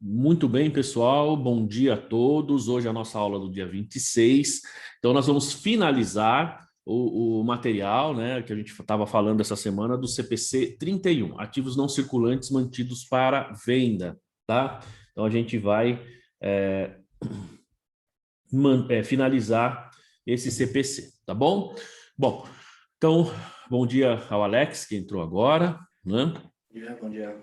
Muito bem, pessoal. Bom dia a todos. Hoje é a nossa aula do dia 26. Então, nós vamos finalizar o material, né, que a gente estava falando essa semana do CPC 31, ativos não circulantes mantidos para venda, tá? Então, a gente vai finalizar esse CPC, tá bom? Bom, então, bom dia ao Alex, que entrou agora, né? Bom dia.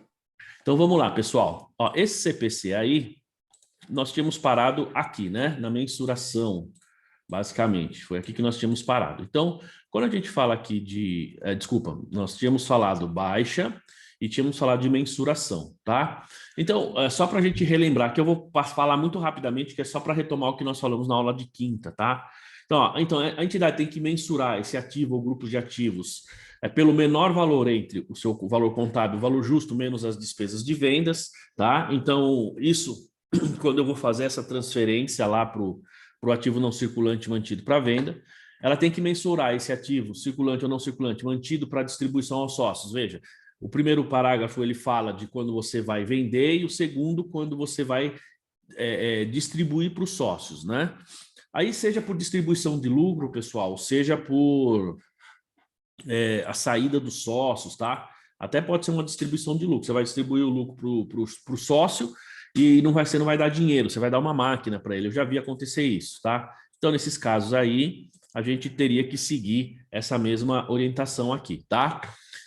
Então, vamos lá, pessoal. Ó, esse CPC aí, nós tínhamos parado aqui, né? Na mensuração, basicamente. Foi aqui que nós tínhamos parado. Então, quando a gente fala aqui de... desculpa, nós tínhamos falado baixa e tínhamos falado de mensuração, tá? Então, só para a gente relembrar, que eu vou falar muito rapidamente, que é só para retomar o que nós falamos na aula de quinta, tá? Então, então, a entidade tem que mensurar esse ativo ou grupo de ativos pelo menor valor entre o seu valor contábil, o valor justo menos as despesas de vendas, tá? Então, isso, quando eu vou fazer essa transferência lá para o ativo não circulante mantido para venda, ela tem que mensurar esse ativo circulante ou não circulante mantido para distribuição aos sócios. Veja, o primeiro parágrafo ele fala de quando você vai vender e o segundo quando você vai distribuir para os sócios, né? Aí seja por distribuição de lucro, pessoal, seja por a saída dos sócios, tá? Até pode ser uma distribuição de lucro. Você vai distribuir o lucro para o sócio e você não vai dar dinheiro, você vai dar uma máquina para ele. Eu já vi acontecer isso, tá? Então, nesses casos aí, a gente teria que seguir essa mesma orientação aqui, tá?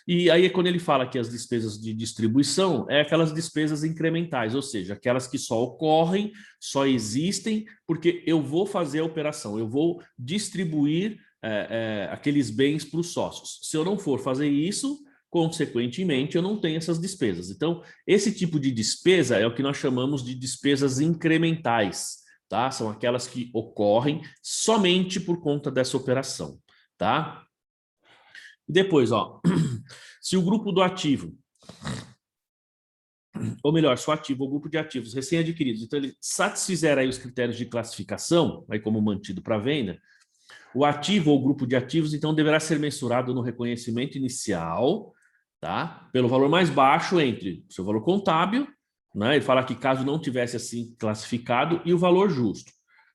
E aí, quando ele fala que as despesas de distribuição, é aquelas despesas incrementais, ou seja, aquelas que só ocorrem, só existem, porque eu vou fazer a operação, eu vou distribuir aqueles bens para os sócios. Se eu não for fazer isso, consequentemente, eu não tenho essas despesas. Então, esse tipo de despesa é o que nós chamamos de despesas incrementais, tá? São aquelas que ocorrem somente por conta dessa operação, tá? Depois, ó, se o grupo do ativo, ou melhor, se o ativo ou grupo de ativos recém-adquiridos, então ele satisfizer aí os critérios de classificação, aí como mantido para venda, o ativo ou grupo de ativos, então, deverá ser mensurado no reconhecimento inicial, tá? Pelo valor mais baixo entre o seu valor contábil, né? Ele fala que caso não tivesse assim classificado, e o valor justo,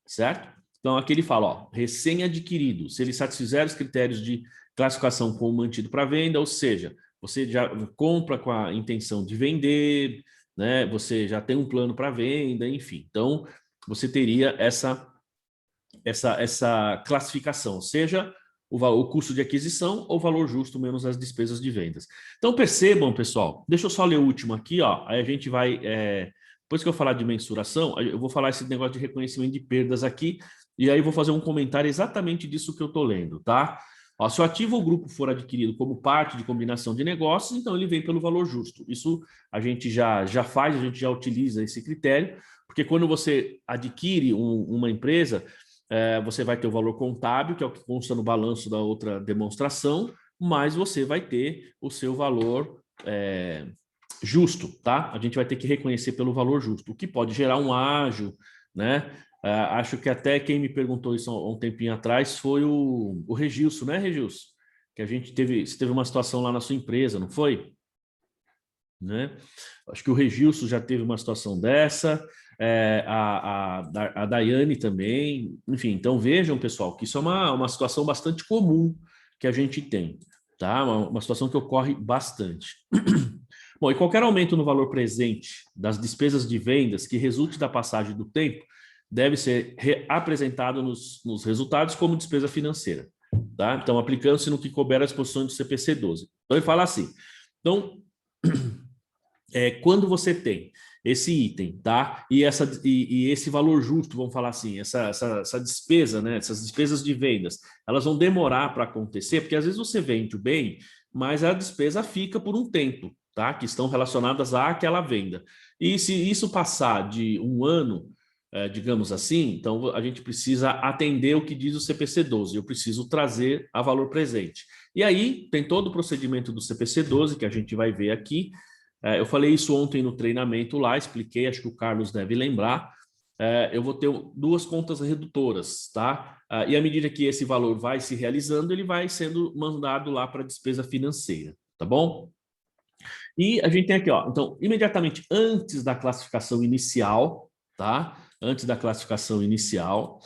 certo? Então, aqui ele fala, ó, recém-adquirido, se ele satisfizer os critérios de classificação como mantido para venda, ou seja, você já compra com a intenção de vender, né? Você já tem um plano para venda, enfim. Então, você teria essa classificação, seja o custo de aquisição ou o valor justo menos as despesas de vendas. Então, percebam, pessoal, deixa eu só ler o último aqui, ó, aí a gente vai, depois que eu falar de mensuração, eu vou falar esse negócio de reconhecimento de perdas aqui, e aí eu vou fazer um comentário exatamente disso que eu estou lendo, tá? Ó, se o ativo ou grupo for adquirido como parte de combinação de negócios, então ele vem pelo valor justo. Isso a gente já faz, a gente já utiliza esse critério, porque quando você adquire uma empresa, você vai ter o valor contábil, que é o que consta no balanço da outra demonstração, mas você vai ter o seu valor justo, tá? A gente vai ter que reconhecer pelo valor justo, o que pode gerar um ágio, né? Acho que até quem me perguntou isso há um tempinho atrás foi o Regilson, né, Regilson? Que você teve uma situação lá na sua empresa, não foi? Né? Acho que o Regilson já teve uma situação dessa, a Daiane também, enfim, então vejam, pessoal, que isso é uma situação bastante comum que a gente tem, tá? Uma situação que ocorre bastante. Bom, e qualquer aumento no valor presente das despesas de vendas que resulte da passagem do tempo deve ser apresentado nos resultados como despesa financeira, tá? Então, aplicando-se no que couber às disposições do CPC 12. Então, ele fala assim, então, quando você tem esse item, tá? E esse valor justo, vamos falar assim, essa despesa, né? Essas despesas de vendas, elas vão demorar para acontecer, porque às vezes você vende o bem, mas a despesa fica por um tempo, tá? Que estão relacionadas àquela venda. E se isso passar de um ano, digamos assim, então a gente precisa atender o que diz o CPC 12, eu preciso trazer a valor presente. E aí tem todo o procedimento do CPC 12, que a gente vai ver aqui. Eu falei isso ontem no treinamento lá, expliquei, acho que o Carlos deve lembrar. Eu vou ter duas contas redutoras, tá? E à medida que esse valor vai se realizando, ele vai sendo mandado lá para a despesa financeira, tá bom? E a gente tem aqui, ó, então, imediatamente antes da classificação inicial, tá? Antes da classificação inicial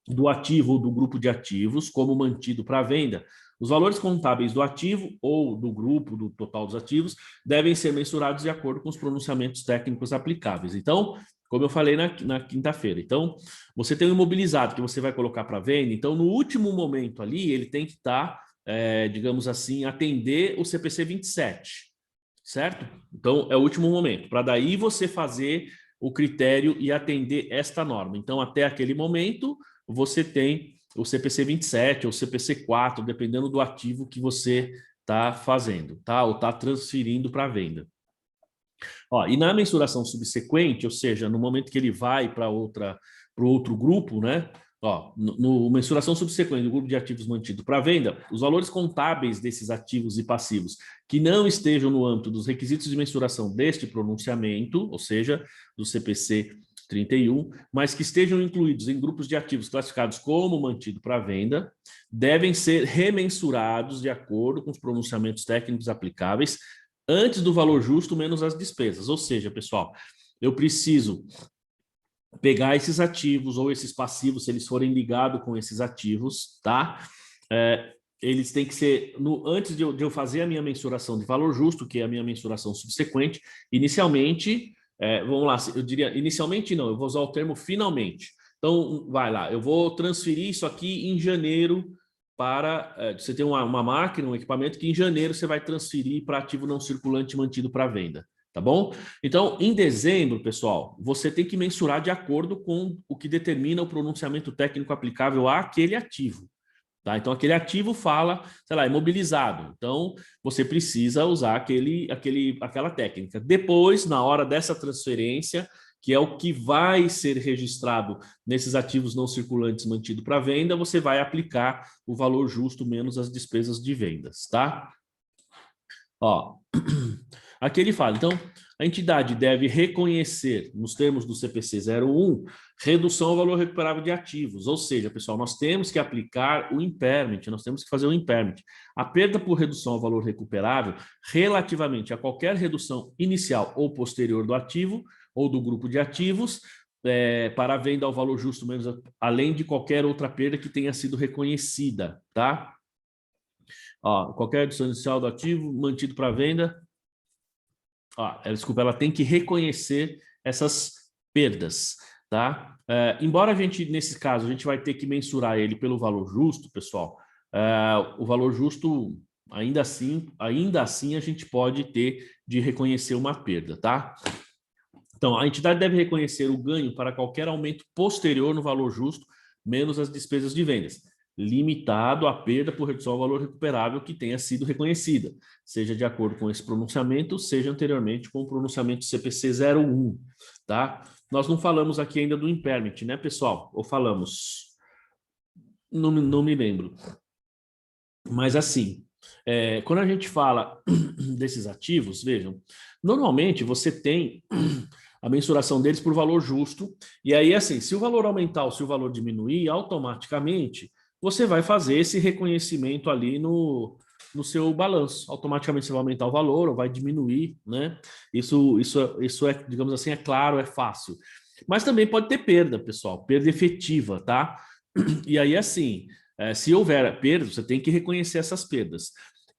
do ativo ou do grupo de ativos como mantido para venda, os valores contábeis do ativo ou do grupo, do total dos ativos, devem ser mensurados de acordo com os pronunciamentos técnicos aplicáveis. Então, como eu falei na quinta-feira, então, você tem um imobilizado que você vai colocar para venda, então, no último momento ali, ele tem que estar, digamos assim, atender o CPC 27, certo? Então, é o último momento, para daí você fazer o critério e atender esta norma. Então, até aquele momento, você tem o CPC 27 ou CPC 4, dependendo do ativo que você está fazendo, tá? Ou está transferindo para venda. Ó, e na mensuração subsequente, ou seja, no momento que ele vai para o outro grupo, né? Ó, no mensuração subsequente do grupo de ativos mantido para venda, os valores contábeis desses ativos e passivos que não estejam no âmbito dos requisitos de mensuração deste pronunciamento, ou seja, do CPC 31, mas que estejam incluídos em grupos de ativos classificados como mantido para venda, devem ser remensurados de acordo com os pronunciamentos técnicos aplicáveis antes do valor justo menos as despesas. Ou seja, pessoal, eu preciso pegar esses ativos ou esses passivos, se eles forem ligados com esses ativos, tá? Eles têm que ser, antes de eu fazer a minha mensuração de valor justo, que é a minha mensuração subsequente, inicialmente, vamos lá, eu diria, inicialmente não, eu vou usar o termo finalmente. Então, vai lá, eu vou transferir isso aqui em janeiro para, você tem uma máquina, um equipamento que em janeiro você vai transferir para ativo não circulante mantido para venda. Tá bom? Então, em dezembro, pessoal, você tem que mensurar de acordo com o que determina o pronunciamento técnico aplicável àquele ativo. Tá? Então, aquele ativo fala, sei lá, imobilizado. Então, você precisa usar aquela técnica. Depois, na hora dessa transferência, que é o que vai ser registrado nesses ativos não circulantes mantido para venda, você vai aplicar o valor justo menos as despesas de vendas, tá? Ó, aqui ele fala, então, a entidade deve reconhecer, nos termos do CPC 01, redução ao valor recuperável de ativos. Ou seja, pessoal, nós temos que aplicar o impairment, nós temos que fazer o impairment. A perda por redução ao valor recuperável, relativamente a qualquer redução inicial ou posterior do ativo ou do grupo de ativos, para a venda ao valor justo menos, além de qualquer outra perda que tenha sido reconhecida, tá? Ó, qualquer redução inicial do ativo mantido para venda, desculpa, ela tem que reconhecer essas perdas, tá? Embora a gente, nesse caso, a gente vai ter que mensurar ele pelo valor justo, pessoal, o valor justo, ainda assim, a gente pode ter de reconhecer uma perda, tá? Então, a entidade deve reconhecer o ganho para qualquer aumento posterior no valor justo, menos as despesas de vendas, limitado à perda por redução ao valor recuperável que tenha sido reconhecida, seja de acordo com esse pronunciamento, seja anteriormente com o pronunciamento CPC 01, tá? Nós não falamos aqui ainda do impairment, né, pessoal? Ou falamos? Não me lembro. Mas assim, quando a gente fala desses ativos, vejam, normalmente você tem a mensuração deles por valor justo, e aí assim, se o valor aumentar ou se o valor diminuir, automaticamente você vai fazer esse reconhecimento ali no seu balanço. Automaticamente você vai aumentar o valor ou vai diminuir, né? Isso é, digamos assim, é claro, é fácil. Mas também pode ter perda, pessoal, perda efetiva, tá? E aí, assim, se houver perda, você tem que reconhecer essas perdas.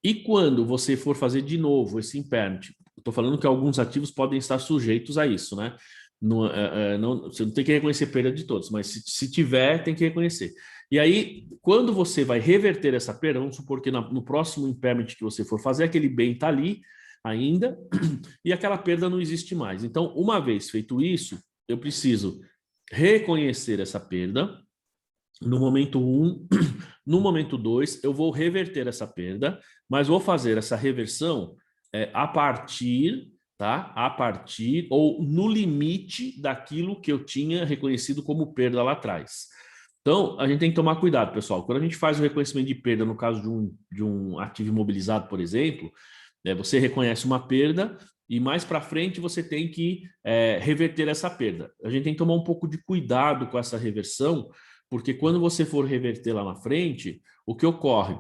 E quando você for fazer de novo esse impairment, estou falando que alguns ativos podem estar sujeitos a isso, né? Você não tem que reconhecer perda de todos, mas se tiver, tem que reconhecer. E aí, quando você vai reverter essa perda, vamos supor que no próximo impairment que você for fazer, aquele bem está ali ainda e aquela perda não existe mais. Então, uma vez feito isso, eu preciso reconhecer essa perda. No momento 1, no momento 2, eu vou reverter essa perda, mas vou fazer essa reversão a partir, tá? A partir ou no limite daquilo que eu tinha reconhecido como perda lá atrás. Então, a gente tem que tomar cuidado, pessoal. Quando a gente faz o reconhecimento de perda no caso de um ativo imobilizado, por exemplo, você reconhece uma perda e mais para frente você tem que reverter essa perda. A gente tem que tomar um pouco de cuidado com essa reversão, porque quando você for reverter lá na frente, o que ocorre?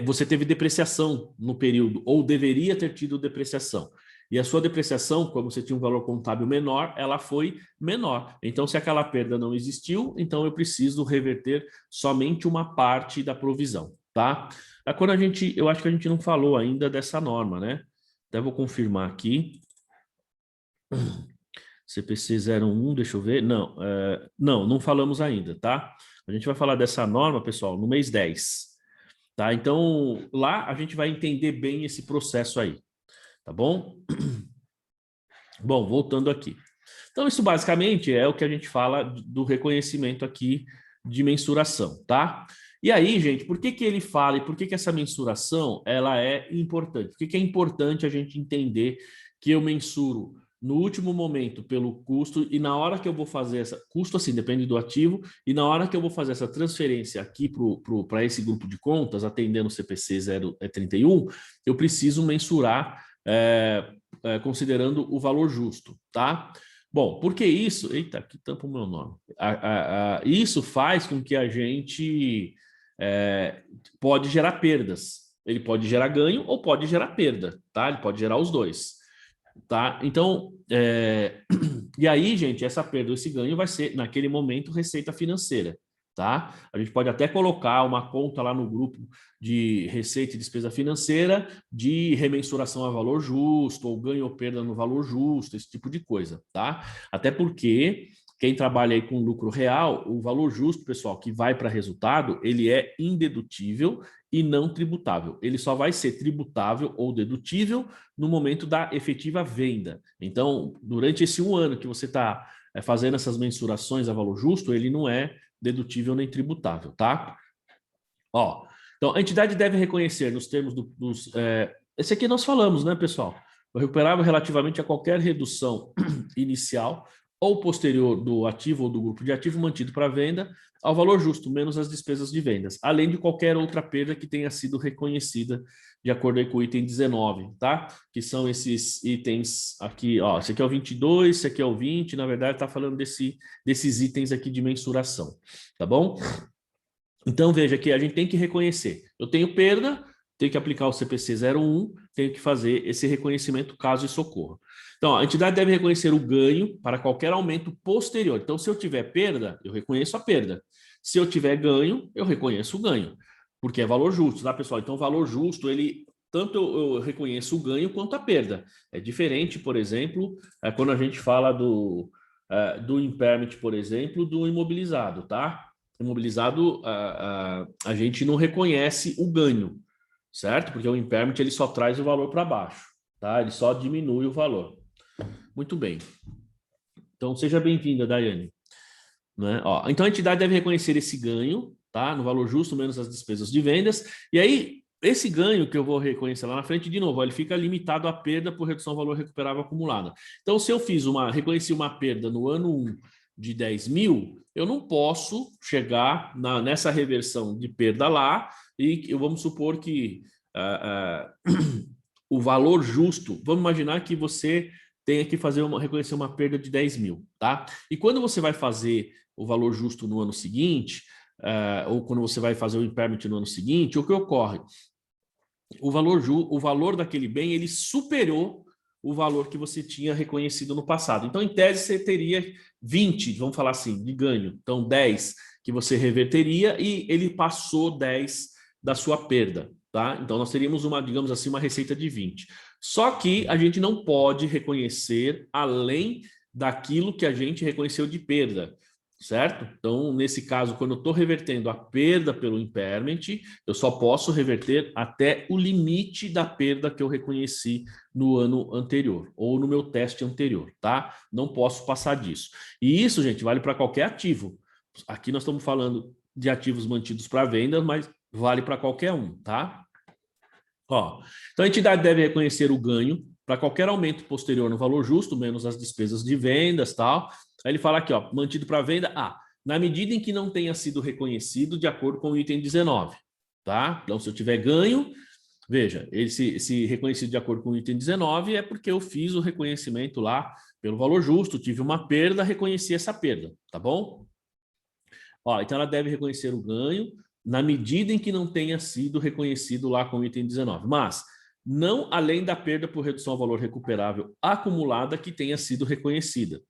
você teve depreciação no período, ou deveria ter tido depreciação. E a sua depreciação, como você tinha um valor contábil menor, ela foi menor. Então, se aquela perda não existiu, então eu preciso reverter somente uma parte da provisão, tá? Quando eu acho que a gente não falou ainda dessa norma, né? Até vou confirmar aqui. CPC 01, deixa eu ver. Não, não falamos ainda, tá? A gente vai falar dessa norma, pessoal, no mês 10. Tá? Então, lá a gente vai entender bem esse processo aí, tá bom? Bom, voltando aqui. Então, isso basicamente é o que a gente fala do reconhecimento aqui de mensuração, tá? E aí, gente, por que que ele fala e por que que essa mensuração ela é importante? Por que que é importante a gente entender que eu mensuro no último momento pelo custo e na hora que eu vou fazer essa... Custo, assim, depende do ativo. E na hora que eu vou fazer essa transferência aqui para esse grupo de contas, atendendo o CPC 031, eu preciso mensurar considerando o valor justo, tá? Bom, porque isso... Eita, aqui tampa o meu nome. Isso faz com que a gente pode gerar perdas. Ele pode gerar ganho ou pode gerar perda, tá? Ele pode gerar os dois, tá? Então, e aí, gente, essa perda, esse ganho vai ser, naquele momento, receita financeira, tá? A gente pode até colocar uma conta lá no grupo de receita e despesa financeira de remensuração a valor justo ou ganho ou perda no valor justo, esse tipo de coisa, tá? Até porque quem trabalha aí com lucro real, o valor justo, pessoal, que vai para resultado, ele é indedutível e não tributável. Ele só vai ser tributável ou dedutível no momento da efetiva venda. Então, durante esse 1 ano que você está fazendo essas mensurações a valor justo, ele não é dedutível nem tributável, tá? Ó, então, a entidade deve reconhecer nos termos esse aqui nós falamos, né, pessoal? O recuperável relativamente a qualquer redução inicial ou posterior do ativo ou do grupo de ativo mantido para venda ao valor justo, menos as despesas de vendas, além de qualquer outra perda que tenha sido reconhecida de acordo aí com o item 19, tá? Que são esses itens aqui, ó, esse aqui é o 22, esse aqui é o 20, na verdade está falando desses itens aqui de mensuração, tá bom? Então, veja que a gente tem que reconhecer. Eu tenho perda, tenho que aplicar o CPC 01, tenho que fazer esse reconhecimento caso isso ocorra. Então, a entidade deve reconhecer o ganho para qualquer aumento posterior. Então, se eu tiver perda, eu reconheço a perda. Se eu tiver ganho, eu reconheço o ganho, porque é valor justo, tá, pessoal? Então, o valor justo, ele tanto eu reconheço o ganho quanto a perda. É diferente, por exemplo, quando a gente fala do impairment, por exemplo, do imobilizado, tá? Imobilizado, a gente não reconhece o ganho, certo? Porque o impairment ele só traz o valor para baixo, tá? Ele só diminui o valor. Muito bem. Então, seja bem-vinda, Daiane. Né? Ó, então, a entidade deve reconhecer esse ganho, tá? No valor justo menos as despesas de vendas. E aí, esse ganho que eu vou reconhecer lá na frente, de novo, ele fica limitado à perda por redução do valor recuperável acumulada. Então, se eu reconheci uma perda no ano 1 de 10 mil, eu não posso chegar nessa reversão de perda lá e vamos supor que o valor justo, vamos imaginar que você tenha que reconhecer uma perda de 10 mil, tá? E quando você vai fazer o valor justo no ano seguinte, ou quando você vai fazer o impairment no ano seguinte, o que ocorre? O valor daquele bem, ele superou o valor que você tinha reconhecido no passado. Então, em tese, você teria 20, vamos falar assim, de ganho. Então, 10 que você reverteria e ele passou 10 da sua perda, tá? Então, nós teríamos digamos assim, uma receita de 20. Só que a gente não pode reconhecer além daquilo que a gente reconheceu de perda, certo? Então, nesse caso, quando eu estou revertendo a perda pelo impairment, eu só posso reverter até o limite da perda que eu reconheci no ano anterior ou no meu teste anterior, tá? Não posso passar disso. E isso, gente, vale para qualquer ativo. Aqui nós estamos falando de ativos mantidos para venda, mas vale para qualquer um, tá? Ó, então, a entidade deve reconhecer o ganho para qualquer aumento posterior no valor justo, menos as despesas de vendas, tal. Aí ele fala aqui, ó, mantido para venda, na medida em que não tenha sido reconhecido de acordo com o item 19, tá? Então, se eu tiver ganho, veja, ele se reconhecido de acordo com o item 19 é porque eu fiz o reconhecimento lá pelo valor justo, tive uma perda, reconheci essa perda, tá bom? Ó, então ela deve reconhecer o ganho na medida em que não tenha sido reconhecido lá com o item 19, mas não além da perda por redução ao valor recuperável acumulada que tenha sido reconhecida,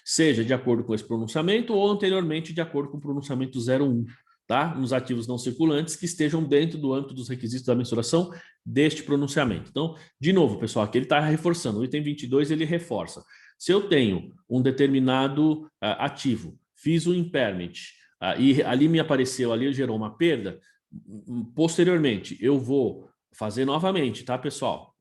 seja de acordo com esse pronunciamento ou anteriormente de acordo com o pronunciamento 01, tá? Nos ativos não circulantes que estejam dentro do âmbito dos requisitos da mensuração deste pronunciamento. Então, de novo, pessoal, aqui ele está reforçando, o item 22 ele reforça. Se eu tenho um determinado ativo, fiz um impairment, e ali me apareceu, ali gerou uma perda, posteriormente eu vou fazer novamente, tá, pessoal?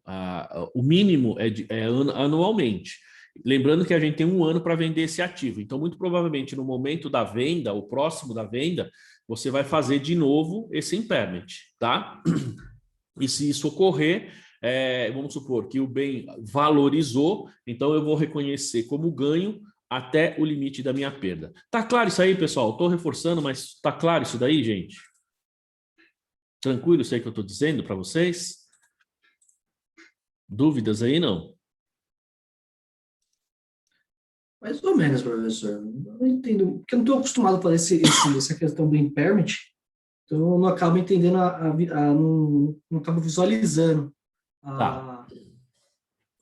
O mínimo é anualmente. Lembrando que a gente tem um ano para vender esse ativo. Então, muito provavelmente, no momento da venda, o próximo da venda, você vai fazer de novo esse impairment, tá? E se isso ocorrer, vamos supor que o bem valorizou, então eu vou reconhecer como ganho até o limite da minha perda. Tá claro isso aí, pessoal? Estou reforçando, mas tá claro isso daí, gente? Tranquilo isso aí que eu estou dizendo para vocês? Dúvidas aí, não? Mais ou menos, professor. Eu não entendo, porque eu não estou acostumado a fazer essa questão do impairment, então eu não acabo entendendo, não acabo visualizando Tá.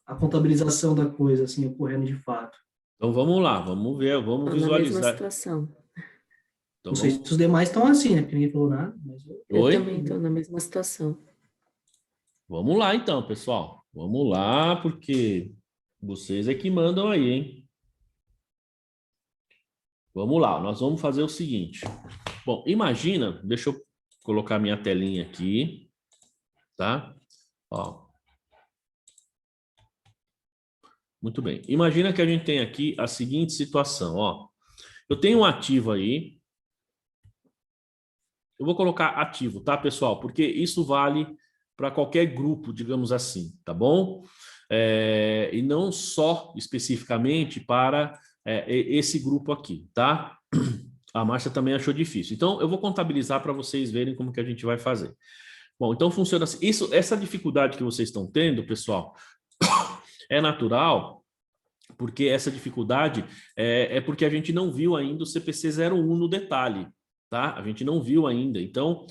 a contabilização da coisa, assim, ocorrendo de fato. Então vamos lá, vamos ver, vamos Estou na mesma visualizar. situação. Então Não sei se vamos. os demais estão assim, né? Porque ninguém falou nada, mas Eu Oi? também estou na mesma situação. Vamos lá então, pessoal. Vamos lá, porque vocês é que mandam aí, hein? Vamos lá, nós vamos fazer o seguinte. Bom, imagina, deixa eu colocar minha telinha aqui, tá? Ó. Muito bem. Imagina que a gente tem aqui a seguinte situação, ó. Eu tenho um ativo aí. Eu vou colocar ativo, tá, pessoal? Porque isso vale para qualquer grupo, digamos assim, tá bom? E não só especificamente para esse grupo aqui, tá? A Márcia também achou difícil. Então, eu vou contabilizar para vocês verem como que a gente vai fazer. Bom, então funciona assim. Essa dificuldade que vocês estão tendo, pessoal, é natural, porque essa dificuldade é porque a gente não viu ainda o CPC 01 no detalhe, tá? A gente não viu ainda, então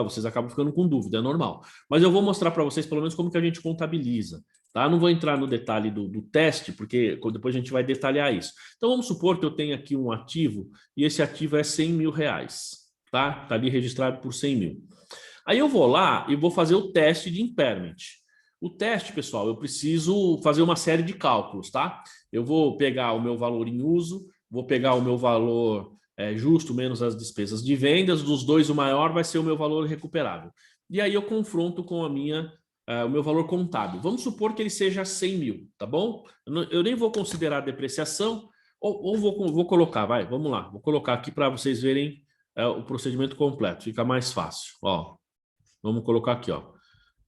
vocês acabam ficando com dúvida, é normal. Mas eu vou mostrar para vocês pelo menos como que a gente contabiliza, tá? Não vou entrar no detalhe do teste, porque depois a gente vai detalhar isso. Então vamos supor que eu tenho aqui um ativo e esse ativo é 100 mil reais, tá? Tá ali registrado por 100 mil. Aí eu vou lá e vou fazer o teste de impairment. O teste, pessoal, eu preciso fazer uma série de cálculos, tá? Eu vou pegar o meu valor em uso, vou pegar o meu valor justo menos as despesas de vendas, dos dois o maior vai ser o meu valor recuperável. E aí eu confronto com o meu valor contábil. Vamos supor que ele seja 100 mil, tá bom? Eu nem vou considerar depreciação, ou vou colocar, vamos lá. Vou colocar aqui para vocês verem o procedimento completo, fica mais fácil. Ó, vamos colocar aqui, ó.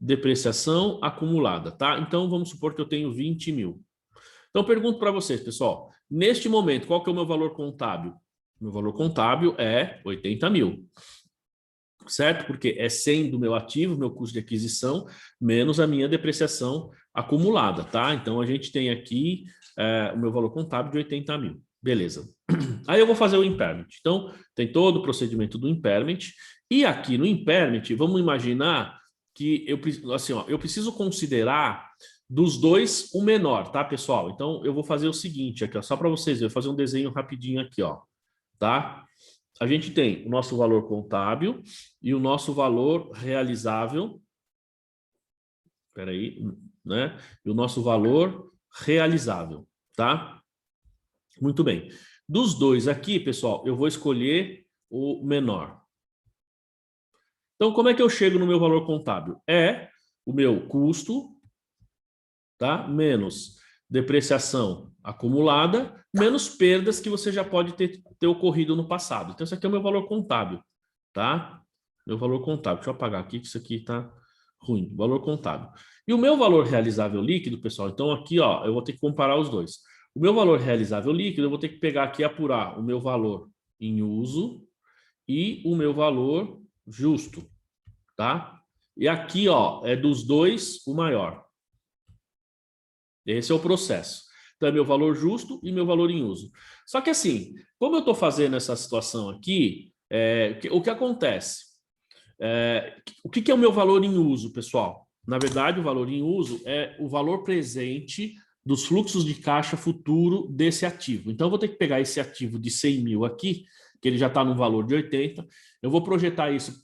Depreciação acumulada, tá? Então, vamos supor que eu tenho 20 mil. Então, eu pergunto para vocês, pessoal, neste momento, qual que é o meu valor contábil? Meu valor contábil é 80 mil, certo? Porque é 100 do meu ativo, meu custo de aquisição, menos a minha depreciação acumulada, tá? Então, a gente tem aqui o meu valor contábil de 80 mil. Beleza. Aí eu vou fazer o impairment. Então, tem todo o procedimento do impairment. E aqui no impairment, vamos imaginar que eu preciso considerar dos dois o menor, tá, pessoal? Então, eu vou fazer o seguinte aqui, ó, só para vocês verem, vou fazer um desenho rapidinho aqui, ó, tá? A gente tem o nosso valor contábil e o nosso valor realizável. Espera aí, né? E o nosso valor realizável, tá? Muito bem. Dos dois aqui, pessoal, eu vou escolher o menor. Então, como é que eu chego no meu valor contábil? É o meu custo, tá? Menos depreciação acumulada, menos perdas que você já pode ter ocorrido no passado. Então, isso aqui é o meu valor contábil, tá? Meu valor contábil. Deixa eu apagar aqui, que isso aqui tá ruim. Valor contábil. E o meu valor realizável líquido, pessoal, então aqui, ó, eu vou ter que comparar os dois. O meu valor realizável líquido, eu vou ter que pegar aqui e apurar o meu valor em uso e o meu valor justo, tá? E aqui, ó, é dos dois o maior. Esse é o processo. Então, é meu valor justo e meu valor em uso. Só que assim, como eu estou fazendo essa situação aqui, O que acontece? O que é o meu valor em uso, pessoal? Na verdade, o valor em uso é o valor presente dos fluxos de caixa futuro desse ativo. Então, eu vou ter que pegar esse ativo de 100 mil aqui, que ele já está no valor de 80. Eu vou projetar isso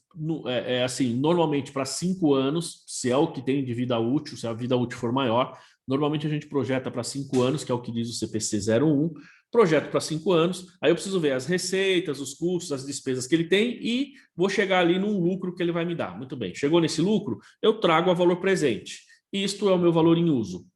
assim, normalmente para 5 anos, se é o que tem de vida útil, se a vida útil for maior. Normalmente a gente projeta para 5 anos, que é o que diz o CPC 01. Projeto para 5 anos, aí eu preciso ver as receitas, os custos, as despesas que ele tem e vou chegar ali num lucro que ele vai me dar. Muito bem, chegou nesse lucro, eu trago a valor presente. Isto é o meu valor em uso.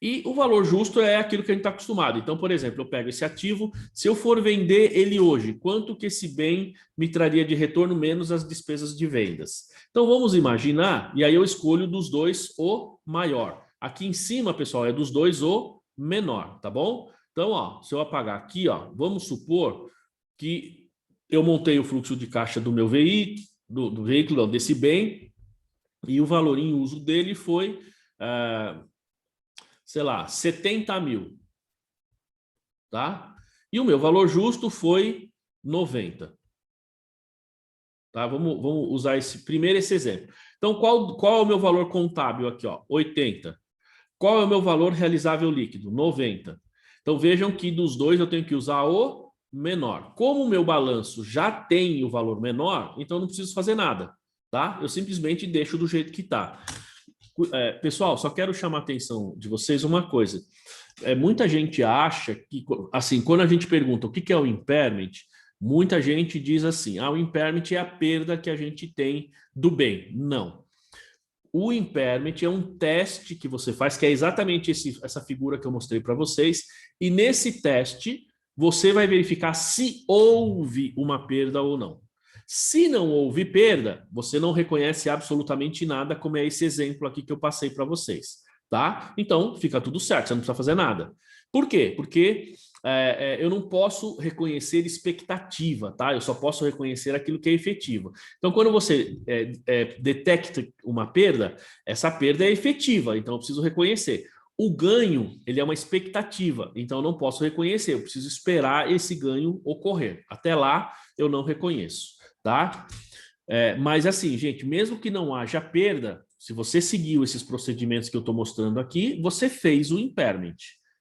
E o valor justo é aquilo que a gente está acostumado. Então, por exemplo, eu pego esse ativo, se eu for vender ele hoje, quanto que esse bem me traria de retorno menos as despesas de vendas? Então, vamos imaginar, e aí eu escolho dos dois o maior. Aqui em cima, pessoal, é dos dois o menor, tá bom? Então, ó, se eu apagar aqui, ó, vamos supor que eu montei o fluxo de caixa do meu veículo, do veículo, desse bem, e o valor em uso dele foi, sei lá, 70 mil, tá? E o meu valor justo foi 90. Tá? Vamos usar esse exemplo. Então, qual é o meu valor contábil aqui, ó? 80. Qual é o meu valor realizável líquido? 90. Então, vejam que dos dois eu tenho que usar o menor. Como o meu balanço já tem o valor menor, então eu não preciso fazer nada, tá? Eu simplesmente deixo do jeito que está. Pessoal, só quero chamar a atenção de vocês uma coisa. Muita gente acha que, assim, quando a gente pergunta o que é o impairment, muita gente diz assim, o impairment é a perda que a gente tem do bem. Não. O impairment é um teste que você faz, que é exatamente essa figura que eu mostrei para vocês, e nesse teste você vai verificar se houve uma perda ou não. Se não houve perda, você não reconhece absolutamente nada, como é esse exemplo aqui que eu passei para vocês, tá? Então, fica tudo certo, você não precisa fazer nada. Por quê? Porque eu não posso reconhecer expectativa, tá? Eu só posso reconhecer aquilo que é efetivo. Então, quando você detecta uma perda, essa perda é efetiva, então eu preciso reconhecer. O ganho, ele é uma expectativa, então eu não posso reconhecer, eu preciso esperar esse ganho ocorrer. Até lá, eu não reconheço, tá? Mas assim, gente, mesmo que não haja perda, se você seguiu esses procedimentos que eu estou mostrando aqui, você fez o impairment.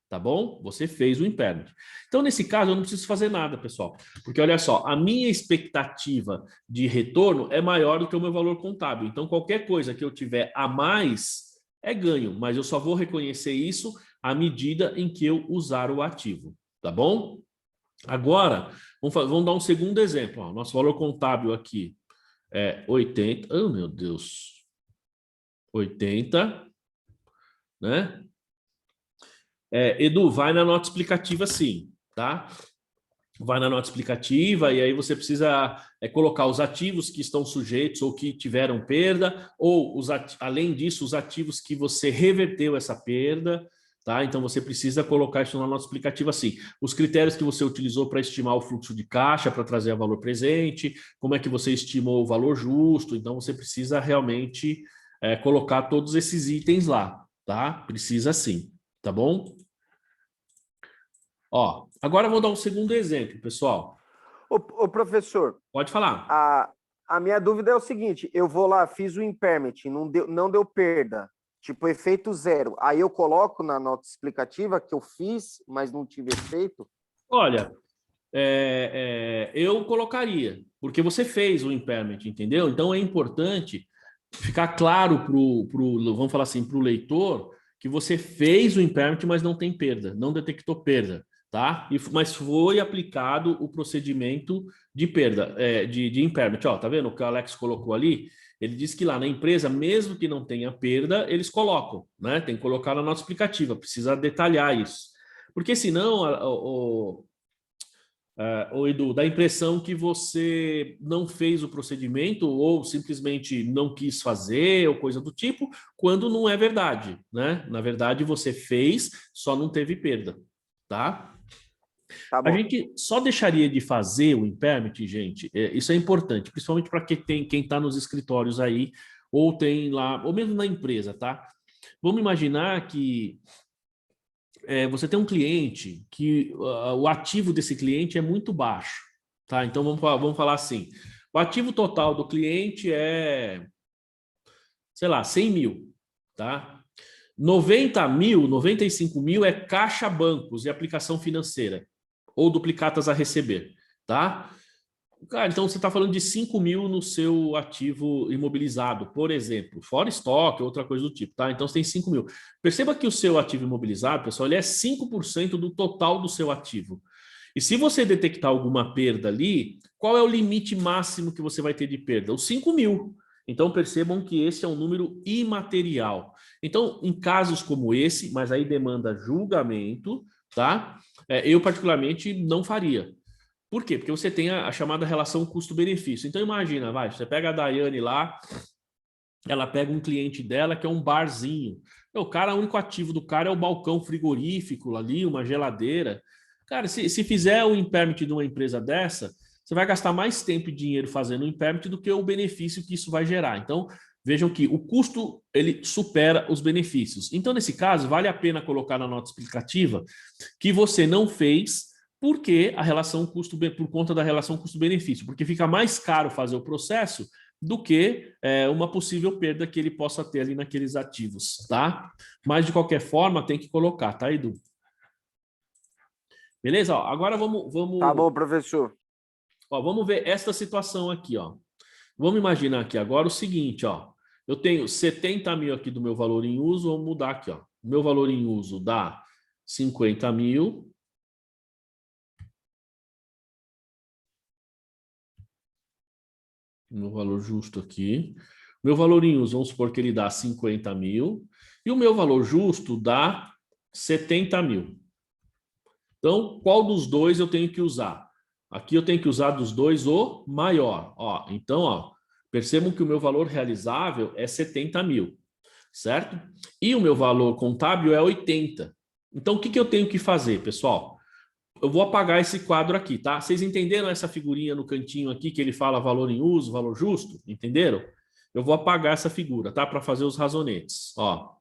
Tá bom? Você fez o impairment. Então, nesse caso, eu não preciso fazer nada, pessoal. Porque, olha só, a minha expectativa de retorno é maior do que o meu valor contábil. Então, qualquer coisa que eu tiver a mais é ganho. Mas eu só vou reconhecer isso à medida em que eu usar o ativo. Tá bom? Agora, vamos dar um segundo exemplo. Ó. Nosso valor contábil aqui é 80. Oh, meu Deus. 80. Né? Edu, vai na nota explicativa sim, tá? Vai na nota explicativa e aí você precisa colocar os ativos que estão sujeitos ou que tiveram perda, ou além disso, os ativos que você reverteu essa perda, tá? Então você precisa colocar isso na nota explicativa sim. Os critérios que você utilizou para estimar o fluxo de caixa, para trazer o valor presente, como é que você estimou o valor justo, então você precisa realmente colocar todos esses itens lá, tá? Precisa sim, tá bom? Ó, agora eu vou dar um segundo exemplo, pessoal. Ô, professor, Pode falar. a minha dúvida é o seguinte, eu vou lá, fiz o impairment, não deu perda, tipo efeito zero, aí eu coloco na nota explicativa que eu fiz, mas não tive efeito? Olha, eu colocaria, porque você fez o impairment, entendeu? Então é importante ficar claro vamos falar assim, para o leitor, que você fez o impairment, mas não tem perda, não detectou perda, tá? Mas foi aplicado o procedimento de perda, de impairment. Ó, tá vendo o que o Alex colocou ali? Ele diz que lá na empresa, mesmo que não tenha perda, eles colocam, né? Tem que colocar na nota explicativa, precisa detalhar isso. Porque senão, Edu, dá a impressão que você não fez o procedimento ou simplesmente não quis fazer ou coisa do tipo, quando não é verdade, né? Na verdade, você fez, só não teve perda, tá? Tá A bom. gente só deixaria de fazer o impairment, gente, isso é importante, principalmente para quem está nos escritórios aí, ou tem lá, ou mesmo na empresa, tá? Vamos imaginar que você tem um cliente que o ativo desse cliente é muito baixo, Tá? Então vamos falar assim. O ativo total do cliente é, sei lá, 100 mil, tá? 90 mil, 95 mil é caixa bancos e aplicação financeira ou duplicatas a receber, tá? Cara, então você está falando de 5 mil no seu ativo imobilizado, por exemplo, fora estoque, outra coisa do tipo, tá? Então você tem 5 mil. Perceba que o seu ativo imobilizado, pessoal, ele é 5% do total do seu ativo. E se você detectar alguma perda ali, qual é o limite máximo que você vai ter de perda? Os 5 mil. Então percebam que esse é um número imaterial. Então, em casos como esse, mas aí demanda julgamento, tá? Eu particularmente não faria. Por quê? Porque você tem a chamada relação custo-benefício. Então imagina, você pega a Daiane lá, ela pega um cliente dela que é um barzinho. O cara, o único ativo do cara é o balcão frigorífico ali, uma geladeira. Cara, se fizer o impairment de uma empresa dessa, você vai gastar mais tempo e dinheiro fazendo o impairment do que o benefício que isso vai gerar. Então, vejam que o custo ele supera os benefícios. Então, nesse caso, vale a pena colocar na nota explicativa que você não fez porque a relação custo por conta da relação custo-benefício, porque fica mais caro fazer o processo do que uma possível perda que ele possa ter ali naqueles ativos, tá? Mas de qualquer forma tem que colocar, tá, Edu? Beleza? Ó, agora vamos. Tá bom, professor. Ó, vamos ver esta situação aqui, ó. Vamos imaginar aqui agora o seguinte, ó. Eu tenho 70 mil aqui do meu valor em uso, vamos mudar aqui, ó. O meu valor em uso dá 50 mil. Meu valor justo aqui. Meu valor em uso, vamos supor que ele dá 50 mil. E o meu valor justo dá 70 mil. Então, qual dos dois eu tenho que usar? Aqui eu tenho que usar dos dois o maior. Ó, então, ó, percebam que o meu valor realizável é 70 mil, certo? E o meu valor contábil é 80. Então, o que eu tenho que fazer, pessoal? Eu vou apagar esse quadro aqui, tá? Vocês entenderam essa figurinha no cantinho aqui que ele fala valor em uso, valor justo? Entenderam? Eu vou apagar essa figura, tá? Para fazer os razonetes, ó.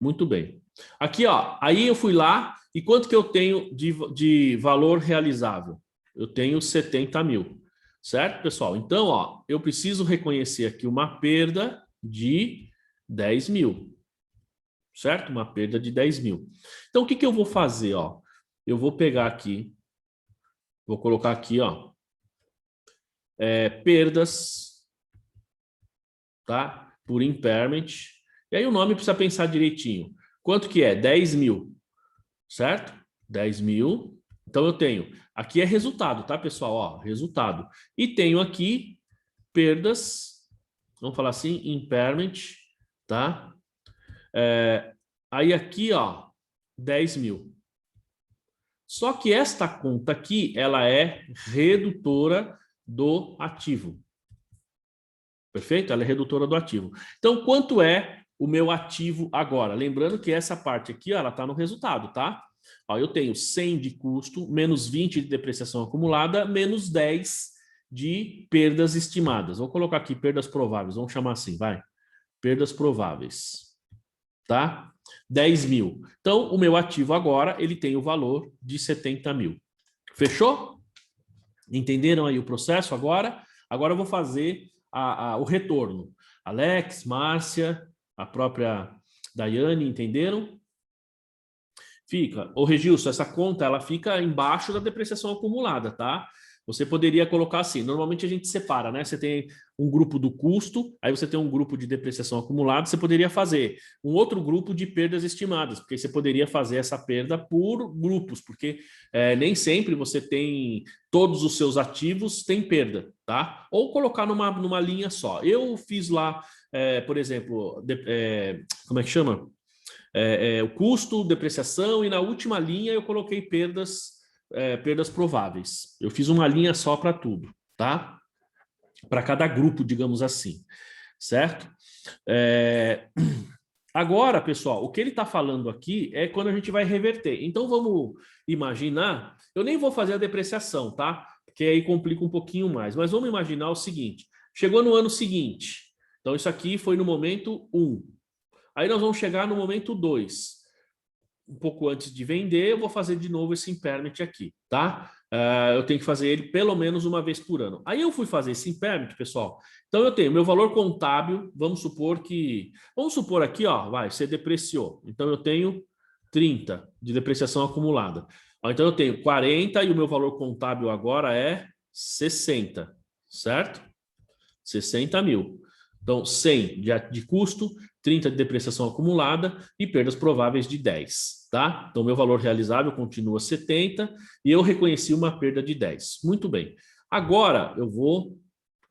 Muito bem. Aqui, ó, aí eu fui lá e quanto que eu tenho de valor realizável? Eu tenho 70 mil, certo, pessoal? Então, ó, eu preciso reconhecer aqui uma perda de 10 mil, certo? Uma perda de 10 mil. Então, o que que eu vou fazer, ó? Eu vou pegar aqui, vou colocar aqui, ó, perdas, tá? Por impairment. E aí o nome precisa pensar direitinho. Quanto que é? 10 mil, certo? 10 mil. Então eu tenho, aqui é resultado, tá, pessoal? Ó, resultado. E tenho aqui perdas, vamos falar assim, impairment, tá? Aí aqui, ó, 10 mil. Só que esta conta aqui, ela é redutora do ativo. Perfeito? Ela é redutora do ativo. Então, quanto é o meu ativo agora? Lembrando que essa parte aqui, ó, ela está no resultado, tá? Ó, eu tenho 100 de custo, menos 20 de depreciação acumulada, menos 10 de perdas estimadas. Vou colocar aqui perdas prováveis, vamos chamar assim, vai. Perdas prováveis, tá? 10 mil. Então, o meu ativo agora, ele tem o valor de 70 mil. Fechou? Entenderam aí o processo agora? Agora eu vou fazer o retorno. Alex, Márcia, a própria Daiane, entenderam? Fica. Ô, Regilson, essa conta ela fica embaixo da depreciação acumulada, tá? Você poderia colocar assim, normalmente a gente separa, né? Você tem um grupo do custo, aí você tem um grupo de depreciação acumulada, você poderia fazer um outro grupo de perdas estimadas, porque você poderia fazer essa perda por grupos, porque nem sempre você tem todos os seus ativos têm perda, tá? Ou colocar numa linha só. Eu fiz lá, por exemplo, como é que chama? O custo, depreciação, e na última linha eu coloquei perdas prováveis. Eu fiz uma linha só para tudo, tá? Para cada grupo, digamos assim, certo? Agora, pessoal, o que ele está falando aqui é quando a gente vai reverter. Então, vamos imaginar, eu nem vou fazer a depreciação, tá? Porque aí complica um pouquinho mais, mas vamos imaginar o seguinte, chegou no ano seguinte, então isso aqui foi no momento 1, aí nós vamos chegar no momento 2. um pouco antes de vender, eu vou fazer de novo esse impairment aqui, tá? Eu tenho que fazer ele pelo menos uma vez por ano. Aí eu fui fazer esse impairment, pessoal. Então eu tenho meu valor contábil, vamos supor aqui, ó, você depreciou. Então eu tenho 30 de depreciação acumulada. Então eu tenho 40 e o meu valor contábil agora é 60, certo? 60 mil. Então 100 de custo, 30 de depreciação acumulada e perdas prováveis de 10, tá? Então meu valor realizável continua 70 e eu reconheci uma perda de 10. Muito bem. Agora eu vou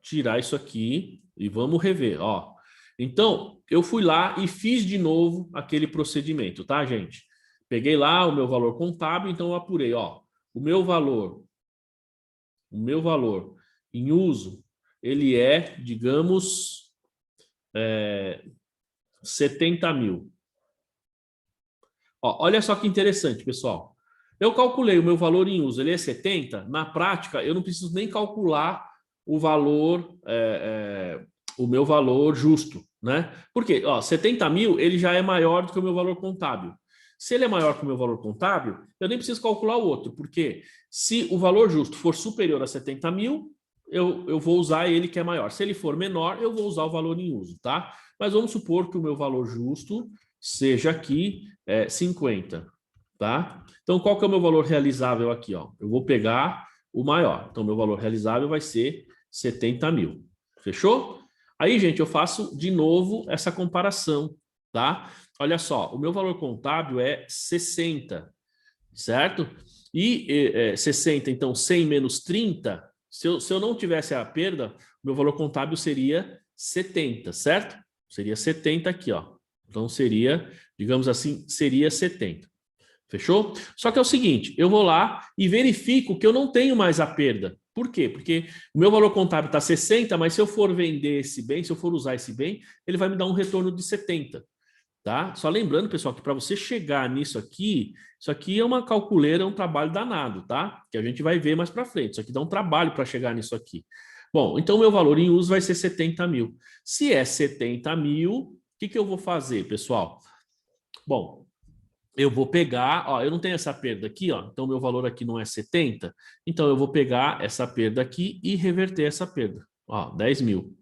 tirar isso aqui e vamos rever, ó. Então eu fui lá e fiz de novo aquele procedimento, tá, gente? Peguei lá o meu valor contábil, então eu apurei, ó, o meu valor em uso, ele é, digamos, 70 mil. Ó, olha só que interessante, pessoal. Eu calculei o meu valor em uso, ele é 70. Na prática, eu não preciso nem calcular o valor, o meu valor justo, né? Porque, ó, 70 mil, ele já é maior do que o meu valor contábil. Se ele é maior que o meu valor contábil, eu nem preciso calcular o outro, porque se o valor justo for superior a 70 mil, eu vou usar ele que é maior. Se ele for menor, eu vou usar o valor em uso, tá? Mas vamos supor que o meu valor justo seja aqui 50, tá? Então, qual que é o meu valor realizável aqui, ó? Eu vou pegar o maior. Então, meu valor realizável vai ser 70 mil. Fechou? Aí, gente, eu faço de novo essa comparação, tá? Olha só, o meu valor contábil é 60, certo? E 60, então 100 menos 30, se eu não tivesse a perda, meu valor contábil seria 70, certo? Seria 70 aqui, ó. Então seria, digamos assim, seria 70. Fechou? Só que é o seguinte, eu vou lá e verifico que eu não tenho mais a perda. Por quê? Porque o meu valor contábil está 60, mas se eu for vender esse bem, se eu for usar esse bem, ele vai me dar um retorno de 70. Tá? Só lembrando, pessoal, que para você chegar nisso aqui, isso aqui é uma calculeira, é um trabalho danado, tá? Que a gente vai ver mais para frente. Isso aqui dá um trabalho para chegar nisso aqui. Bom, então meu valor em uso vai ser 70 mil. Se é 70 mil, o que eu vou fazer, pessoal? Bom, eu vou pegar, ó, eu não tenho essa perda aqui, ó, então meu valor aqui não é 70, então eu vou pegar essa perda aqui e reverter essa perda, ó, 10 mil.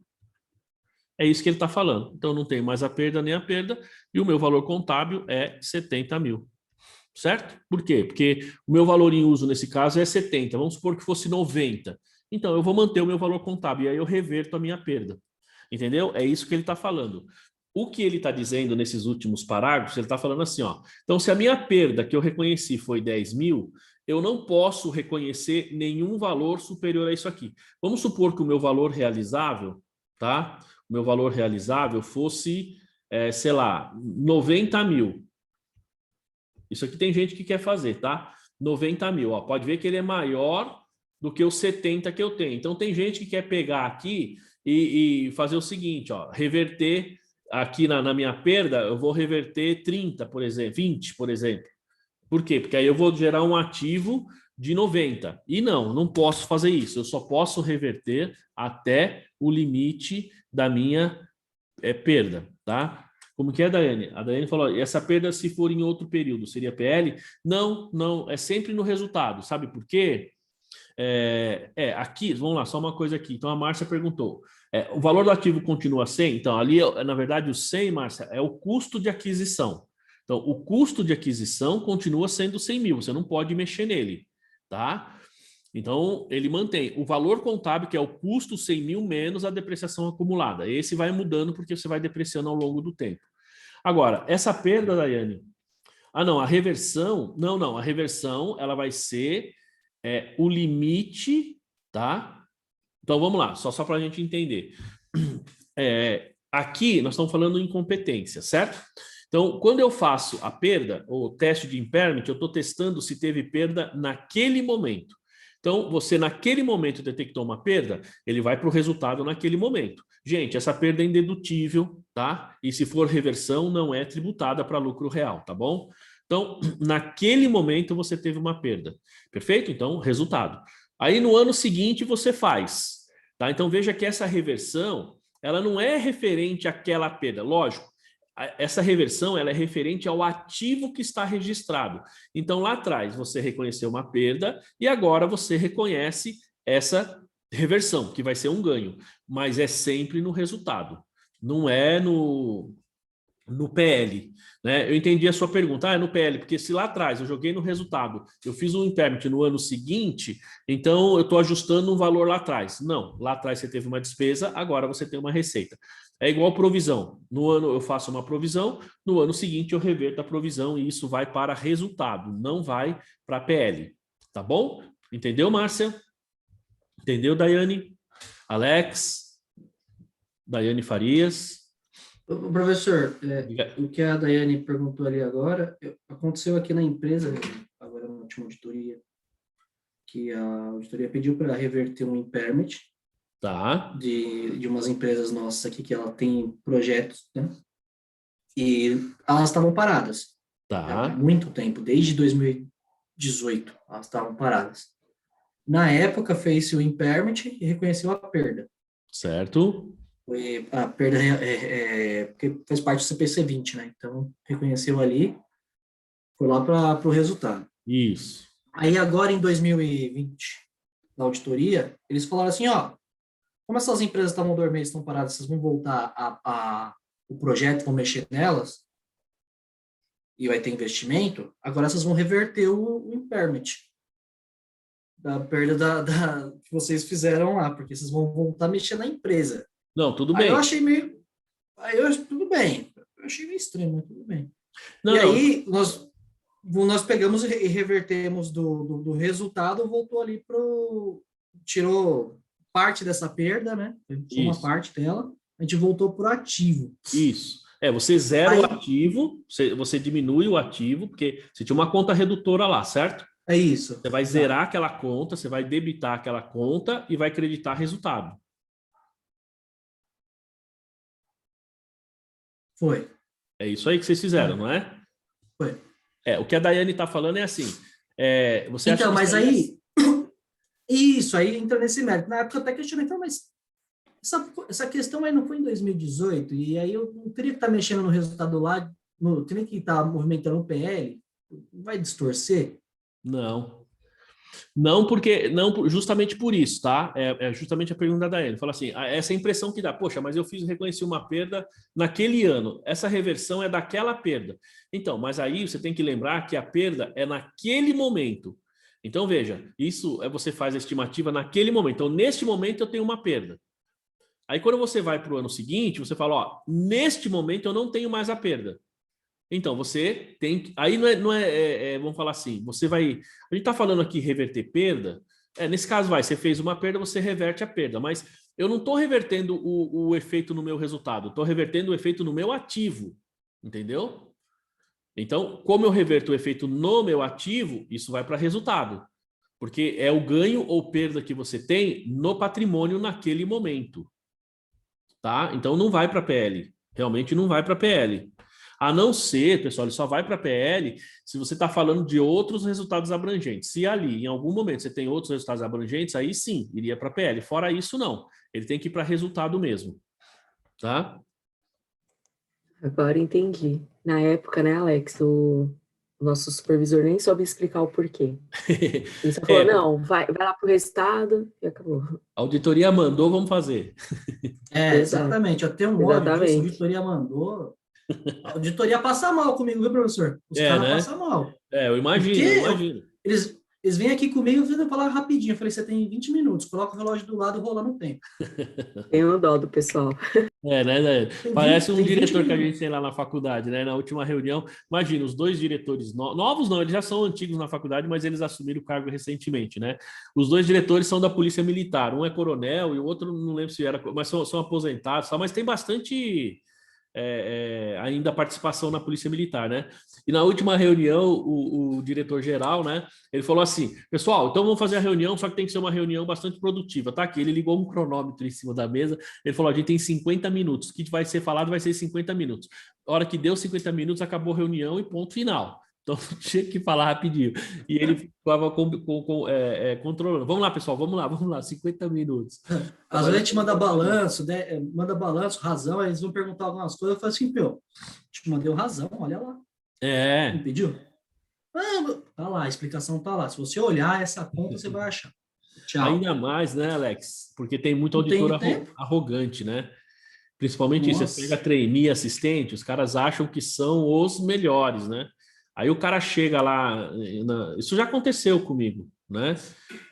É isso que ele está falando. Então, não tenho mais a perda nem a perda e o meu valor contábil é 70 mil. Certo? Por quê? Porque o meu valor em uso nesse caso é 70. Vamos supor que fosse 90. Então, eu vou manter o meu valor contábil e aí eu reverto a minha perda. Entendeu? É isso que ele está falando. O que ele está dizendo nesses últimos parágrafos, ele está falando assim, ó. Então, se a minha perda que eu reconheci foi 10 mil, eu não posso reconhecer nenhum valor superior a isso aqui. Vamos supor que o meu valor realizável, tá? O meu valor realizável fosse, sei lá, 90 mil. Isso aqui tem gente que quer fazer, tá? 90 mil, ó, pode ver que ele é maior do que os 70 que eu tenho. Então, tem gente que quer pegar aqui e fazer o seguinte, ó, reverter aqui na minha perda, eu vou reverter 30, por exemplo, 20, por exemplo. Por quê? Porque aí eu vou gerar um ativo de 90. E não posso fazer isso. Eu só posso reverter até o limite da minha perda, tá? Como que é, Daiane? A Daiane falou, essa perda se for em outro período, seria PL? Não, é sempre no resultado. Sabe por quê? Aqui, vamos lá, só uma coisa aqui. Então, a Márcia perguntou, o valor do ativo continua 100? Então, ali, na verdade, o 100, Márcia, é o custo de aquisição. Então, o custo de aquisição continua sendo 100 mil, você não pode mexer nele, tá? Então, ele mantém o valor contábil, que é o custo 100 mil menos a depreciação acumulada. Esse vai mudando porque você vai depreciando ao longo do tempo. Agora, essa perda, Daiane... não, a reversão... Não, a reversão ela vai ser o limite, tá? Então, vamos lá, só para a gente entender. Aqui, nós estamos falando em incompetência, certo? Então, quando eu faço a perda, ou teste de impairment, eu estou testando se teve perda naquele momento. Então, você naquele momento detectou uma perda, ele vai para o resultado naquele momento. Gente, essa perda é indedutível, tá? E se for reversão, não é tributada para lucro real, tá bom? Então, naquele momento você teve uma perda. Perfeito? Então, resultado. Aí no ano seguinte você faz, tá? Então veja que essa reversão, ela não é referente àquela perda. Lógico, essa reversão ela é referente ao ativo que está registrado. Então, lá atrás, você reconheceu uma perda e agora você reconhece essa reversão, que vai ser um ganho, mas é sempre no resultado, não é no PL, né? Eu entendi a sua pergunta, é no PL, porque se lá atrás eu joguei no resultado, eu fiz um impairment no ano seguinte, então eu estou ajustando um valor lá atrás. Não, lá atrás você teve uma despesa, agora você tem uma receita. É igual provisão. No ano eu faço uma provisão, no ano seguinte eu reverto a provisão e isso vai para resultado, não vai para PL. Tá bom? Entendeu, Márcia? Entendeu, Daiane? Alex? Daiane Farias? Professor, o que a Daiane perguntou ali agora, aconteceu aqui na empresa, agora na última auditoria, que a auditoria pediu para reverter um impairment Tá. de umas empresas nossas aqui, que ela tem projetos, né? E elas estavam paradas há Tá. muito tempo, desde 2018, elas estavam paradas. Na época, fez-se o impairment e reconheceu a perda. Certo. Foi a perda, porque faz parte do CPC 20, né? Então, reconheceu ali, foi lá para o resultado. Isso. Aí, agora, em 2020, na auditoria, eles falaram assim, ó, como essas empresas estavam dormentes, estão paradas, vocês vão voltar o projeto, vão mexer nelas, e vai ter investimento, agora vocês vão reverter o impairment da perda que vocês fizeram lá, porque vocês vão voltar a mexer na empresa. Não, tudo Aí bem. eu achei meio... tudo bem. Eu achei meio estranho, mas tudo bem. Não, e não. aí, nós pegamos e revertemos do resultado, voltou ali tirou parte dessa perda, né? Foi uma Isso. parte dela, a gente voltou para o ativo. Isso. Você zera Aí- o ativo, você diminui o ativo, porque você tinha uma conta redutora lá, certo? É isso. Você vai Exato. zerar aquela conta, você vai debitar aquela conta e vai creditar resultado. Foi. É isso aí que vocês fizeram, não é? Foi. O que a Daiane está falando é assim. Você acha Então, que mas isso aí... Isso, aí entra nesse mérito. Na época eu até questionei, mas essa questão aí não foi em 2018, e aí eu não teria que estar mexendo no resultado lá, teria que estar movimentando o PL, vai distorcer? Não. Não, porque não, justamente por isso, tá? É justamente a pergunta da Daiane. Fala assim, essa impressão que dá, poxa, mas eu reconheci uma perda naquele ano. Essa reversão é daquela perda. Então, mas aí você tem que lembrar que a perda é naquele momento. Então, veja, isso você faz a estimativa naquele momento. Então, neste momento eu tenho uma perda. Aí, quando você vai para o ano seguinte, você fala, ó, neste momento eu não tenho mais a perda. Então, você tem que... Aí vamos falar assim, você vai... A gente está falando aqui reverter perda. Nesse caso, você fez uma perda, você reverte a perda. Mas eu não estou revertendo o efeito no meu resultado. Estou revertendo o efeito no meu ativo. Entendeu? Então, como eu reverto o efeito no meu ativo, isso vai para resultado. Porque é o ganho ou perda que você tem no patrimônio naquele momento. Tá? Então, não vai para PL. Realmente não vai para PL. A não ser, pessoal, ele só vai para PL se você está falando de outros resultados abrangentes. Se ali, em algum momento, você tem outros resultados abrangentes, aí sim, iria para PL. Fora isso, não. Ele tem que ir para resultado mesmo. Tá? Agora entendi. Na época, né, Alex, o nosso supervisor nem soube explicar o porquê. Ele só falou, não, vai lá pro resultado e acabou. A auditoria mandou, vamos fazer. Exatamente. Eu tenho um ódio disso, a Exatamente. auditoria mandou. A auditoria passa mal comigo, viu, professor? Os caras né? passam mal. Eu imagino, Porque eu imagino. Eles vêm aqui comigo e falar rapidinho. Eu falei, você tem 20 minutos, coloca o relógio do lado e rola no tempo. Tenho dó do pessoal. Né? Tem Parece um 20 diretor que a minutos. gente tem lá na faculdade, né? Na última reunião, imagina, os dois diretores novos não, eles já são antigos na faculdade, mas eles assumiram o cargo recentemente, né? Os dois diretores são da Polícia Militar, um é coronel e o outro não lembro se era, mas são aposentados, mas tem bastante ainda participação na Polícia Militar, né? E na última reunião, o diretor-geral, né? Ele falou assim, pessoal, então vamos fazer a reunião, só que tem que ser uma reunião bastante produtiva, tá? Aqui ele ligou um cronômetro em cima da mesa, ele falou, a gente tem 50 minutos, o que vai ser falado vai ser 50 minutos. A hora que deu 50 minutos, acabou a reunião e ponto final. Então tinha que falar rapidinho. E ele ficava controlando. Vamos lá, pessoal, vamos lá, 50 minutos. Às vezes a gente manda balanço, né? Manda balanço, razão, aí eles vão perguntar algumas coisas, eu falo assim, pô, te mandei o razão, olha lá. É. Me pediu? Tá lá, a explicação tá lá. Se você olhar essa conta, você vai achar. Tchau. Ainda mais, né, Alex? Porque tem muito Não tem auditor tempo. arrogante, né? Principalmente isso, você Nossa. pega trainee, assistente, os caras acham que são os melhores, né? Aí o cara chega lá, isso já aconteceu comigo, né?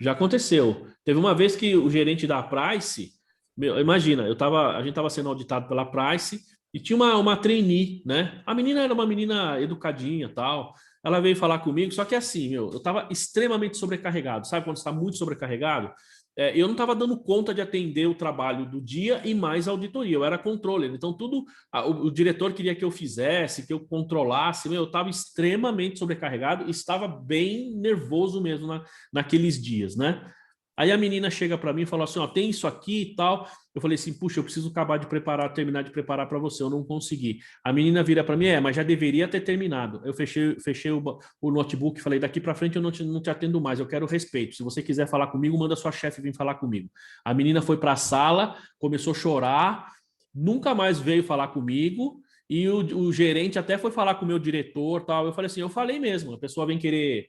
Já aconteceu. Teve uma vez que o gerente da Price, imagina, a gente estava sendo auditado pela Price e tinha uma trainee, né? A menina era uma menina educadinha, tal. Ela veio falar comigo, só que assim, eu estava extremamente sobrecarregado. Sabe quando está muito sobrecarregado? Eu não estava dando conta de atender o trabalho do dia e mais a auditoria. Eu era controller. Então, tudo o diretor queria que eu fizesse, que eu controlasse. Eu estava extremamente sobrecarregado e estava bem nervoso mesmo naqueles dias, né? Aí a menina chega para mim e fala assim: ó, tem isso aqui e tal. Eu falei assim: puxa, eu preciso acabar de preparar, terminar de preparar para você, eu não consegui. A menina vira para mim: mas já deveria ter terminado. Eu fechei o notebook e falei: daqui para frente eu não te atendo mais, eu quero respeito. Se você quiser falar comigo, manda sua chefe vir falar comigo. A menina foi para a sala, começou a chorar, nunca mais veio falar comigo. E o gerente até foi falar com o meu diretor, tal. Eu falei assim: eu falei mesmo, a pessoa vem querer.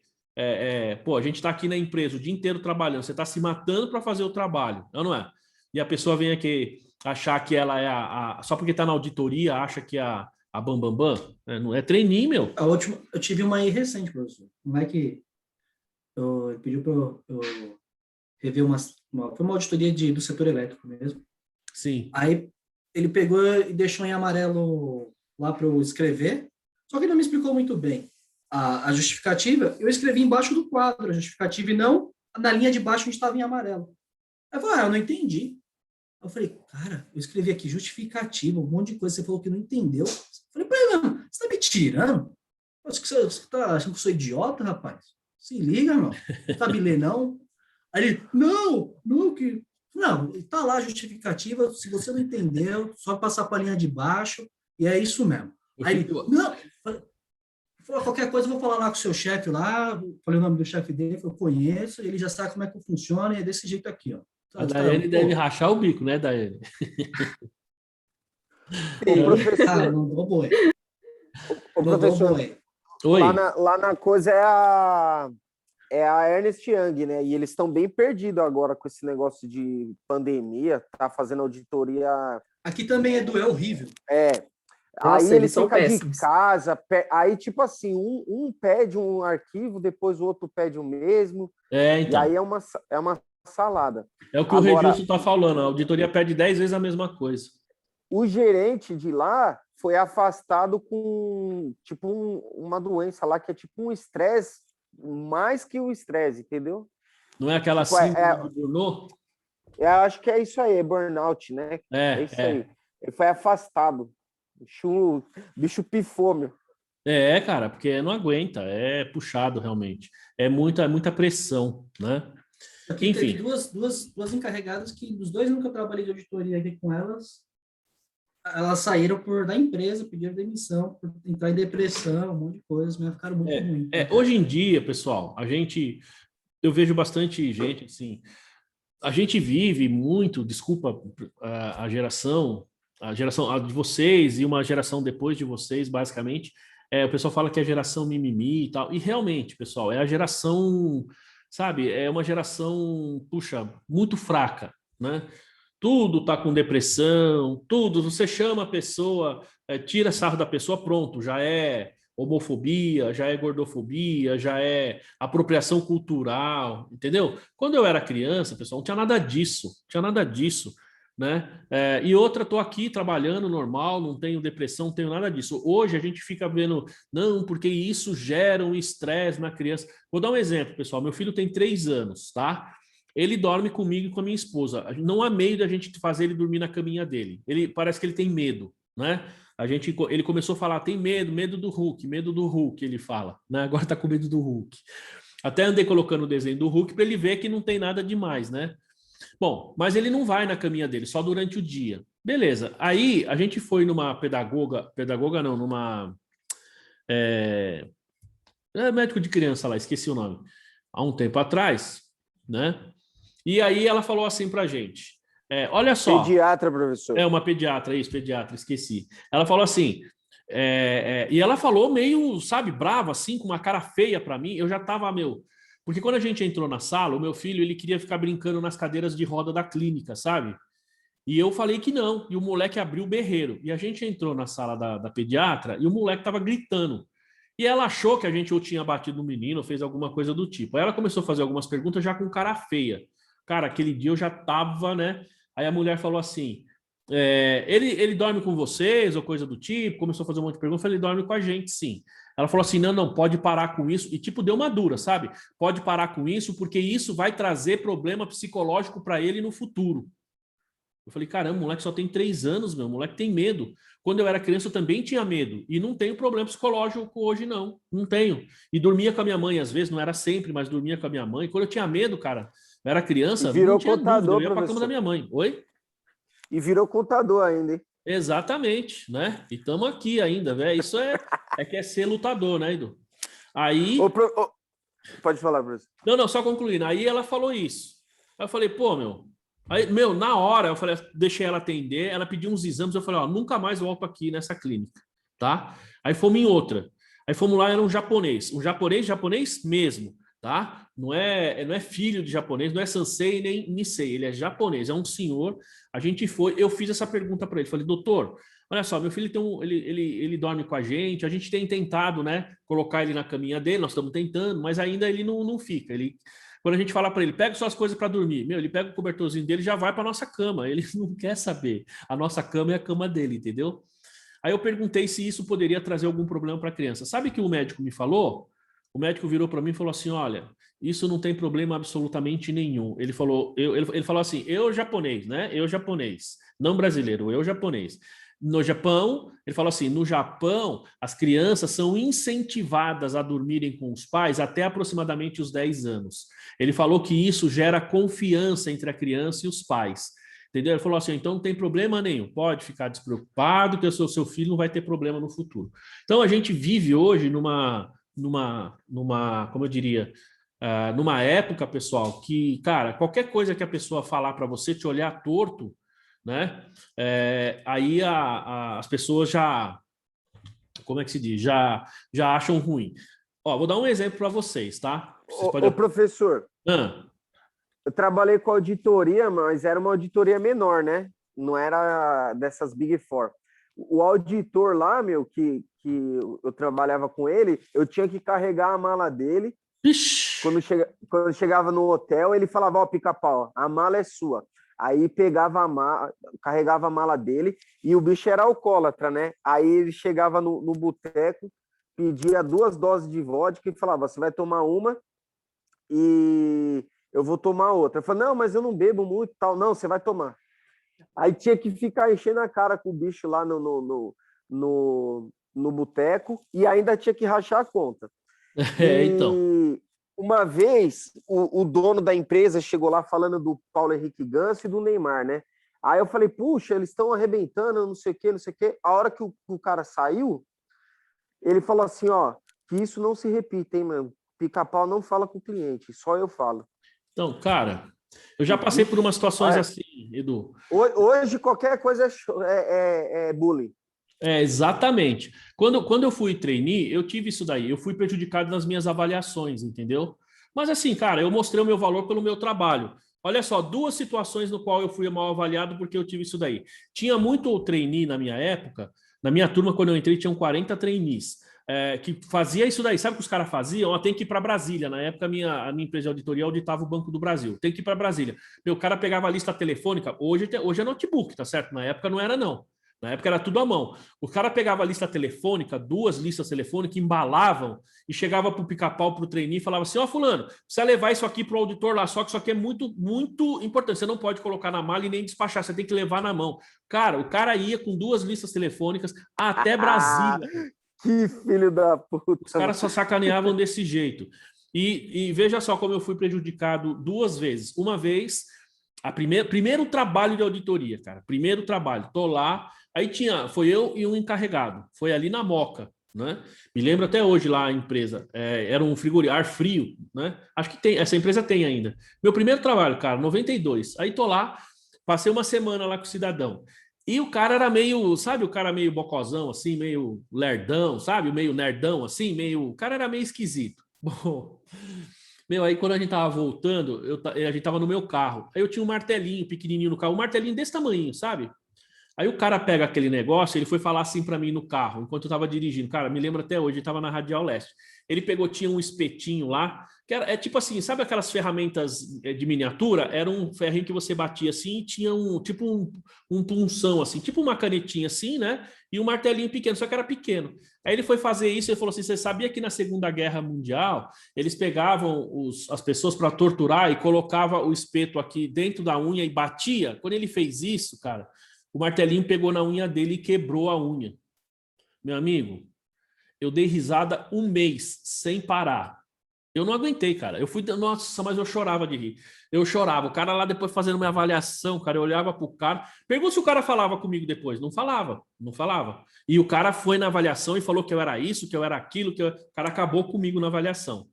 Pô, a gente está aqui na empresa o dia inteiro trabalhando, você está se matando para fazer o trabalho, não é? E a pessoa vem aqui achar que ela é só porque está na auditoria, acha que é a Bambambam, não é trainee, meu. A última, eu tive uma aí recente, professor. Não é que ele pediu para eu rever foi uma auditoria do setor elétrico mesmo. Sim. Aí ele pegou e deixou em amarelo lá para eu escrever, só que ele não me explicou muito bem. A justificativa, eu escrevi embaixo do quadro, a justificativa, e não na linha de baixo onde estava em amarelo. Aí eu falei, eu não entendi. Eu falei, cara, eu escrevi aqui justificativa, um monte de coisa, você falou que não entendeu. Eu falei, mano, você tá me tirando? Você tá achando que eu sou idiota, rapaz? Se liga, não. Não sabe ler, não? Aí ele, não, que... Não, tá lá a justificativa, se você não entendeu, só passar para a linha de baixo, e é isso mesmo. Aí ele, não, qualquer coisa eu vou falar lá com o seu chefe lá, falei o nome do chefe dele, que eu conheço, ele já sabe como é que funciona, e é desse jeito aqui, ó. A Daiane deve rachar o bico, né, Daiane? Cara, não dou boi. O professor, lá na coisa é a Ernst Young, né? E eles estão bem perdidos agora com esse negócio de pandemia, tá fazendo auditoria. Aqui também é horrível. Nossa, aí eles são ficam péssimos. de casa, aí tipo assim, um pede um arquivo, depois o outro pede o mesmo. Então. E aí é uma salada. É o que agora, o Regilson está falando, a auditoria pede 10 vezes a mesma coisa. O gerente de lá foi afastado com tipo uma doença lá que é tipo um estresse, mais que o estresse, entendeu? Não é aquela tipo, síndrome do burnout? Eu acho que é isso aí, é burnout, né? É isso aí. Ele foi afastado. Bicho pifou, meu. Cara, porque não aguenta, é puxado realmente. É muita pressão, né? Aqui enfim. Teve duas encarregadas que, dos dois nunca trabalhei de auditoria aqui com elas saíram da empresa, pediram demissão, por entrar em depressão, um monte de coisas, mas ficaram muito ruins. Hoje em dia, pessoal, eu vejo bastante gente, assim, a gente vive muito, desculpa a geração de vocês e uma geração depois de vocês, basicamente, o pessoal fala que é a geração mimimi e tal, e realmente, pessoal, é a geração, sabe, é uma geração, puxa, muito fraca, né? Tudo tá com depressão, tudo, você chama a pessoa, tira sarro da pessoa, pronto, já é homofobia, já é gordofobia, já é apropriação cultural, entendeu? Quando eu era criança, pessoal, não tinha nada disso, né? E outra, tô aqui trabalhando normal, não tenho depressão, não tenho nada disso. Hoje a gente fica vendo, não, porque isso gera um estresse na criança. Vou dar um exemplo, pessoal, meu filho tem 3 anos, tá? Ele dorme comigo e com a minha esposa. Não há meio da gente fazer ele dormir na caminha dele. Ele parece que ele tem medo, né? Ele começou a falar, tem medo do Hulk, ele fala, né? Agora tá com medo do Hulk. Até andei colocando o desenho do Hulk para ele ver que não tem nada demais, né? Bom, mas ele não vai na caminha dele, só durante o dia. Beleza. Aí a gente foi numa numa É médico de criança lá, esqueci o nome. Há um tempo atrás, né? E aí ela falou assim pra gente, olha só... Pediatra, professor. É uma pediatra, isso, pediatra, esqueci. Ela falou assim, e ela falou meio, sabe, brava, assim, com uma cara feia pra mim. Eu já tava, porque quando a gente entrou na sala, o meu filho, ele queria ficar brincando nas cadeiras de roda da clínica, sabe? E eu falei que não, e o moleque abriu o berreiro. E a gente entrou na sala da pediatra e o moleque tava gritando. E ela achou que a gente ou tinha batido no menino, ou fez alguma coisa do tipo. Aí ela começou a fazer algumas perguntas já com cara feia. Cara, aquele dia eu já tava, né? Aí a mulher falou assim, ele dorme com vocês ou coisa do tipo? Começou a fazer um monte de perguntas. Eu falei, ele dorme com a gente, sim. Ela falou assim, não, pode parar com isso. E tipo, deu uma dura, sabe? Pode parar com isso porque isso vai trazer problema psicológico para ele no futuro. Eu falei, caramba, o moleque só tem 3 anos, o moleque tem medo. Quando eu era criança, eu também tinha medo. E não tenho problema psicológico hoje, não. Não tenho. E dormia com a minha mãe, às vezes, não era sempre, mas dormia com a minha mãe. Quando eu tinha medo, cara, eu era criança, virou não tinha contador, dúvida, eu ia pra professor. cama da minha mãe. Oi? E virou contador ainda, hein? Exatamente, né? E estamos aqui ainda, velho. Isso que é ser lutador, né, Edu? Aí... Pode falar, professor. Não, só concluindo. Aí ela falou isso. Aí eu falei, pô, Aí, na hora, eu falei, deixei ela atender, ela pediu uns exames, eu falei, nunca mais volto aqui nessa clínica, tá? Aí fomos em outra. Aí fomos lá, era um japonês mesmo, tá? Não é filho de japonês, não é Sansei nem Nisei, ele é japonês, é um senhor. A gente foi, eu fiz essa pergunta para ele, falei, doutor, olha só, meu filho ele dorme com a gente tem tentado, né, colocar ele na caminha dele, nós estamos tentando, mas ainda ele não fica, quando a gente fala para ele, pega suas coisas para dormir, ele pega o cobertorzinho dele e já vai para nossa cama. Ele não quer saber. A nossa cama é a cama dele, entendeu? Aí eu perguntei se isso poderia trazer algum problema para a criança. Sabe o que o médico me falou? O médico virou para mim e falou assim, olha, isso não tem problema absolutamente nenhum. Ele falou assim, eu japonês, né? Eu japonês, não brasileiro, eu japonês. No Japão, ele falou assim, no Japão, as crianças são incentivadas a dormirem com os pais até aproximadamente os 10 anos. Ele falou que isso gera confiança entre a criança e os pais. Entendeu? Ele falou assim, então não tem problema nenhum, pode ficar despreocupado que o seu filho não vai ter problema no futuro. Então a gente vive hoje numa como eu diria, numa época, pessoal, que, cara, qualquer coisa que a pessoa falar para você, te olhar torto, né? Aí as pessoas já, como é que se diz? Já acham ruim. Ó, vou dar um exemplo para vocês, tá? Professor, eu trabalhei com auditoria, mas era uma auditoria menor, né? Não era dessas Big Four. O auditor lá, que eu trabalhava com ele, eu tinha que carregar a mala dele. Quando chegava no hotel, ele falava, ó, Pica-Pau, a mala é sua. Aí pegava carregava a mala dele, e o bicho era alcoólatra, né? Aí ele chegava no boteco, pedia 2 doses de vodka e falava, você vai tomar uma e eu vou tomar outra. Eu falei, não, mas eu não bebo muito, tal. Não, você vai tomar. Aí tinha que ficar enchendo a cara com o bicho lá no boteco e ainda tinha que rachar a conta. Então... Uma vez, o dono da empresa chegou lá falando do Paulo Henrique Ganso e do Neymar, né? Aí eu falei, puxa, eles estão arrebentando, não sei o quê, não sei o quê. A hora que o cara saiu, ele falou assim, ó, que isso não se repita, hein, mano? Pica-Pau não fala com o cliente, só eu falo. Então, cara, eu já passei por umas situações assim, Edu. Hoje qualquer coisa é bullying. Exatamente. Quando eu fui trainee, eu tive isso daí. Eu fui prejudicado nas minhas avaliações, entendeu? Mas assim, cara, eu mostrei o meu valor pelo meu trabalho. Olha só, 2 situações no qual eu fui mal avaliado porque eu tive isso daí. Tinha muito trainee na minha época. Na minha turma, quando eu entrei, tinham 40 trainees que fazia isso daí. Sabe o que os caras faziam? Tem que ir para Brasília. Na época, a minha empresa de auditoria auditava o Banco do Brasil. Tem que ir para Brasília. O cara pegava a lista telefônica. Hoje é notebook, tá certo? Na época não era, não. Na época era tudo à mão. O cara pegava a lista telefônica, 2 listas telefônicas, embalavam e chegava para o Pica-Pau, para o trainee e falava assim, ó, fulano, precisa levar isso aqui para o auditor lá, só que isso aqui é muito, muito importante. Você não pode colocar na mala e nem despachar, você tem que levar na mão. Cara, o cara ia com 2 listas telefônicas até Brasília. Que filho da puta. Os caras só sacaneavam desse jeito. E veja só como eu fui prejudicado 2 vezes. Uma vez, primeiro trabalho de auditoria, cara. Primeiro trabalho. Tô lá. Aí foi eu e um encarregado. Foi ali na Moca. né? Me lembro até hoje lá a empresa, era um frigorífico, ar frio, né? Acho que tem, essa empresa tem ainda. Meu primeiro trabalho, cara, 92. Aí tô lá, passei uma semana lá com o cidadão. E o cara era meio, sabe, o cara meio bocozão, assim, meio lerdão, sabe? Meio nerdão, assim, meio. O cara era meio esquisito. Bom, meu, aí quando a gente tava voltando, a gente tava no meu carro. Aí eu tinha um martelinho pequenininho no carro, um martelinho desse tamanho, sabe? Aí o cara pega aquele negócio, ele foi falar assim para mim no carro, enquanto eu estava dirigindo. Cara, me lembro até hoje, ele estava na Radial Leste. Ele pegou, tinha um espetinho lá, que era tipo assim, sabe aquelas ferramentas de miniatura? Era um ferrinho que você batia assim e tinha um punção assim, tipo uma canetinha assim, né? E um martelinho pequeno, só que era pequeno. Aí ele foi fazer isso e falou assim: você sabia que na Segunda Guerra Mundial eles pegavam as pessoas para torturar e colocava o espeto aqui dentro da unha e batia? Quando ele fez isso, cara, o martelinho pegou na unha dele e quebrou a unha. Meu amigo, eu dei risada um mês sem parar. Eu não aguentei, cara. Eu fui, nossa, mas eu chorava de rir. Eu chorava. O cara lá depois fazendo uma avaliação, cara, eu olhava pro cara. Pergunta se o cara falava comigo depois. Não falava, não falava. E o cara foi na avaliação e falou que eu era isso, que eu era aquilo, o cara acabou comigo na avaliação.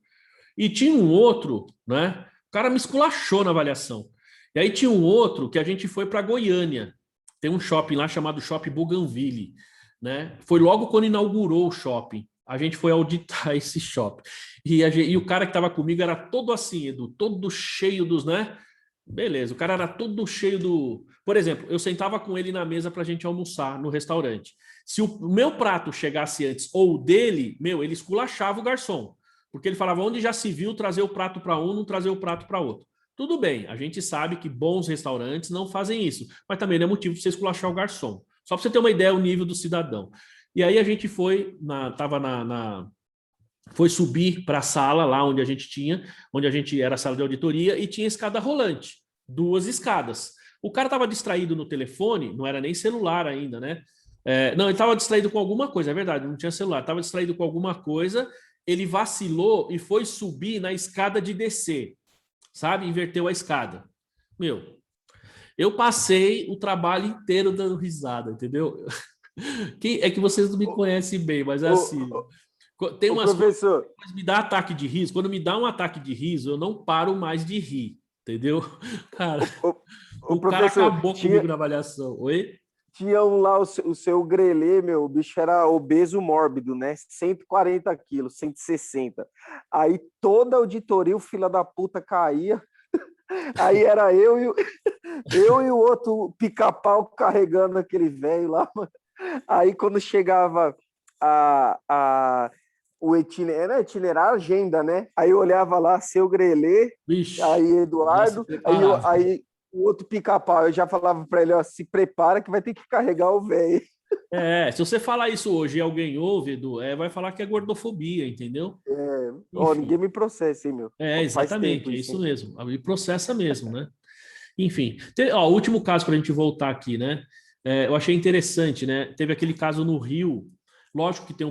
E tinha um outro, né? O cara me esculachou na avaliação. E aí tinha um outro que a gente foi para Goiânia. Tem um shopping lá chamado Shopping Bougainville, né? Foi logo quando inaugurou o shopping. A gente foi auditar esse shopping. E o cara que estava comigo era todo assim, Edu, todo cheio dos, né? Beleza, o cara era todo cheio do... Por exemplo, eu sentava com ele na mesa para a gente almoçar no restaurante. Se o meu prato chegasse antes ou o dele, ele esculachava o garçom. Porque ele falava, onde já se viu trazer o prato para um, não trazer o prato para outro. Tudo bem, a gente sabe que bons restaurantes não fazem isso, mas também não é motivo de você esculachar o garçom. Só para você ter uma ideia do nível do cidadão. E aí a gente foi, foi subir para a sala lá onde a gente era a sala de auditoria e tinha escada rolante, 2 escadas. O cara estava distraído no telefone, não era nem celular ainda, né? Não, ele estava distraído com alguma coisa, é verdade, não tinha celular, estava distraído com alguma coisa, ele vacilou e foi subir na escada de descer. Sabe? Inverteu a escada. Eu passei o trabalho inteiro dando risada, entendeu? É que vocês não me conhecem bem, mas é assim. Tem umas professor, coisas que me dá ataque de riso. Quando me dá um ataque de riso, eu não paro mais de rir, entendeu? Cara, o cara acabou comigo na avaliação. Oi? Tinha lá o seu grelê, o bicho era obeso mórbido, né? 140 quilos, 160. Aí toda a auditoria, o filho da puta caía. Aí era eu e o outro pica-pau carregando aquele velho lá. Aí quando chegava o itinerário, a agenda, né? Aí eu olhava lá, seu grelê, Vixe, aí Eduardo, aí o outro pica-pau, eu já falava para ele, ó, se prepara que vai ter que carregar o velho. Se você falar isso hoje e alguém ouve, Edu, vai falar que é gordofobia, entendeu? Ninguém me processa, hein, meu? Exatamente, isso mesmo. Me processa mesmo, né? Enfim, o último caso para a gente voltar aqui, né? Eu achei interessante, né? Teve aquele caso no Rio, lógico que tem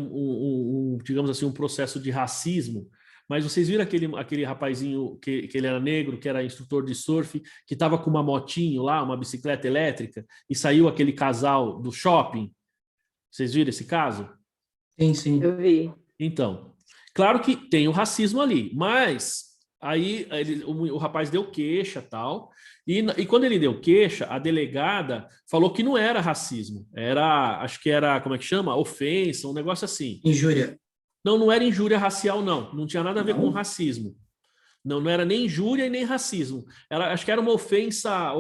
digamos assim, um processo de racismo, mas vocês viram aquele rapazinho que ele era negro, que era instrutor de surf, que estava com uma motinho lá, uma bicicleta elétrica, e saiu aquele casal do shopping? Vocês viram esse caso? Sim. Eu vi. Então, claro que tem o racismo ali, mas aí o rapaz deu queixa tal, e quando ele deu queixa, a delegada falou que não era racismo, acho que era, como é que chama? Ofensa, um negócio assim. Injúria. Não era injúria racial, não tinha nada a ver com racismo. Não era nem injúria e nem racismo. Acho que era uma ofensa,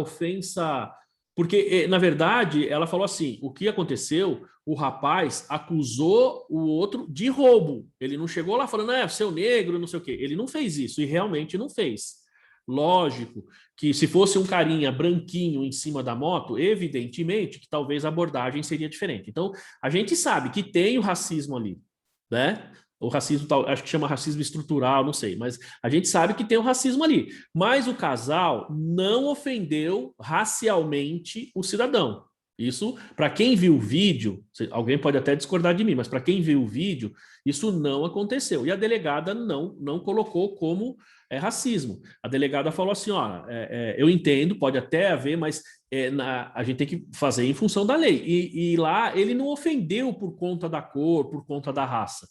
porque, na verdade, ela falou assim, o que aconteceu, o rapaz acusou o outro de roubo. Ele não chegou lá falando, seu negro, não sei o quê. Ele não fez isso, e realmente não fez. Lógico que se fosse um carinha branquinho em cima da moto, evidentemente que talvez a abordagem seria diferente. Então, a gente sabe que tem o racismo ali, né? O racismo, acho que chama racismo estrutural, não sei, mas a gente sabe que tem o racismo ali. Mas o casal não ofendeu racialmente o cidadão. Isso, para quem viu o vídeo, alguém pode até discordar de mim, mas para quem viu o vídeo, isso não aconteceu. E a delegada não colocou como racismo. A delegada falou assim, ó, eu entendo, pode até haver, mas a gente tem que fazer em função da lei. E lá ele não ofendeu por conta da cor, por conta da raça.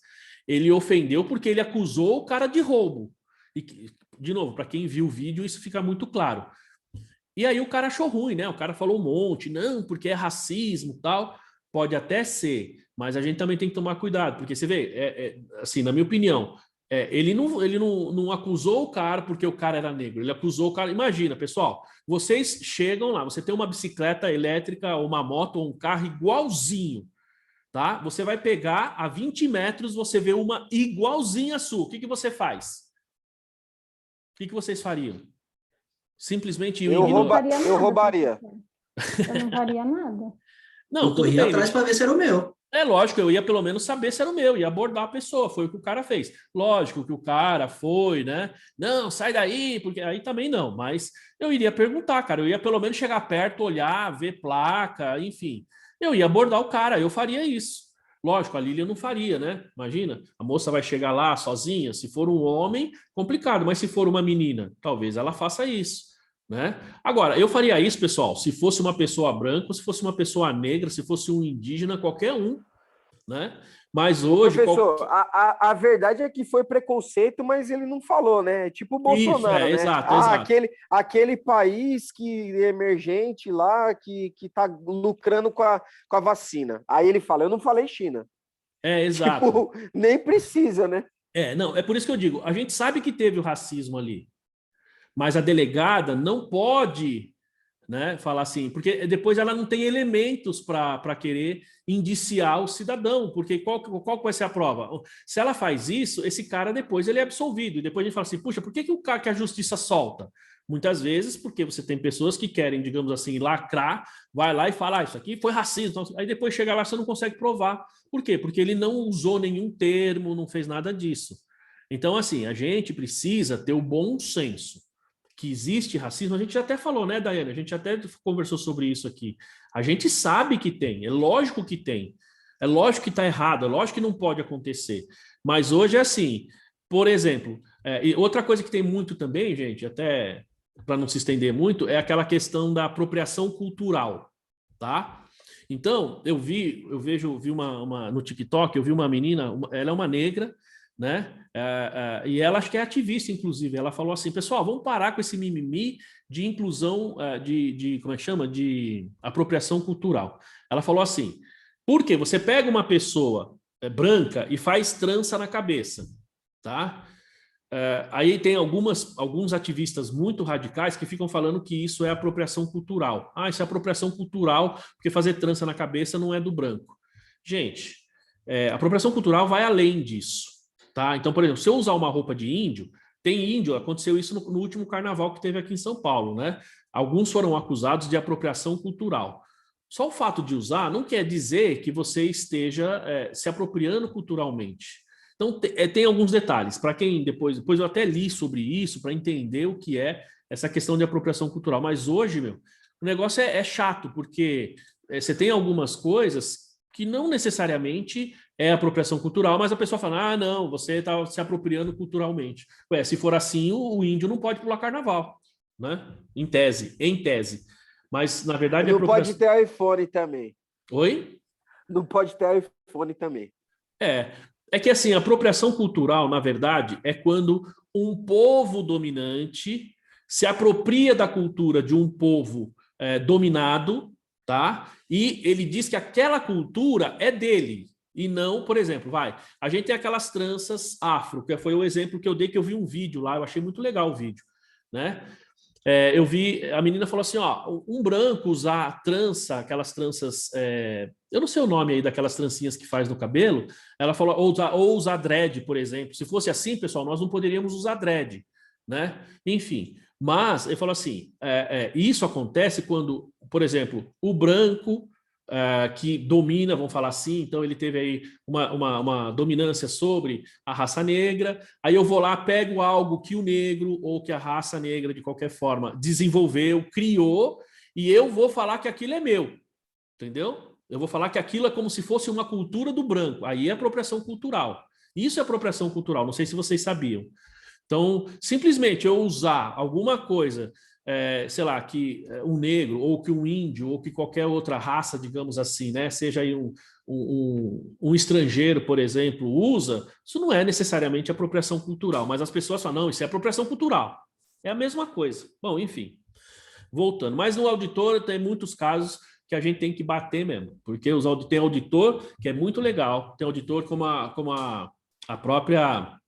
Ele ofendeu porque ele acusou o cara de roubo. E, de novo, para quem viu o vídeo, isso fica muito claro. E aí o cara achou ruim, né? O cara falou um monte, não, porque é racismo e tal. Pode até ser, mas a gente também tem que tomar cuidado, porque você vê, assim, na minha opinião, ele não acusou o cara porque o cara era negro, ele acusou o cara. Imagina, pessoal, vocês chegam lá, você tem uma bicicleta elétrica, uma moto ou um carro igualzinho, tá? Você vai pegar a 20 metros, você vê uma igualzinha a sua. O que você faz? O que vocês fariam? Simplesmente eu roubaria. Eu não faria nada. Não, eu corria atrás para ver se era o meu. É lógico, eu ia pelo menos saber se era o meu, ia abordar a pessoa, foi o que o cara fez. Lógico que o cara foi, né? Não, sai daí, porque aí também não, mas eu iria perguntar, cara, eu ia pelo menos chegar perto, olhar, ver placa, enfim. Eu ia abordar o cara, eu faria isso. Lógico, a Lília não faria, né? Imagina, a moça vai chegar lá sozinha, se for um homem, complicado, mas se for uma menina, talvez ela faça isso, né? Agora, eu faria isso, pessoal, se fosse uma pessoa branca, se fosse uma pessoa negra, se fosse um indígena, qualquer um, né? Mas hoje... Professor, a verdade é que foi preconceito, mas ele não falou, né? Tipo o Bolsonaro, né? Exato. Aquele país que é emergente lá, que tá lucrando com a vacina. Aí ele fala, eu não falei China. Exato. Tipo, nem precisa, né? Não, é por isso que eu digo, a gente sabe que teve o racismo ali, mas a delegada não pode, né, falar assim, porque depois ela não tem elementos para querer indiciar o cidadão, porque qual vai ser a prova? Se ela faz isso, esse cara depois ele é absolvido, e depois a gente fala assim, puxa, por que a justiça solta? Muitas vezes porque você tem pessoas que querem, digamos assim, lacrar, vai lá e fala, isso aqui foi racismo, então, aí depois chega lá você não consegue provar. Por quê? Porque ele não usou nenhum termo, não fez nada disso. Então, assim, a gente precisa ter o bom senso. Que existe racismo, a gente já até falou, né, Daiane? A gente até conversou sobre isso aqui. A gente sabe que tem, é lógico que tem. É lógico que está errado, é lógico que não pode acontecer. Mas hoje é assim, por exemplo, e outra coisa que tem muito também, gente, até para não se estender muito, é aquela questão da apropriação cultural, tá? Então, eu vi no TikTok, eu vi uma menina, ela é uma negra, né? E ela acho que é ativista, inclusive. Ela falou assim, pessoal, vamos parar com esse mimimi de inclusão, como é que chama? De apropriação cultural. Ela falou assim, por quê? Você pega uma pessoa branca e faz trança na cabeça, tá? Aí tem alguns ativistas muito radicais que ficam falando que isso é apropriação cultural. Isso é apropriação cultural porque fazer trança na cabeça não é do branco. Gente, apropriação cultural vai além disso. Tá? Então, por exemplo, se eu usar uma roupa de índio, tem índio, aconteceu isso no último carnaval que teve aqui em São Paulo, né? Alguns foram acusados de apropriação cultural. Só o fato de usar não quer dizer que você esteja se apropriando culturalmente. Então, tem alguns detalhes. Para quem depois eu até li sobre isso, para entender o que é essa questão de apropriação cultural. Mas hoje, o negócio é chato, porque você tem algumas coisas que não necessariamente é apropriação cultural, mas a pessoa fala, não, você está se apropriando culturalmente. Se for assim, o índio não pode pular carnaval, né? Em tese. Mas, na verdade... Não pode ter iPhone também. Oi? Não pode ter iPhone também. É que assim, a apropriação cultural, na verdade, é quando um povo dominante se apropria da cultura de um povo dominado, tá? E ele diz que aquela cultura é dele. E não, por exemplo, a gente tem aquelas tranças afro, que foi o exemplo que eu dei, que eu vi um vídeo lá, eu achei muito legal o vídeo, né? Eu vi, a menina falou assim, um branco usar trança, aquelas tranças, eu não sei o nome aí daquelas trancinhas que faz no cabelo, ela falou, ou usar dread, por exemplo. Se fosse assim, pessoal, nós não poderíamos usar dread, né? Enfim, mas ele falou assim, isso acontece quando, por exemplo, o branco que domina, vamos falar assim, então ele teve aí uma dominância sobre a raça negra, aí eu vou lá, pego algo que o negro ou que a raça negra, de qualquer forma, desenvolveu, criou, e eu vou falar que aquilo é meu. entendeu? Eu vou falar que aquilo é como se fosse uma cultura do branco. Aí é apropriação cultural. Isso é apropriação cultural, não sei se vocês sabiam. Então, simplesmente eu usar alguma coisa, sei lá, que um negro, ou que um índio, ou que qualquer outra raça, digamos assim, né, seja aí um estrangeiro, por exemplo, usa, isso não é necessariamente apropriação cultural, mas as pessoas falam, não, isso é apropriação cultural. É a mesma coisa. Bom, enfim, voltando. Mas no auditor tem muitos casos que a gente tem que bater mesmo, porque tem auditor que é muito legal, tem auditor como a própria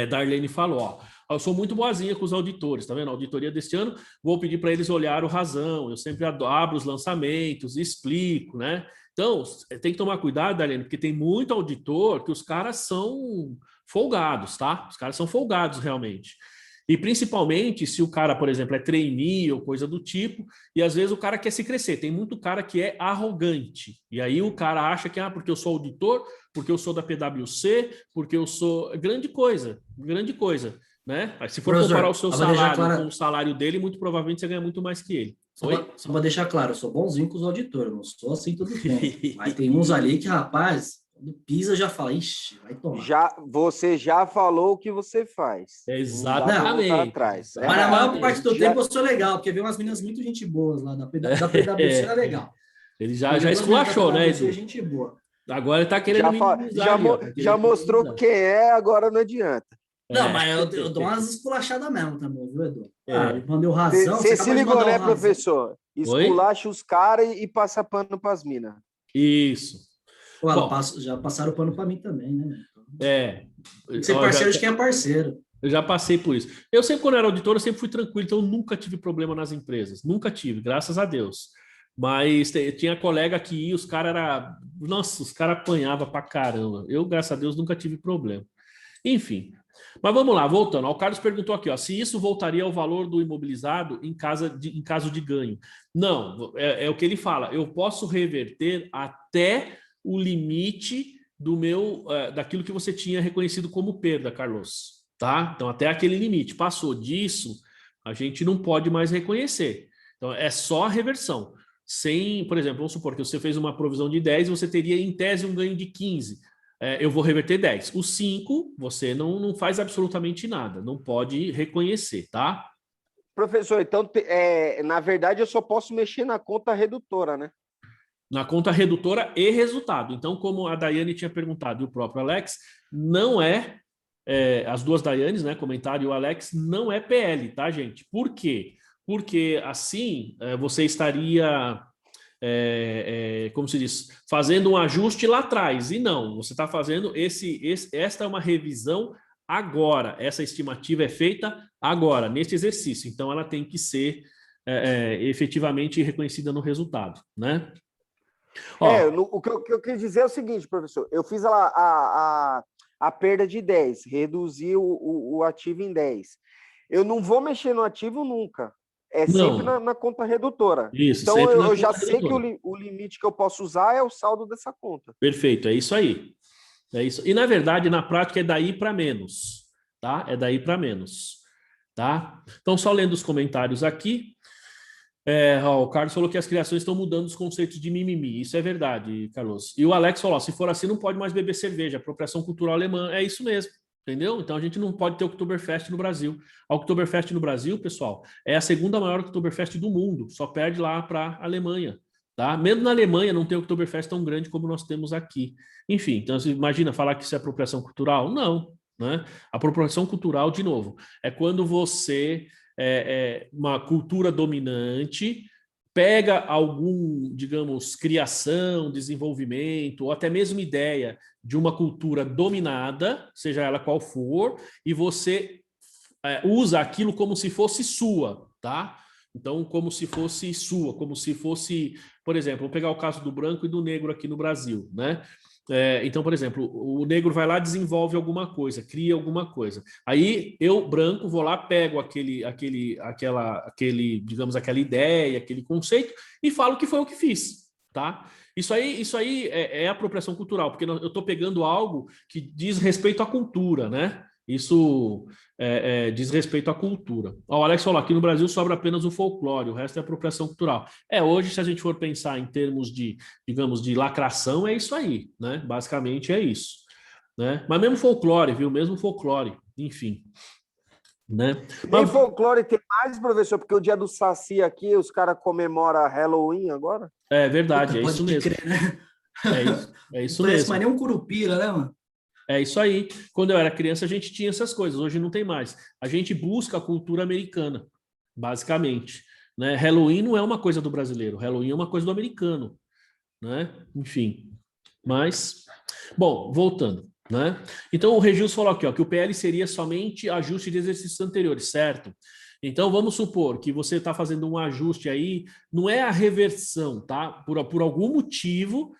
Darlene falou, ó, eu sou muito boazinha com os auditores, tá vendo? A auditoria deste ano, vou pedir para eles olhar o razão, eu sempre abro os lançamentos, explico, né? Então, tem que tomar cuidado, Darlene, porque tem muito auditor que os caras são folgados, tá? Os caras são folgados realmente. E principalmente se o cara, por exemplo, é trainee ou coisa do tipo, e às vezes o cara quer se crescer. Tem muito cara que é arrogante. E aí o cara acha que, porque eu sou auditor, porque eu sou da PwC, porque eu sou... Grande coisa, né? Se for comparar o seu salário com o salário dele, muito provavelmente você ganha muito mais que ele. Só para deixar claro, eu sou bonzinho com os auditores, não sou assim tudo bem. Mas tem uns ali que, rapaz... Quando pisa, já fala, ixi, vai tomar. Você já falou o que você faz. Exatamente. Mas na maior parte do tempo eu sou legal, porque vi umas meninas muito gente boas lá, da PwC era legal. Ele já esculachou, né, Edu? Gente boa. Agora ele tá querendo já mostrou quem é, agora não adianta. Não, mas eu dou umas esculachadas mesmo também, viu, Edu? Mandou razão. Você se ligou, né, professor? Esculacha os caras e passa pano pras minas. Isso. Pô, já passaram o pano para mim também, né? Ser Ó, parceiro de quem é parceiro. Eu já passei por isso. Eu sempre, quando era auditor, eu sempre fui tranquilo, então eu nunca tive problema nas empresas. Nunca tive, graças a Deus. Mas tinha colega que ia, os caras eram... Nossa, os caras apanhavam pra caramba. Eu, graças a Deus, nunca tive problema. Enfim. Mas vamos lá, voltando. O Carlos perguntou aqui, ó, se isso voltaria ao valor do imobilizado em caso de ganho. Não, é o que ele fala. Eu posso reverter até o limite daquilo que você tinha reconhecido como perda, Carlos, tá? Então, até aquele limite. Passou disso, a gente não pode mais reconhecer. Então, é só a reversão. Por exemplo, vamos supor que você fez uma provisão de 10 e você teria, em tese, um ganho de 15. Eu vou reverter 10. O 5, você não faz absolutamente nada. Não pode reconhecer, tá? Professor, então, na verdade, eu só posso mexer na conta redutora, né? Na conta redutora e resultado. Então, como a Daiane tinha perguntado e o próprio Alex, não as duas Daianes, né, comentário e o Alex, não é PL, tá, gente? Por quê? Porque assim você estaria, como se diz, fazendo um ajuste lá atrás. E não, você está fazendo esta é uma revisão agora. Essa estimativa é feita agora, neste exercício. Então, ela tem que ser efetivamente reconhecida no resultado, né? O que eu quis dizer é o seguinte, professor. Eu fiz a perda de 10, reduzi o ativo em 10. Eu não vou mexer no ativo nunca. Sempre na conta redutora. Isso, então, eu já sei que o limite que eu posso usar é o saldo dessa conta. Perfeito, é isso aí. É isso. E, na verdade, na prática, é daí para menos. Tá? É daí para menos. Tá? Então, só lendo os comentários aqui. O Carlos falou que as criações estão mudando os conceitos de mimimi. Isso é verdade, Carlos. E o Alex falou, se for assim, não pode mais beber cerveja. Apropriação cultural alemã. É isso mesmo, entendeu? Então a gente não pode ter Oktoberfest no Brasil. A Oktoberfest no Brasil, pessoal, é a segunda maior Oktoberfest do mundo. Só perde lá para a Alemanha. Tá? Mesmo na Alemanha não tem Oktoberfest tão grande como nós temos aqui. Enfim, então você imagina falar que isso é apropriação cultural? Não. Né? Apropriação cultural, de novo, é quando você... uma cultura dominante, pega algum, digamos, criação, desenvolvimento, ou até mesmo ideia de uma cultura dominada, seja ela qual for, e você usa aquilo como se fosse sua, tá? Então, como se fosse sua, como se fosse, por exemplo, vou pegar o caso do branco e do negro aqui no Brasil, né? Então, por exemplo, o negro vai lá, desenvolve alguma coisa, cria alguma coisa. Aí eu, branco, vou lá, pego digamos, aquela ideia, aquele conceito e falo que foi o que fiz, tá? Isso aí é apropriação cultural, porque eu estou pegando algo que diz respeito à cultura, né? Isso diz respeito à cultura. O Alex falou, aqui no Brasil sobra apenas o folclore, o resto é apropriação cultural. Hoje, se a gente for pensar em termos de, digamos, de lacração, é isso aí, né? Basicamente é isso, né? Mas mesmo folclore, viu? Mesmo folclore, enfim. Né? Nem folclore tem mais, professor, porque o dia do Saci aqui, os caras comemoram Halloween agora. É verdade, Puta, é isso mesmo. Crer, né? É isso não mesmo. Parece mais nem um curupira, né, mano? É isso aí. Quando eu era criança, a gente tinha essas coisas. Hoje não tem mais. A gente busca a cultura americana, basicamente. Né? Halloween não é uma coisa do brasileiro. Halloween é uma coisa do americano. Né? Enfim. Mas, bom, voltando. Né? Então, o Regis falou aqui, ó, que o PL seria somente ajuste de exercícios anteriores, certo? Então, vamos supor que você está fazendo um ajuste aí, não é a reversão, tá? Por algum motivo...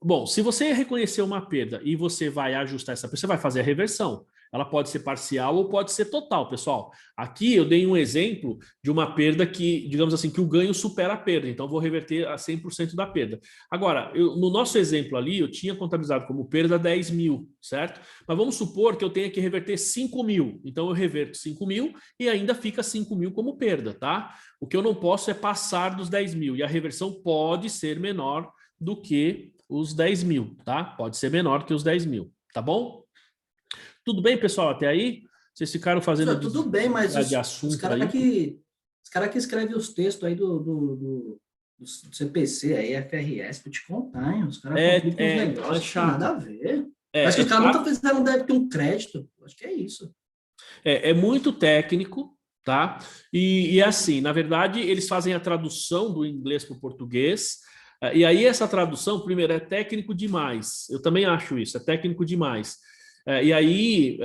bom, se você reconhecer uma perda e você vai ajustar essa perda, você vai fazer a reversão. Ela pode ser parcial ou pode ser total, pessoal. Aqui eu dei um exemplo de uma perda que, digamos assim, que o ganho supera a perda. Então, eu vou reverter a 100% da perda. Agora, no nosso exemplo ali, eu tinha contabilizado como perda 10 mil, certo? Mas vamos supor que eu tenha que reverter 5 mil. Então, eu reverto 5 mil e ainda fica 5 mil como perda, tá? O que eu não posso é passar dos 10 mil. E a reversão pode ser menor do que os 10 mil, tá? Pode ser menor que os 10 mil, tá bom? Tudo bem, pessoal, até aí? Vocês ficaram fazendo... Tudo bem, mas os caras que escrevem os textos aí do CPC, aí, FRS, vou te contar, hein? Os caras complicam uns negócios que nada a ver. Acho que os caras nunca fizeram débito um crédito. Acho que é isso. É muito técnico, tá? E assim, na verdade, eles fazem a tradução do inglês para o português. E aí essa tradução, primeiro, é técnico demais. Eu também acho isso, é técnico demais. E aí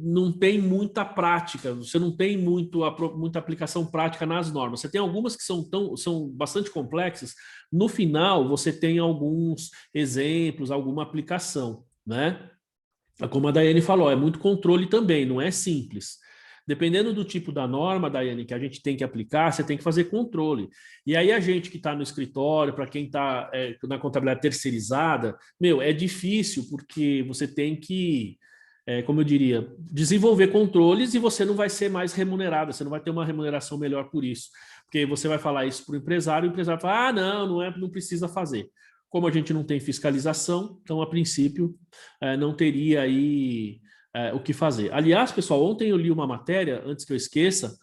não tem muita prática, você não tem muita aplicação prática nas normas. Você tem algumas que são bastante complexas. No final, você tem alguns exemplos, alguma aplicação, né? Como a Daiane falou, é muito controle também, não é simples. Dependendo do tipo da norma, Daiane, que a gente tem que aplicar, você tem que fazer controle. E aí a gente que está no escritório, para quem está na contabilidade terceirizada, é difícil, porque você tem que, como eu diria, desenvolver controles e você não vai ser mais remunerado, você não vai ter uma remuneração melhor por isso. Porque você vai falar isso para o empresário vai falar, não precisa fazer. Como a gente não tem fiscalização, então, a princípio, não teria aí o que fazer. Aliás, pessoal, ontem eu li uma matéria, antes que eu esqueça,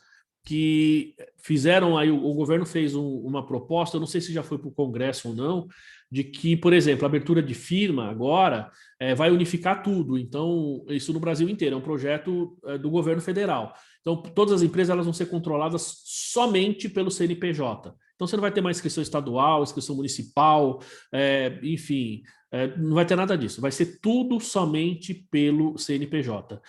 que fizeram aí, o governo fez uma proposta, eu não sei se já foi para o Congresso ou não, de que, por exemplo, a abertura de firma agora vai unificar tudo. Então, isso no Brasil inteiro, é um projeto do governo federal. Então, todas as empresas elas vão ser controladas somente pelo CNPJ. Então, você não vai ter mais inscrição estadual, inscrição municipal, enfim, não vai ter nada disso. Vai ser tudo somente pelo CNPJ.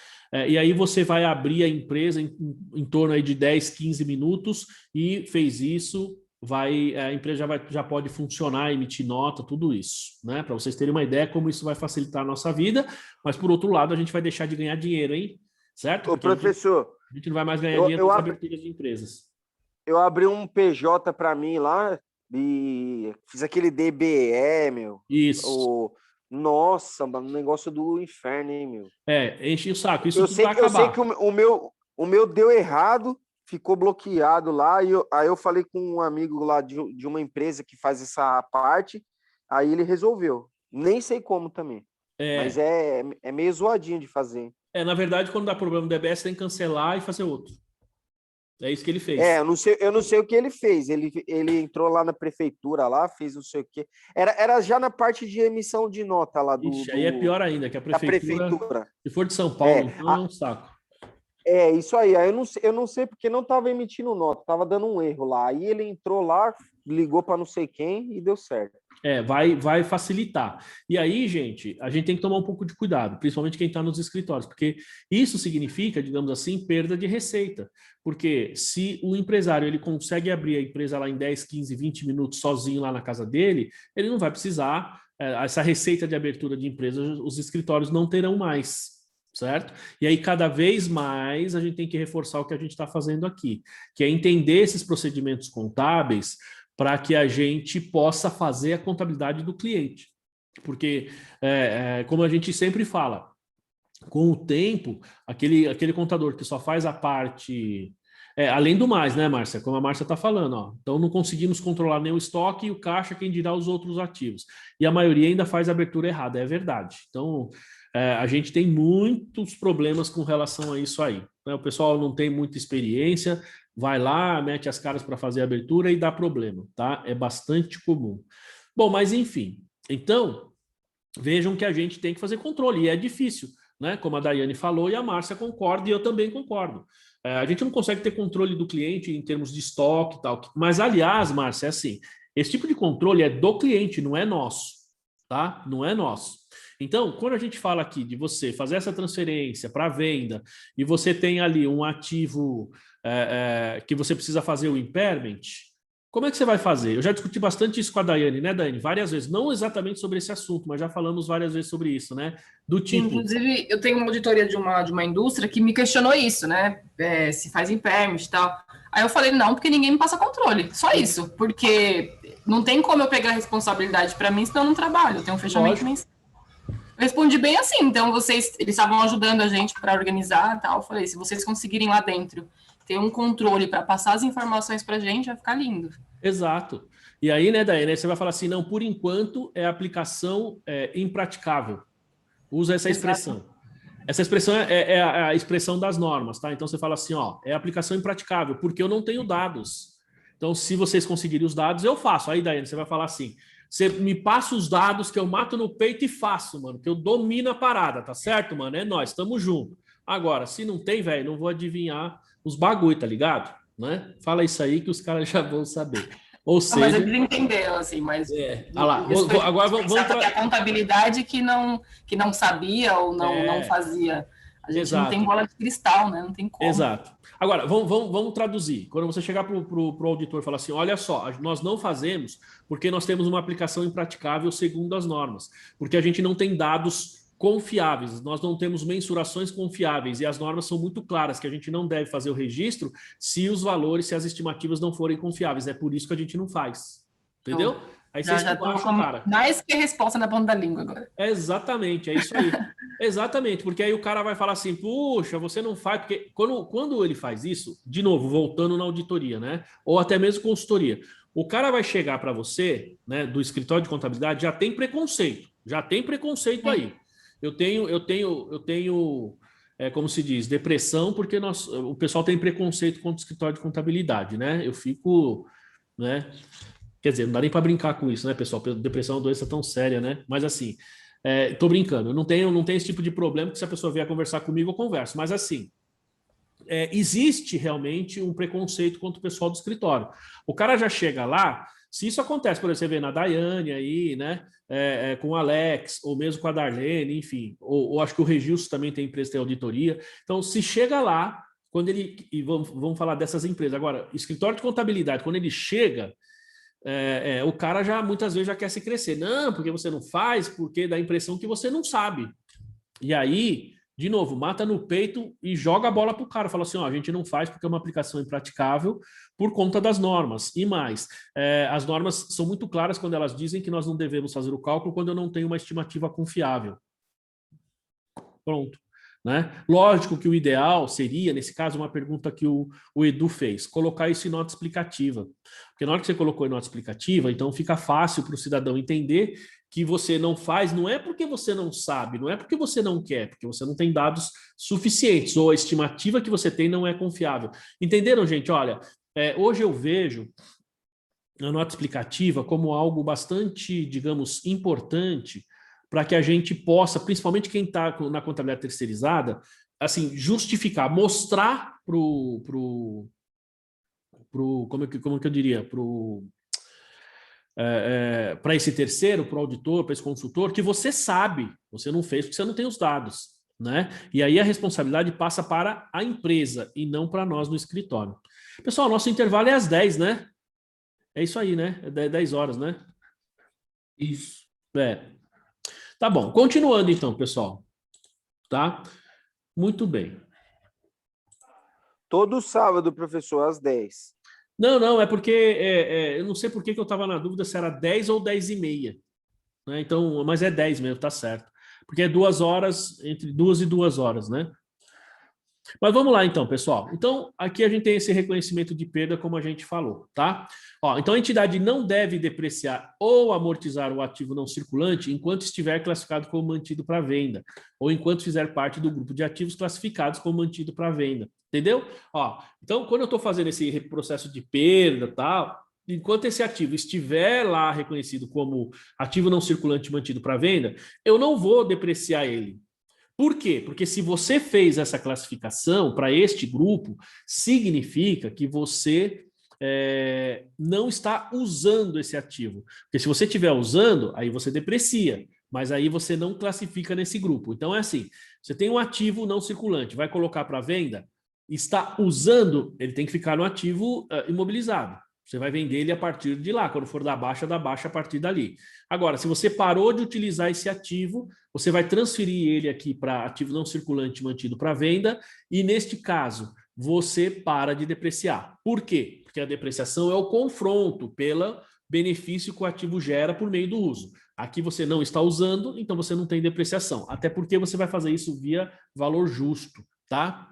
E aí você vai abrir a empresa em torno aí de 10, 15 minutos e fez isso, a empresa já pode funcionar, emitir nota, tudo isso, né? Para vocês terem uma ideia como isso vai facilitar a nossa vida, mas por outro lado a gente vai deixar de ganhar dinheiro, hein? Certo? Ô, professor, a gente não vai mais ganhar dinheiro com as aberturas de empresas. Eu abri um PJ para mim lá e fiz aquele DBE, meu. Isso. Nossa, um negócio do inferno, hein, meu? Enche o saco. Isso tudo vai acabar. Eu sei que o meu deu errado, ficou bloqueado lá. Aí eu falei com um amigo lá de uma empresa que faz essa parte, aí ele resolveu. Nem sei como também. Mas é meio zoadinho de fazer. Na verdade, quando dá problema no DBS, tem que cancelar e fazer outro. É isso que ele fez. Eu não sei o que ele fez. Ele entrou lá na prefeitura, lá, fez não sei o quê. Era já na parte de emissão de nota lá do. Ixi, aí é pior ainda, que a prefeitura. Se for de São Paulo, então é um saco. Isso aí. Eu não sei porque não estava emitindo nota, estava dando um erro lá. Aí ele entrou lá, ligou para não sei quem e deu certo. Vai facilitar. E aí, gente, a gente tem que tomar um pouco de cuidado, principalmente quem está nos escritórios, porque isso significa, digamos assim, perda de receita. Porque se o empresário ele consegue abrir a empresa lá em 10, 15, 20 minutos sozinho lá na casa dele, ele não vai precisar, essa receita de abertura de empresa, os escritórios não terão mais, certo? E aí, cada vez mais, a gente tem que reforçar o que a gente está fazendo aqui, que é entender esses procedimentos contábeis para que a gente possa fazer a contabilidade do cliente. Porque, como a gente sempre fala, com o tempo, aquele contador que só faz a parte... além do mais, né, Márcia? Como a Márcia está falando, ó. Então não conseguimos controlar nem o estoque e o caixa, quem dirá os outros ativos. E a maioria ainda faz a abertura errada, é verdade. Então, a gente tem muitos problemas com relação a isso aí. Né? O pessoal não tem muita experiência, vai lá, mete as caras para fazer a abertura e dá problema, tá? É bastante comum. Bom, mas enfim. Então, vejam que a gente tem que fazer controle, e é difícil, né? Como a Daiane falou e a Márcia concorda, e eu também concordo. A gente não consegue ter controle do cliente em termos de estoque e tal. Mas, aliás, Márcia, é assim, esse tipo de controle é do cliente, não é nosso, tá? Não é nosso. Então, quando a gente fala aqui de você fazer essa transferência para venda e você tem ali um ativo que você precisa fazer o impairment, como é que você vai fazer? Eu já discuti bastante isso com a Daiane, né, Daiane? Várias vezes, não exatamente sobre esse assunto, mas já falamos várias vezes sobre isso, né? Do tipo... Inclusive, eu tenho uma auditoria de uma indústria que me questionou isso, né? Se faz impairment e tal. Aí eu falei, não, porque ninguém me passa controle. Só isso. Porque não tem como eu pegar a responsabilidade para mim, senão eu não trabalho. Eu tenho um fechamento mensal. Eu respondi bem assim. Então, eles estavam ajudando a gente para organizar e tal. Eu falei, se vocês conseguirem lá dentro ter um controle para passar as informações para a gente, vai ficar lindo. Exato. E aí, né, Daiane, você vai falar assim, não, por enquanto é aplicação impraticável. Usa essa expressão. Exato. Essa expressão é a expressão das normas, tá? Então você fala assim, ó, é aplicação impraticável, porque eu não tenho dados. Então, se vocês conseguirem os dados, eu faço. Aí, Daiane, você vai falar assim, você me passa os dados que eu mato no peito e faço, mano, que eu domino a parada, tá certo, mano? É nóis, tamo junto. Agora, se não tem, velho, não vou adivinhar os bagulho, tá ligado? Né? Fala isso aí que os caras já vão saber. Ou seja... Mas eles entenderam, assim, mas... lá. Agora vamos que a contabilidade que não sabia ou não fazia. A gente não tem bola de cristal, né? Não tem como. Exato. Agora, vamos traduzir. Quando você chegar para o auditor e falar assim, olha só, nós não fazemos porque nós temos uma aplicação impraticável segundo as normas. Porque a gente não tem dados confiáveis, nós não temos mensurações confiáveis e as normas são muito claras que a gente não deve fazer o registro se os valores, se as estimativas não forem confiáveis. É por isso que a gente não faz. Entendeu? Aí você esculacha o cara. Mais que a resposta na ponta da língua agora. Exatamente, é isso aí. Exatamente, porque aí o cara vai falar assim, puxa, você não faz, porque quando ele faz isso, de novo, voltando na auditoria, né? Ou até mesmo consultoria, o cara vai chegar para você, né, do escritório de contabilidade, já tem preconceito aí. Eu tenho como se diz, depressão, porque o pessoal tem preconceito contra o escritório de contabilidade, né? Eu fico, né? Quer dizer, não dá nem para brincar com isso, né, pessoal? Depressão é uma doença tão séria, né? Mas assim, tô brincando, eu não tenho esse tipo de problema, que se a pessoa vier conversar comigo, eu converso. Mas assim, existe realmente um preconceito contra o pessoal do escritório. O cara já chega lá, se isso acontece, por exemplo, você vê na Daiane aí, né? Com o Alex, ou mesmo com a Darlene, enfim, ou acho que o Regilson também tem empresa de auditoria. Então, se chega lá, quando ele. E vamos falar dessas empresas. Agora, escritório de contabilidade, quando ele chega. O cara já muitas vezes já quer se crescer. Não, porque você não faz, porque dá a impressão que você não sabe. E aí, de novo, mata no peito e joga a bola para o cara. Fala assim, ó, a gente não faz porque é uma aplicação impraticável por conta das normas. E mais, as normas são muito claras quando elas dizem que nós não devemos fazer o cálculo quando eu não tenho uma estimativa confiável. Pronto. Né? Lógico que o ideal seria, nesse caso, uma pergunta que o Edu fez, colocar isso em nota explicativa. Porque na hora que você colocou em nota explicativa, então fica fácil para o cidadão entender que você não faz, não é porque você não sabe, não é porque você não quer, porque você não tem dados suficientes, ou a estimativa que você tem não é confiável. Entenderam, gente? Olha, hoje eu vejo a nota explicativa como algo bastante, digamos, importante para que a gente possa, principalmente quem está na contabilidade terceirizada, assim, justificar, mostrar como que eu diria, para esse terceiro, para o auditor, para esse consultor, que você sabe, você não fez porque você não tem os dados, né? E aí a responsabilidade passa para a empresa e não para nós no escritório. Pessoal, nosso intervalo é às 10, né? É isso aí, né? É 10 horas, né? Isso. Tá bom, continuando então, pessoal. Tá? Muito bem. Todo sábado, professor, às 10. Não, é porque eu não sei por que eu estava na dúvida se era 10 ou 10h30. Né? Então, mas é 10 mesmo, tá certo. porque é 2 horas, entre 2 e 2 horas, né? Mas vamos lá então, pessoal. Então, aqui a gente tem esse reconhecimento de perda, como a gente falou, tá? Ó, então, a entidade não deve depreciar ou amortizar o ativo não circulante enquanto estiver classificado como mantido para venda, ou enquanto fizer parte do grupo de ativos classificados como mantido para venda, entendeu? Ó, então, quando eu estou fazendo esse processo de perda, tal, enquanto esse ativo estiver lá reconhecido como ativo não circulante mantido para venda, eu não vou depreciar ele. Por quê? Porque se você fez essa classificação para este grupo, significa que você não está usando esse ativo. Porque se você estiver usando, aí você deprecia, mas aí você não classifica nesse grupo. Então é assim, você tem um ativo não circulante, vai colocar para venda, está usando, ele tem que ficar no ativo imobilizado. Você vai vender ele a partir de lá, quando for da baixa a partir dali. Agora, se você parou de utilizar esse ativo, você vai transferir ele aqui para ativo não circulante mantido para venda, e neste caso, você para de depreciar. Por quê? Porque a depreciação é o confronto pelo benefício que o ativo gera por meio do uso. Aqui você não está usando, então você não tem depreciação. Até porque você vai fazer isso via valor justo, tá?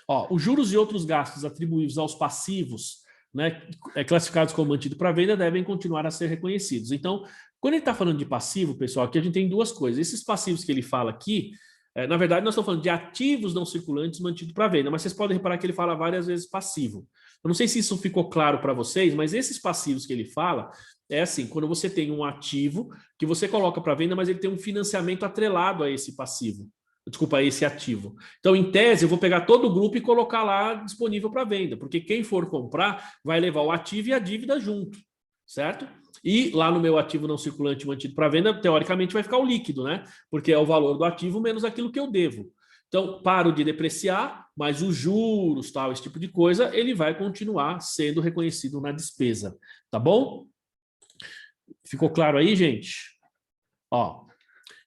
Ó, os juros e outros gastos atribuídos aos passivos, né, classificados como mantido para venda, devem continuar a ser reconhecidos. Então, quando ele está falando de passivo, pessoal, aqui a gente tem duas coisas. Esses passivos que ele fala aqui, na verdade, nós estamos falando de ativos não circulantes mantidos para venda, mas vocês podem reparar que ele fala várias vezes passivo. Eu não sei se isso ficou claro para vocês, mas esses passivos que ele fala é assim, quando você tem um ativo que você coloca para venda, mas ele tem um financiamento atrelado a esse passivo. Desculpa, a esse ativo. Então, em tese, eu vou pegar todo o grupo e colocar lá disponível para venda, porque quem for comprar vai levar o ativo e a dívida junto, certo? E lá no meu ativo não circulante mantido para venda, teoricamente vai ficar o líquido, né? Porque é o valor do ativo menos aquilo que eu devo. Então, paro de depreciar, mas os juros, tal, esse tipo de coisa, ele vai continuar sendo reconhecido na despesa, tá bom? Ficou claro aí, gente? Ó.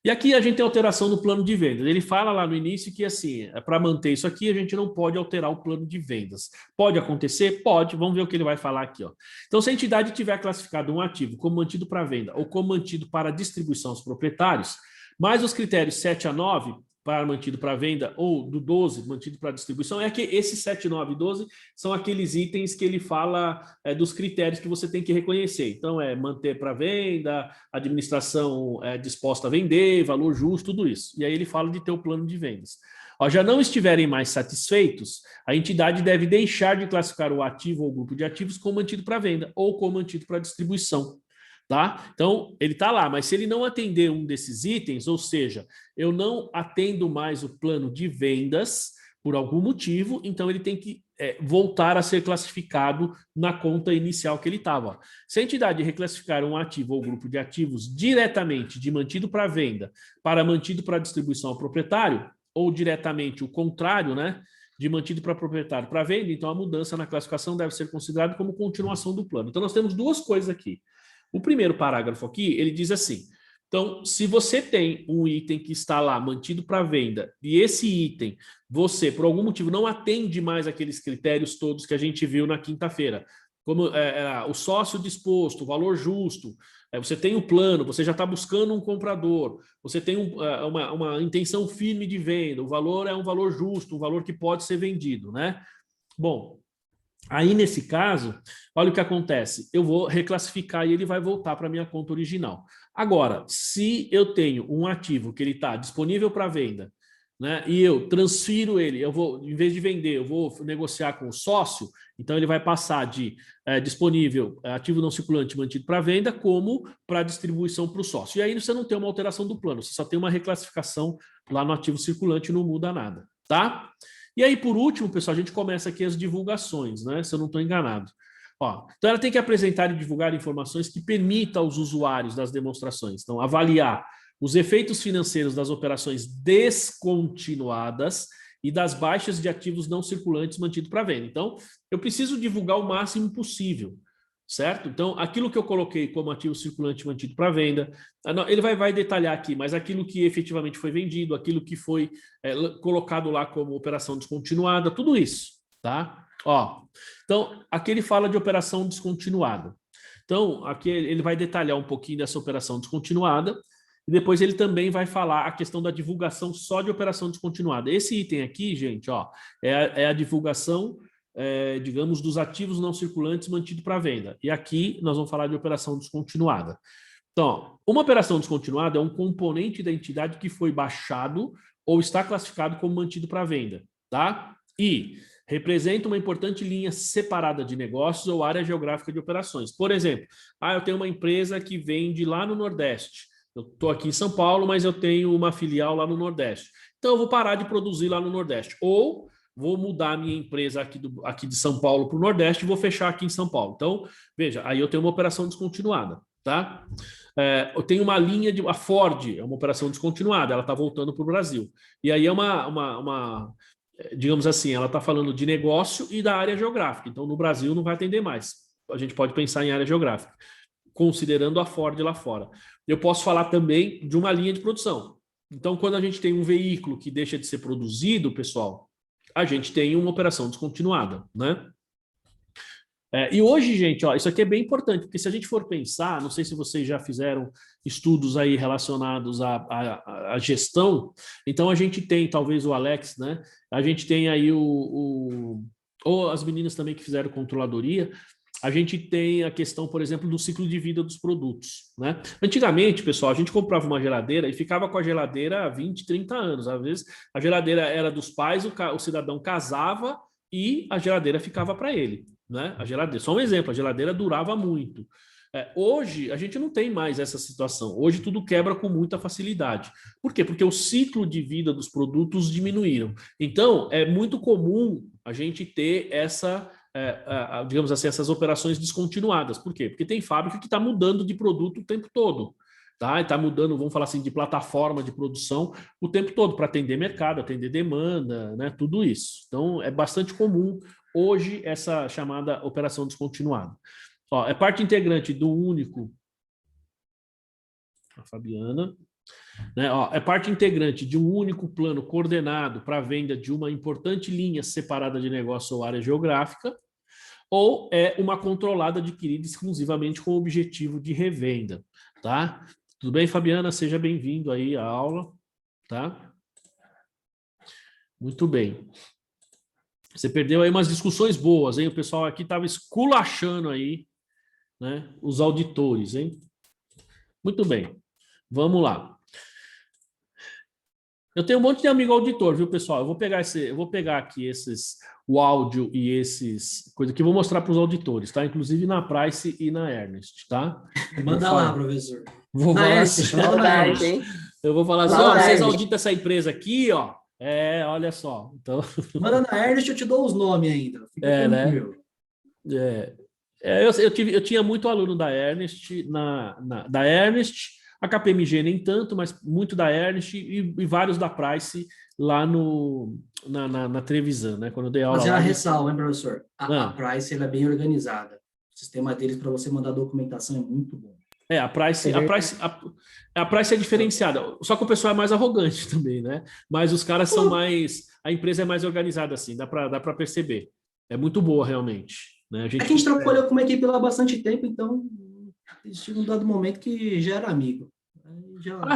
E aqui a gente tem alteração no plano de vendas. Ele fala lá no início que, assim, para manter isso aqui, a gente não pode alterar o plano de vendas. Pode acontecer? Pode. Vamos ver o que ele vai falar aqui, ó. Então, se a entidade tiver classificado um ativo como mantido para venda ou como mantido para distribuição aos proprietários, mais os critérios 7 a 9, para mantido para venda, ou do 12, mantido para distribuição, é que esses 7, 9 e 12 são aqueles itens que ele fala dos critérios que você tem que reconhecer. Então, é manter para venda, administração disposta a vender, valor justo, tudo isso. E aí ele fala de ter o plano de vendas. Ó, já não estiverem mais satisfeitos, a entidade deve deixar de classificar o ativo ou grupo de ativos como mantido para venda ou como mantido para distribuição. Tá? Então, ele está lá, mas se ele não atender um desses itens, ou seja, eu não atendo mais o plano de vendas por algum motivo, então ele tem que voltar a ser classificado na conta inicial que ele estava. Se a entidade reclassificar um ativo ou grupo de ativos diretamente de mantido para venda para mantido para distribuição ao proprietário, ou diretamente o contrário, né? De mantido para proprietário para venda, então a mudança na classificação deve ser considerada como continuação do plano. Então, nós temos duas coisas aqui. O primeiro parágrafo aqui, ele diz assim, então, se você tem um item que está lá mantido para venda e esse item, você, por algum motivo, não atende mais aqueles critérios todos que a gente viu na quinta-feira, como o sócio disposto, o valor justo, você tem o plano, você já está buscando um comprador, você tem uma intenção firme de venda, o valor é um valor justo, um valor que pode ser vendido, né? Bom, aí, nesse caso, olha o que acontece. Eu vou reclassificar e ele vai voltar para a minha conta original. Agora, se eu tenho um ativo que ele está disponível para venda, né, e eu transfiro ele, eu vou, em vez de vender, eu vou negociar com o sócio, então ele vai passar de disponível, ativo não circulante mantido para venda, como para distribuição para o sócio. E aí você não tem uma alteração do plano, você só tem uma reclassificação lá no ativo circulante, não muda nada, tá? E aí, por último, pessoal, a gente começa aqui as divulgações, né? Se eu não estou enganado. Ó, então, ela tem que apresentar e divulgar informações que permitam aos usuários das demonstrações, então, avaliar os efeitos financeiros das operações descontinuadas e das baixas de ativos não circulantes mantidos para venda. Então, eu preciso divulgar o máximo possível, certo? Então, aquilo que eu coloquei como ativo circulante mantido para venda, ele vai detalhar aqui, mas aquilo que efetivamente foi vendido, aquilo que foi colocado lá como operação descontinuada, tudo isso, tá? Ó, então, aqui ele fala de operação descontinuada. Então, aqui ele vai detalhar um pouquinho dessa operação descontinuada e depois ele também vai falar a questão da divulgação só de operação descontinuada. Esse item aqui, gente, ó, é a divulgação, digamos, dos ativos não circulantes mantido para venda. E aqui nós vamos falar de operação descontinuada. Então, ó, uma operação descontinuada é um componente da entidade que foi baixado ou está classificado como mantido para venda, tá? E representa uma importante linha separada de negócios ou área geográfica de operações. Por exemplo, eu tenho uma empresa que vende lá no Nordeste. Eu estou aqui em São Paulo, mas eu tenho uma filial lá no Nordeste. Então, eu vou parar de produzir lá no Nordeste. Ou vou mudar a minha empresa aqui de São Paulo para o Nordeste e vou fechar aqui em São Paulo. Então, veja, aí eu tenho uma operação descontinuada, tá? Eu tenho uma linha a Ford, é uma operação descontinuada, ela está voltando para o Brasil. E aí é digamos assim, ela está falando de negócio e da área geográfica. Então, no Brasil não vai atender mais. A gente pode pensar em área geográfica, considerando a Ford lá fora. Eu posso falar também de uma linha de produção. Então, quando a gente tem um veículo que deixa de ser produzido, pessoal, a gente tem uma operação descontinuada, né? E hoje, gente, ó, isso aqui é bem importante, porque se a gente for pensar, não sei se vocês já fizeram estudos aí relacionados à gestão, então a gente tem, talvez o Alex, né? A gente tem aí ou as meninas também que fizeram controladoria, a gente tem a questão, por exemplo, do ciclo de vida dos produtos, né? Antigamente, pessoal, a gente comprava uma geladeira e ficava com a geladeira há 20, 30 anos. Às vezes, a geladeira era dos pais, o cidadão casava e a geladeira ficava para ele, né? A geladeira, só um exemplo, a geladeira durava muito. Hoje, a gente não tem mais essa situação. Hoje, tudo quebra com muita facilidade. Por quê? Porque o ciclo de vida dos produtos diminuíram. Então, é muito comum a gente ter digamos assim, essas operações descontinuadas. Por quê? Porque tem fábrica que está mudando de produto o tempo todo. Tá? E está mudando, vamos falar assim, de plataforma de produção o tempo todo para atender mercado, atender demanda, né? Tudo isso. Então, é bastante comum hoje essa chamada operação descontinuada. Ó, é parte integrante do único... A Fabiana... Né? Ó, é parte integrante de um único plano coordenado para a venda de uma importante linha separada de negócio ou área geográfica, ou é uma controlada adquirida exclusivamente com o objetivo de revenda, tá? Tudo bem, Fabiana? Seja bem-vindo aí à aula, tá? Muito bem. Você perdeu aí umas discussões boas, hein? O pessoal aqui estava esculachando aí, né? Os auditores, hein? Muito bem. Vamos lá. Eu tenho um monte de amigo auditor, viu, pessoal? Eu vou pegar aqui o áudio e esses coisas que eu vou mostrar para os auditores, tá? Inclusive na Price e na Ernest, tá? Manda lá, professor. Vou falar assim, eu vou falar assim, ó, vocês auditam essa empresa aqui, ó. Olha só. Então... Manda na Ernest, eu te dou os nomes ainda. Fica né? Eu tinha muito aluno da Ernest, da Ernest. A KPMG nem tanto, mas muito da Ernest e vários da Price lá na Trevisan, né? Quando eu dei aula. Fazer uma ressalva, hein, professor? A Price ela é bem organizada. O sistema deles para você mandar documentação é muito bom. A Price é diferenciada. Só que o pessoal é mais arrogante também, né? Mas os caras são mais... A empresa é mais organizada, assim, dá para perceber. É muito boa, realmente. Né? A gente trabalhou com uma equipe lá há bastante tempo, então... Existe um dado momento que já era amigo.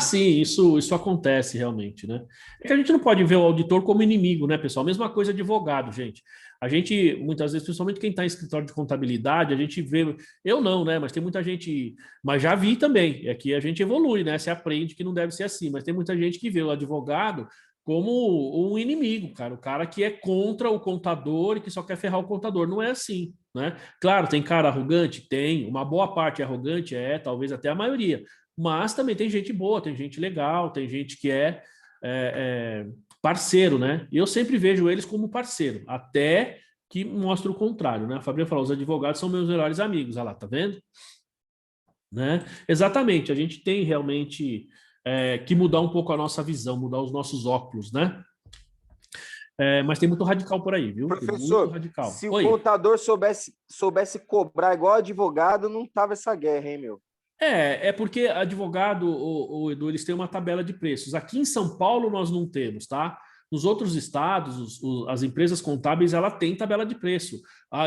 Sim, isso acontece realmente, né? É que a gente não pode ver o auditor como inimigo, né, pessoal? Mesma coisa advogado, gente. A gente, muitas vezes, principalmente quem está em escritório de contabilidade, a gente vê... Eu não, né? Mas tem muita gente... Mas já vi também. É que a gente evolui, né? Se aprende que não deve ser assim. Mas tem muita gente que vê o advogado como um inimigo, cara. O cara que é contra o contador e que só quer ferrar o contador. Não é assim, né? Claro, tem cara arrogante? Tem. Uma boa parte é arrogante? Talvez até a maioria. Mas também tem gente boa, tem gente legal, tem gente que é parceiro, né? E eu sempre vejo eles como parceiro, até que mostra o contrário, né? A Fabiana falou, os advogados são meus melhores amigos. Olha lá, tá vendo? Né? Exatamente, a gente tem realmente... que mudar um pouco a nossa visão, mudar os nossos óculos, né? Mas tem muito radical por aí, viu? Professor, muito radical. Se o contador soubesse cobrar igual advogado, não tava essa guerra, hein, meu? É porque advogado, o Edu, eles têm uma tabela de preços. Aqui em São Paulo nós não temos, tá? Nos outros estados, as empresas contábeis, ela tem tabela de preço.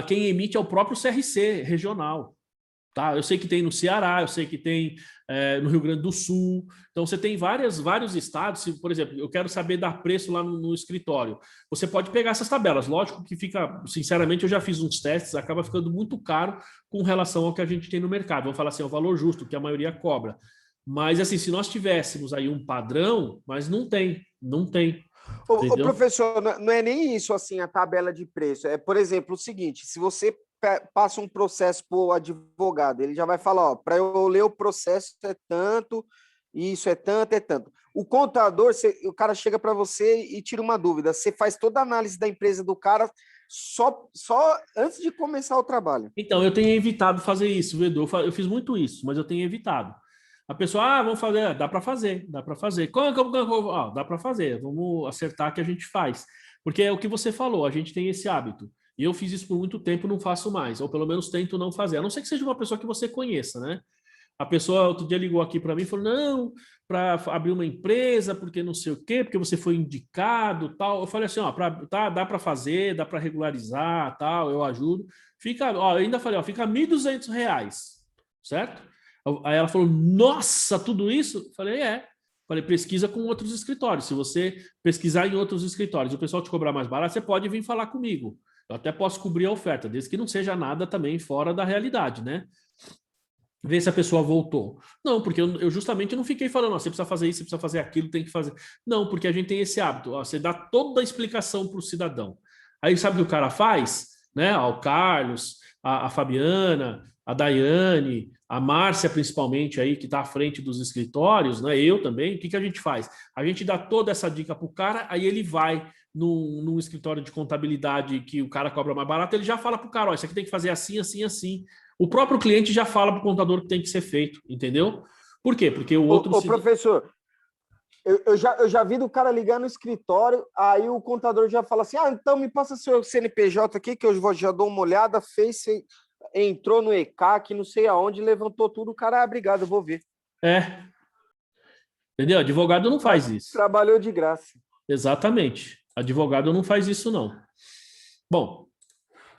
Quem emite é o próprio CRC regional. tá? Eu sei que tem no Ceará, eu sei que tem no Rio Grande do Sul. Então, você tem vários estados. Se, por exemplo, eu quero saber dar preço lá no escritório. Você pode pegar essas tabelas. Lógico que fica, sinceramente, eu já fiz uns testes, acaba ficando muito caro com relação ao que a gente tem no mercado. Vamos falar assim, é o valor justo, que a maioria cobra. Mas, assim, se nós tivéssemos aí um padrão, mas não tem. Ô, professor, não é nem isso, assim, a tabela de preço. É, por exemplo, o seguinte, se você passa um processo para o advogado, ele já vai falar, ó, para eu ler o processo é tanto, isso é tanto, é tanto. O contador, o cara chega para você e tira uma dúvida, você faz toda a análise da empresa do cara só antes de começar o trabalho. Então, eu tenho evitado fazer isso, Edu. Eu fiz muito isso, mas eu tenho evitado. A pessoa, vamos fazer, dá para fazer. Como? Dá para fazer, vamos acertar que a gente faz. Porque é o que você falou, a gente tem esse hábito. E eu fiz isso por muito tempo, não faço mais, ou pelo menos tento não fazer. A não ser que seja uma pessoa que você conheça, né? A pessoa outro dia ligou aqui para mim e falou, não, para abrir uma empresa, porque não sei o quê, porque você foi indicado, tal. Eu falei assim, dá para fazer, dá para regularizar, tal, eu ajudo. Eu ainda falei, fica R$ 1.200, certo? Aí ela falou, nossa, tudo isso? Eu falei, Falei, pesquisa com outros escritórios. Se você pesquisar em outros escritórios e o pessoal te cobrar mais barato, você pode vir falar comigo. Eu até posso cobrir a oferta, desde que não seja nada também fora da realidade, né? Ver se a pessoa voltou. Não, porque eu justamente não fiquei falando, você precisa fazer isso, você precisa fazer aquilo, tem que fazer. Não, porque a gente tem esse hábito, você dá toda a explicação para o cidadão. Aí sabe o que o cara faz? Né? O Carlos, a Fabiana, a Daiane, a Márcia principalmente aí, que está à frente dos escritórios, né? Eu também, o que a gente faz? A gente dá toda essa dica para o cara, aí ele vai num escritório de contabilidade que o cara cobra mais barato, ele já fala para o cara, isso aqui tem que fazer assim, assim, assim. O próprio cliente já fala para o contador que tem que ser feito, entendeu? Por quê? Porque o outro... Professor, eu já vi do cara ligar no escritório, aí o contador já fala assim, então me passa seu CNPJ aqui, que eu já dou uma olhada, entrou no ECAC, não sei aonde, levantou tudo, o cara, obrigado, eu vou ver. Entendeu? Advogado não faz isso. Trabalhou de graça. Exatamente. Advogado não faz isso, não. Bom,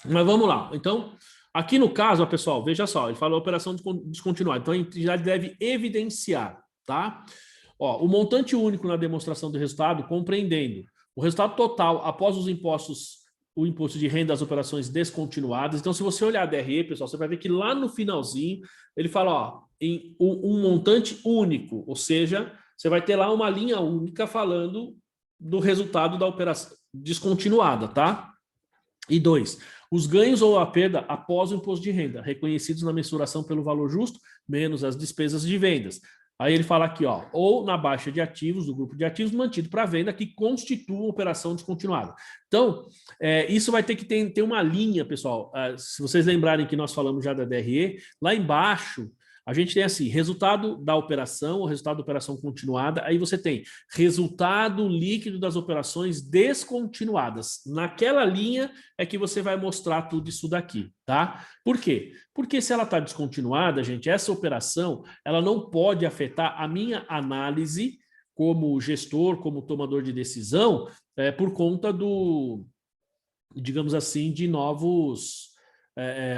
mas vamos lá. Então, aqui no caso, pessoal, veja só, ele falou operação descontinuada. Então, a entidade deve evidenciar, tá? O montante único na demonstração do resultado, compreendendo o resultado total após os impostos, o imposto de renda das operações descontinuadas. Então, se você olhar a DRE, pessoal, você vai ver que lá no finalzinho, ele fala, em um montante único, ou seja, você vai ter lá uma linha única falando do resultado da operação descontinuada, tá? E 2, os ganhos ou a perda após o imposto de renda, reconhecidos na mensuração pelo valor justo, menos as despesas de vendas. Aí ele fala aqui, ou na baixa de ativos, do grupo de ativos mantido para venda, que constituam operação descontinuada. Então, isso vai ter que ter uma linha, pessoal. Se vocês lembrarem que nós falamos já da DRE, lá embaixo, a gente tem assim, resultado da operação, o resultado da operação continuada, aí você tem resultado líquido das operações descontinuadas. Naquela linha é que você vai mostrar tudo isso daqui, tá? Por quê? Porque se ela está descontinuada, gente, essa operação, ela não pode afetar a minha análise como gestor, como tomador de decisão, por conta do, digamos assim, de novos...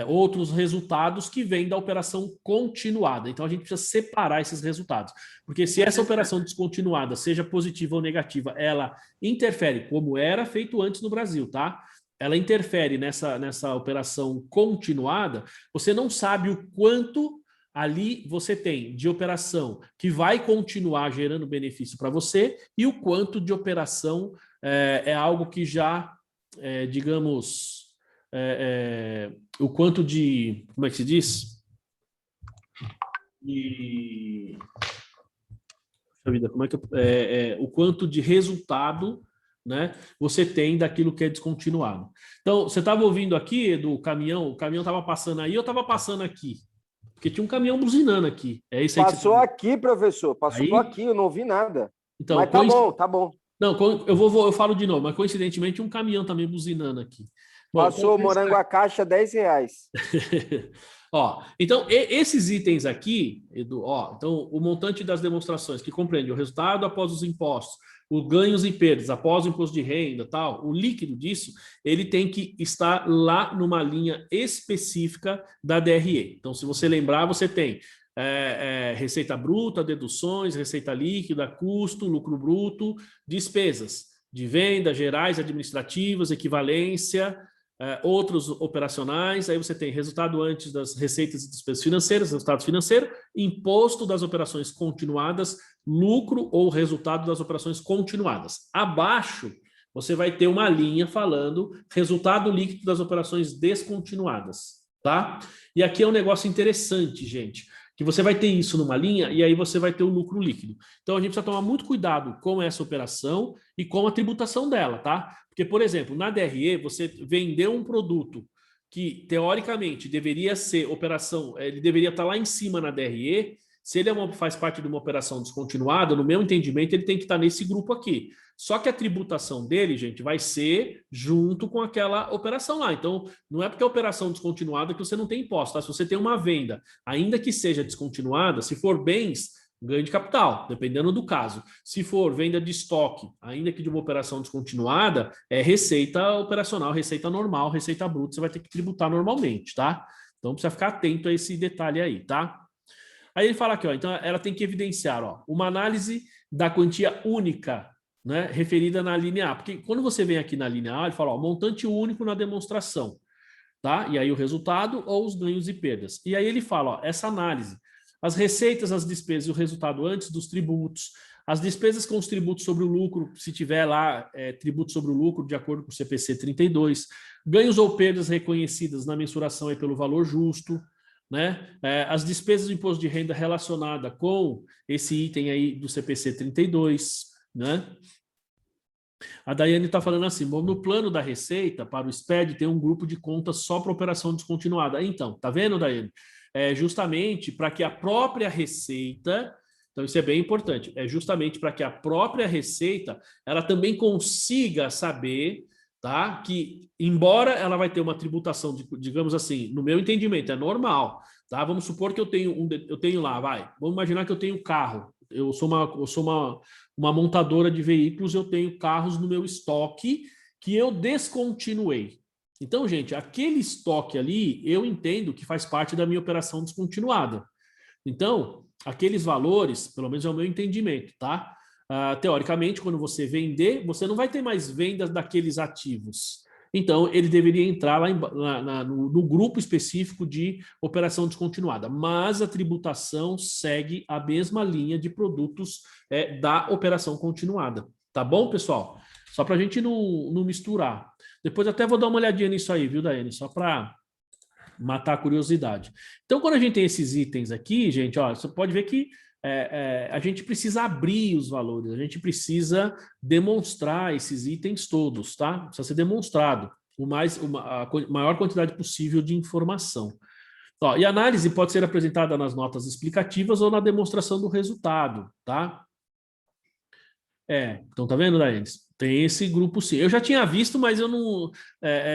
outros resultados que vêm da operação continuada. Então, a gente precisa separar esses resultados. Porque se essa operação descontinuada, seja positiva ou negativa, ela interfere, como era feito antes no Brasil, tá? Ela interfere nessa operação continuada, você não sabe o quanto ali você tem de operação que vai continuar gerando benefício para você e o quanto de operação é algo que já, digamos... o quanto de, como é que se diz? O quanto de resultado, né, você tem daquilo que é descontinuado. Então, você estava ouvindo aqui do caminhão, o caminhão estava passando aí, eu estava passando aqui, porque tinha um caminhão buzinando aqui. É isso aí. Passou aqui, professor, passou aqui, eu não ouvi nada. Então, mas tá bom. Não, eu falo de novo, mas coincidentemente um caminhão também buzinando aqui. Passou morango a caixa R$10. Então, esses itens aqui, Edu, então o montante das demonstrações, que compreende o resultado após os impostos, os ganhos e perdas após o imposto de renda, tal, o líquido disso, ele tem que estar lá numa linha específica da DRE. Então, se você lembrar, você tem receita bruta, deduções, receita líquida, custo, lucro bruto, despesas de venda, gerais, administrativas, equivalência, outros operacionais, aí você tem resultado antes das receitas e despesas financeiras, resultado financeiro, imposto das operações continuadas, lucro ou resultado das operações continuadas. Abaixo, você vai ter uma linha falando resultado líquido das operações descontinuadas, tá? E aqui é um negócio interessante, gente, que você vai ter isso numa linha e aí você vai ter o lucro líquido. Então, a gente precisa tomar muito cuidado com essa operação e com a tributação dela, tá? Porque, por exemplo, na DRE, você vendeu um produto que, teoricamente, deveria ser operação, ele deveria estar lá em cima na DRE, se ele faz parte de uma operação descontinuada, no meu entendimento, ele tem que estar nesse grupo aqui. Só que a tributação dele, gente, vai ser junto com aquela operação lá. Então, não é porque é operação descontinuada que você não tem imposto, tá? Se você tem uma venda, ainda que seja descontinuada, se for bens, ganho de capital, dependendo do caso. Se for venda de estoque, ainda que de uma operação descontinuada, é receita operacional, receita normal, receita bruta, você vai ter que tributar normalmente, tá? Então, precisa ficar atento a esse detalhe aí, tá? Aí ele fala aqui, ó, então ela tem que evidenciar, ó, uma análise da quantia única, né, referida na linha A. Porque quando você vem aqui na linha A, ele fala, ó, montante único na demonstração, tá? E aí o resultado ou os ganhos e perdas. E aí ele fala, ó, essa análise, as receitas, as despesas e o resultado antes dos tributos, as despesas com os tributos sobre o lucro, se tiver lá tributo sobre o lucro, de acordo com o CPC 32, ganhos ou perdas reconhecidas na mensuração aí pelo valor justo, né? As despesas do imposto de renda relacionada com esse item aí do CPC 32, né? A Daiane está falando assim, bom, no plano da receita para o SPED tem um grupo de contas só para operação descontinuada. Então, tá vendo, Daiane? Justamente para que a própria receita, então isso é bem importante, é justamente para que a própria receita ela também consiga saber, tá, que embora ela vai ter uma tributação, digamos assim, no meu entendimento, é normal, tá? Vamos supor que eu tenho lá, vamos imaginar que eu tenho carro, eu sou uma montadora de veículos, eu tenho carros no meu estoque que eu descontinuei. Então, gente, aquele estoque ali, eu entendo que faz parte da minha operação descontinuada. Então, aqueles valores, pelo menos é o meu entendimento, tá? Teoricamente, quando você vender, você não vai ter mais vendas daqueles ativos. Então, ele deveria entrar lá no grupo específico de operação descontinuada. Mas a tributação segue a mesma linha de produtos da operação continuada. Tá bom, pessoal? Só para a gente não misturar. Depois até vou dar uma olhadinha nisso aí, viu, Daiane? Só para matar a curiosidade. Então, quando a gente tem esses itens aqui, gente, ó, você pode ver que a gente precisa abrir os valores, a gente precisa demonstrar esses itens todos, tá? Precisa ser demonstrado a maior quantidade possível de informação. Ó, e a análise pode ser apresentada nas notas explicativas ou na demonstração do resultado, tá? Então tá vendo, Daiane? Tem esse grupo sim. Eu já tinha visto, mas eu não...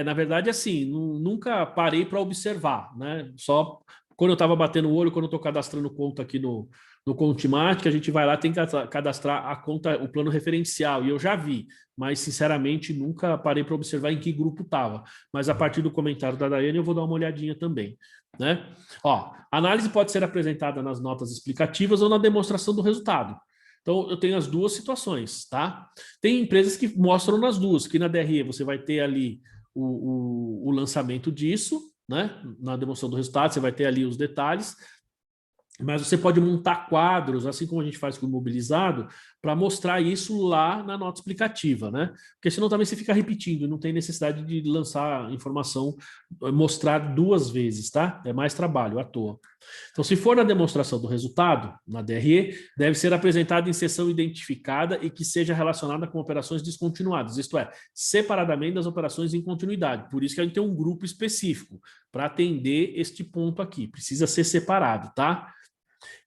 na verdade, assim, nunca parei para observar, né? Só quando eu estava batendo o olho, quando eu estou cadastrando conta aqui no Contimate, que a gente vai lá, tem que cadastrar a conta, o plano referencial, e eu já vi, mas sinceramente nunca parei para observar em que grupo estava. Mas a partir do comentário da Daiane eu vou dar uma olhadinha também, né? Ó, a análise pode ser apresentada nas notas explicativas ou na demonstração do resultado. Então, eu tenho as duas situações, tá? Tem empresas que mostram nas duas, que na DRE você vai ter ali o lançamento disso, né? Na demonstração do resultado, você vai ter ali os detalhes, mas você pode montar quadros, assim como a gente faz com o imobilizado, para mostrar isso lá na nota explicativa, né? Porque senão também você fica repetindo, não tem necessidade de lançar informação, mostrar duas vezes, tá? É mais trabalho à toa. Então, se for na demonstração do resultado, na DRE, deve ser apresentada em seção identificada e que seja relacionada com operações descontinuadas, isto é, separadamente das operações em continuidade. Por isso que a gente tem um grupo específico para atender este ponto aqui. Precisa ser separado, tá?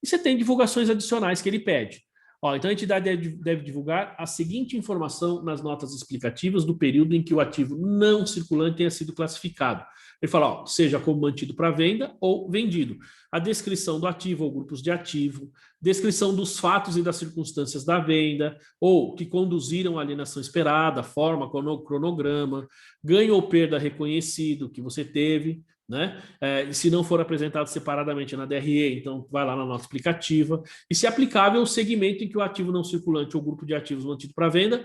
E você tem divulgações adicionais que ele pede. Ó, então a entidade deve divulgar a seguinte informação nas notas explicativas do período em que o ativo não circulante tenha sido classificado. Ele fala, ó, seja como mantido para venda ou vendido. A descrição do ativo ou grupos de ativo, descrição dos fatos e das circunstâncias da venda, ou que conduziram à alienação esperada, forma, cronograma, ganho ou perda reconhecido que você teve, né? Se não for apresentado separadamente na DRE, então vai lá na nota explicativa. E se aplicável, o segmento em que o ativo não circulante ou grupo de ativos mantido para venda,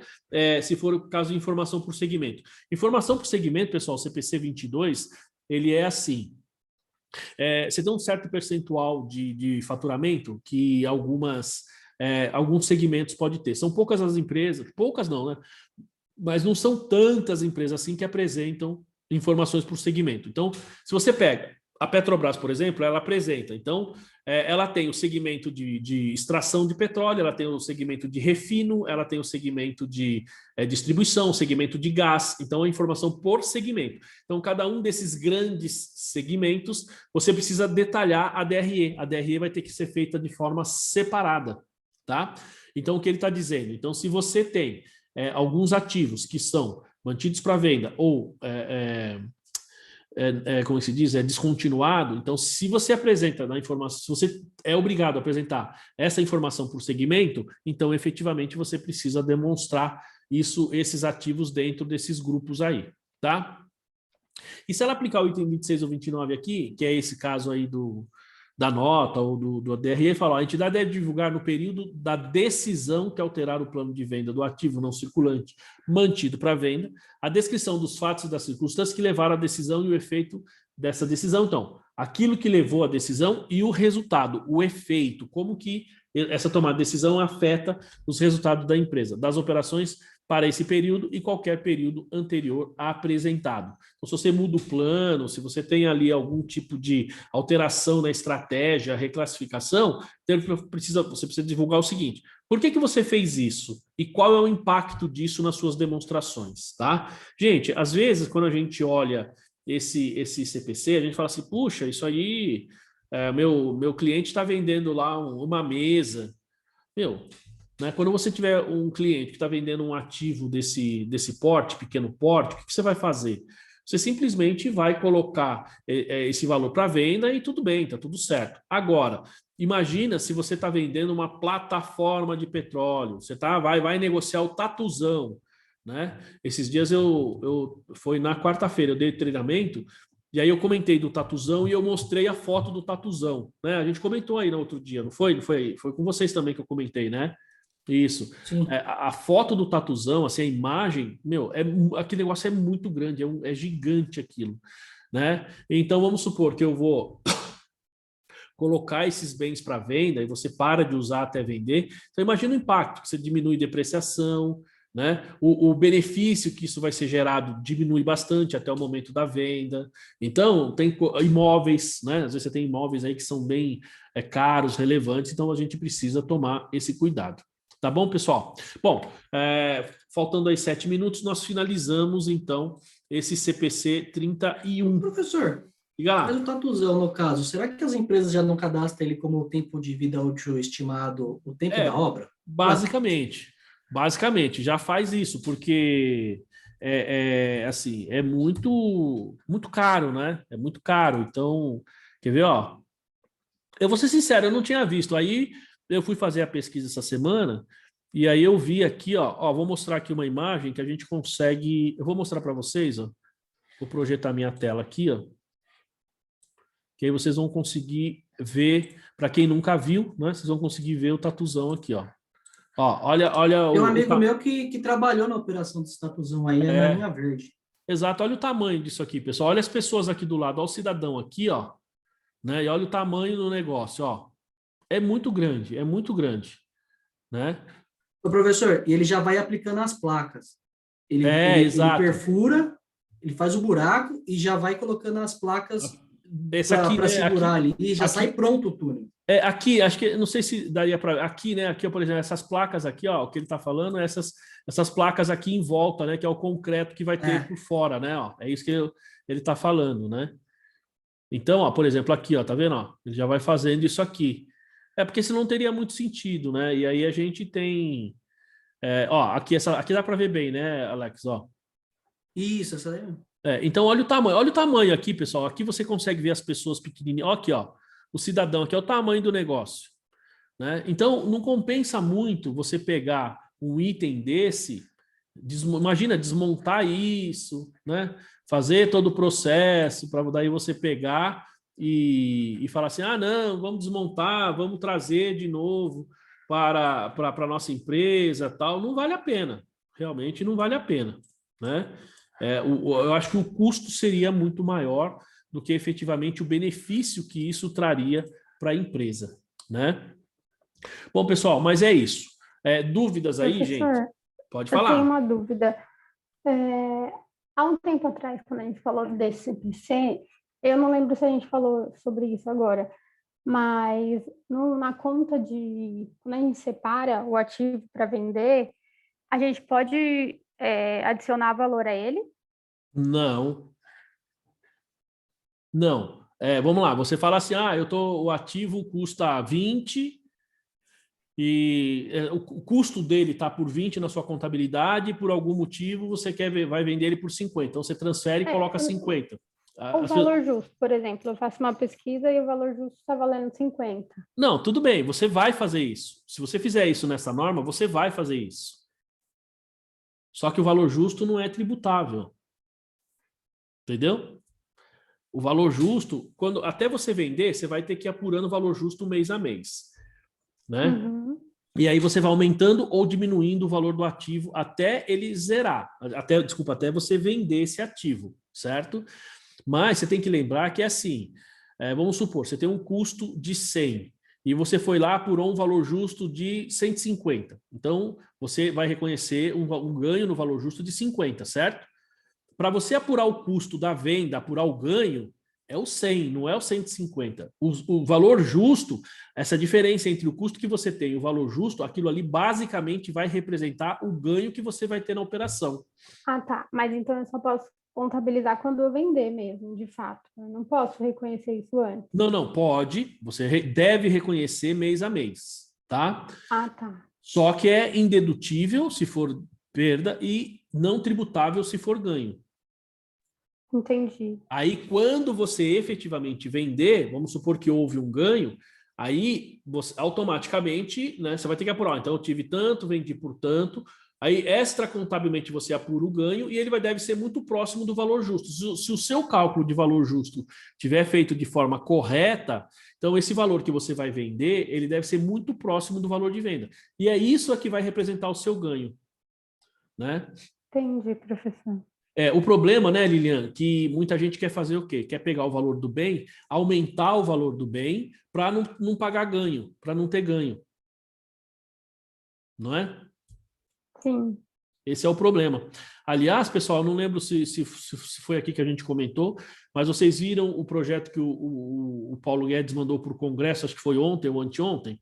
se for o caso de informação por segmento. Informação por segmento, pessoal, CPC 22, ele é assim. Você tem um certo percentual de faturamento que alguns segmentos pode ter. São poucas as empresas, poucas não, né? Mas não são tantas empresas assim que apresentam informações por segmento. Então, se você pega a Petrobras, por exemplo, ela apresenta. Então, ela tem o segmento de extração de petróleo, ela tem o segmento de refino, ela tem o segmento de distribuição, o segmento de gás. Então, a informação por segmento. Então, cada um desses grandes segmentos, você precisa detalhar a DRE. A DRE vai ter que ser feita de forma separada, tá? Então, o que ele está dizendo? Então, se você tem alguns ativos que são mantidos para venda ou, como se diz, descontinuado, então se você apresenta na informação, se você é obrigado a apresentar essa informação por segmento, então efetivamente você precisa demonstrar esses ativos dentro desses grupos aí, tá? E se ela aplicar o item 26 ou 29 aqui, que é esse caso aí da nota ou do DRE, fala, a entidade deve divulgar no período da decisão que alterar o plano de venda do ativo não circulante mantido para venda, a descrição dos fatos e das circunstâncias que levaram à decisão e o efeito dessa decisão. Então, aquilo que levou à decisão e o resultado, o efeito, como que essa tomada de decisão afeta os resultados da empresa, das operações para esse período e qualquer período anterior apresentado. Então, se você muda o plano, se você tem ali algum tipo de alteração na estratégia, reclassificação, você precisa divulgar o seguinte: por que você fez isso? E qual é o impacto disso nas suas demonstrações, tá? Gente, às vezes, quando a gente olha esse CPC, a gente fala assim, puxa, isso aí, meu cliente está vendendo lá uma mesa. Né? Quando você tiver um cliente que está vendendo um ativo desse porte, pequeno porte, o que você vai fazer? Você simplesmente vai colocar esse valor para venda e tudo bem, está tudo certo. Agora, imagina se você está vendendo uma plataforma de petróleo, você vai negociar o tatuzão, né? Esses dias foi na quarta-feira, eu dei treinamento, e aí eu comentei do tatuzão e eu mostrei a foto do tatuzão, né? A gente comentou aí no outro dia, não foi? Foi com vocês também que eu comentei, né? Isso. A foto do tatuzão, assim, a imagem, aquele negócio é muito grande, é gigante aquilo, né? Então, vamos supor que eu vou colocar esses bens para venda e você para de usar até vender. Então, imagina o impacto, que você diminui depreciação, né? O benefício que isso vai ser gerado diminui bastante até o momento da venda. Então, tem imóveis, né? Às vezes você tem imóveis aí que são bem caros, relevantes, então a gente precisa tomar esse cuidado. Tá bom, pessoal? Bom, faltando aí 7 minutos, nós finalizamos, então, esse CPC 31. Professor, mas o tatuzão, no caso, será que as empresas já não cadastram ele como o tempo de vida útil estimado, o tempo da obra? Basicamente, já faz isso, porque assim, é muito caro, né? É muito caro. Então, quer ver, ó? Eu vou ser sincero, eu não tinha visto. Aí eu fui fazer a pesquisa essa semana e aí eu vi aqui, ó, vou mostrar aqui uma imagem que a gente consegue. Eu vou mostrar para vocês, ó. Vou projetar minha tela aqui, ó. Que aí vocês vão conseguir ver, para quem nunca viu, né? Vocês vão conseguir ver o tatuzão aqui, ó. Ó, olha Tem um amigo meu que trabalhou na operação desse tatuzão aí, na linha verde. Exato, olha o tamanho disso aqui, pessoal. Olha as pessoas aqui do lado, olha o cidadão aqui, ó. Né? E olha o tamanho do negócio, ó. É muito grande, né? O professor, e ele já vai aplicando as placas. Ele perfura, ele faz o buraco e já vai colocando as placas para segurar ali e já sai pronto o túnel. Aqui, acho que, não sei se daria para... Aqui, né? Aqui, por exemplo, essas placas aqui, ó, o que ele está falando é essas placas aqui em volta, né? Que é o concreto que vai ter por fora, né? Ó, é isso que ele está falando, né? Então, ó, por exemplo, aqui, ó, tá vendo? Ó, ele já vai fazendo isso aqui. É porque senão não teria muito sentido, né? E aí a gente tem... aqui dá para ver bem, né, Alex? Ó. Isso, essa aí. Então, olha o tamanho aqui, pessoal. Aqui você consegue ver as pessoas pequenininhas. Ó, aqui, ó, o cidadão aqui é o tamanho do negócio, né? Então, não compensa muito você pegar um item desse, imagina desmontar isso, né? Fazer todo o processo para daí você pegar e falar assim, não, vamos desmontar, vamos trazer de novo para a nossa empresa, tal. Não vale a pena, realmente não vale a pena, né? Eu acho que o custo seria muito maior do que efetivamente o benefício que isso traria para a empresa, né? Bom, pessoal, mas é isso. Dúvidas aí, Professor, gente? Pode eu tenho falar. uma dúvida. Há um tempo atrás, quando a gente falou desse CPC, eu não lembro se a gente falou sobre isso agora, mas na conta quando a gente separa o ativo para vender, a gente pode adicionar valor a ele? Não. Não. Vamos lá, você fala assim, o ativo custa 20 e o custo dele está por 20 na sua contabilidade, e por algum motivo você vai vender ele por 50. Então você transfere e coloca 50. O valor justo, por exemplo, eu faço uma pesquisa e o valor justo está valendo 50. Não, tudo bem, você vai fazer isso. Se você fizer isso nessa norma, você vai fazer isso. Só que o valor justo não é tributável. Entendeu? O valor justo, até você vender, você vai ter que ir apurando o valor justo mês a mês, né? Uhum. E aí você vai aumentando ou diminuindo o valor do ativo até ele zerar, até você vender esse ativo, certo? Mas você tem que lembrar que é assim, vamos supor, você tem um custo de 100 e você foi lá, apurou um valor justo de 150. Então, você vai reconhecer um ganho no valor justo de 50, certo? Para você apurar o custo da venda, apurar o ganho, é o 100, não é o 150. O valor justo, essa diferença entre o custo que você tem e o valor justo, aquilo ali basicamente vai representar o ganho que você vai ter na operação. Ah, tá. Mas então eu só posso contabilizar quando eu vender mesmo, de fato. Eu não posso reconhecer isso antes. Não, pode. Você deve reconhecer mês a mês, tá? Ah, tá. Só que é indedutível se for perda e não tributável se for ganho. Entendi. Aí, quando você efetivamente vender, vamos supor que houve um ganho, aí você automaticamente, né, você vai ter que apurar. Então, eu tive tanto, vendi por tanto. Aí, extracontabilmente, você apura o ganho e ele deve ser muito próximo do valor justo. Se o seu cálculo de valor justo tiver feito de forma correta, então esse valor que você vai vender, ele deve ser muito próximo do valor de venda. E é isso que vai representar o seu ganho, né? Entendi, professor. O problema, né, Lilian, que muita gente quer fazer o quê? Quer pegar o valor do bem, aumentar o valor do bem para não pagar ganho, para não ter ganho. Não é? Sim. Esse é o problema. Aliás, pessoal, eu não lembro se foi aqui que a gente comentou, mas vocês viram o projeto que o Paulo Guedes mandou para o Congresso, acho que foi ontem ou anteontem.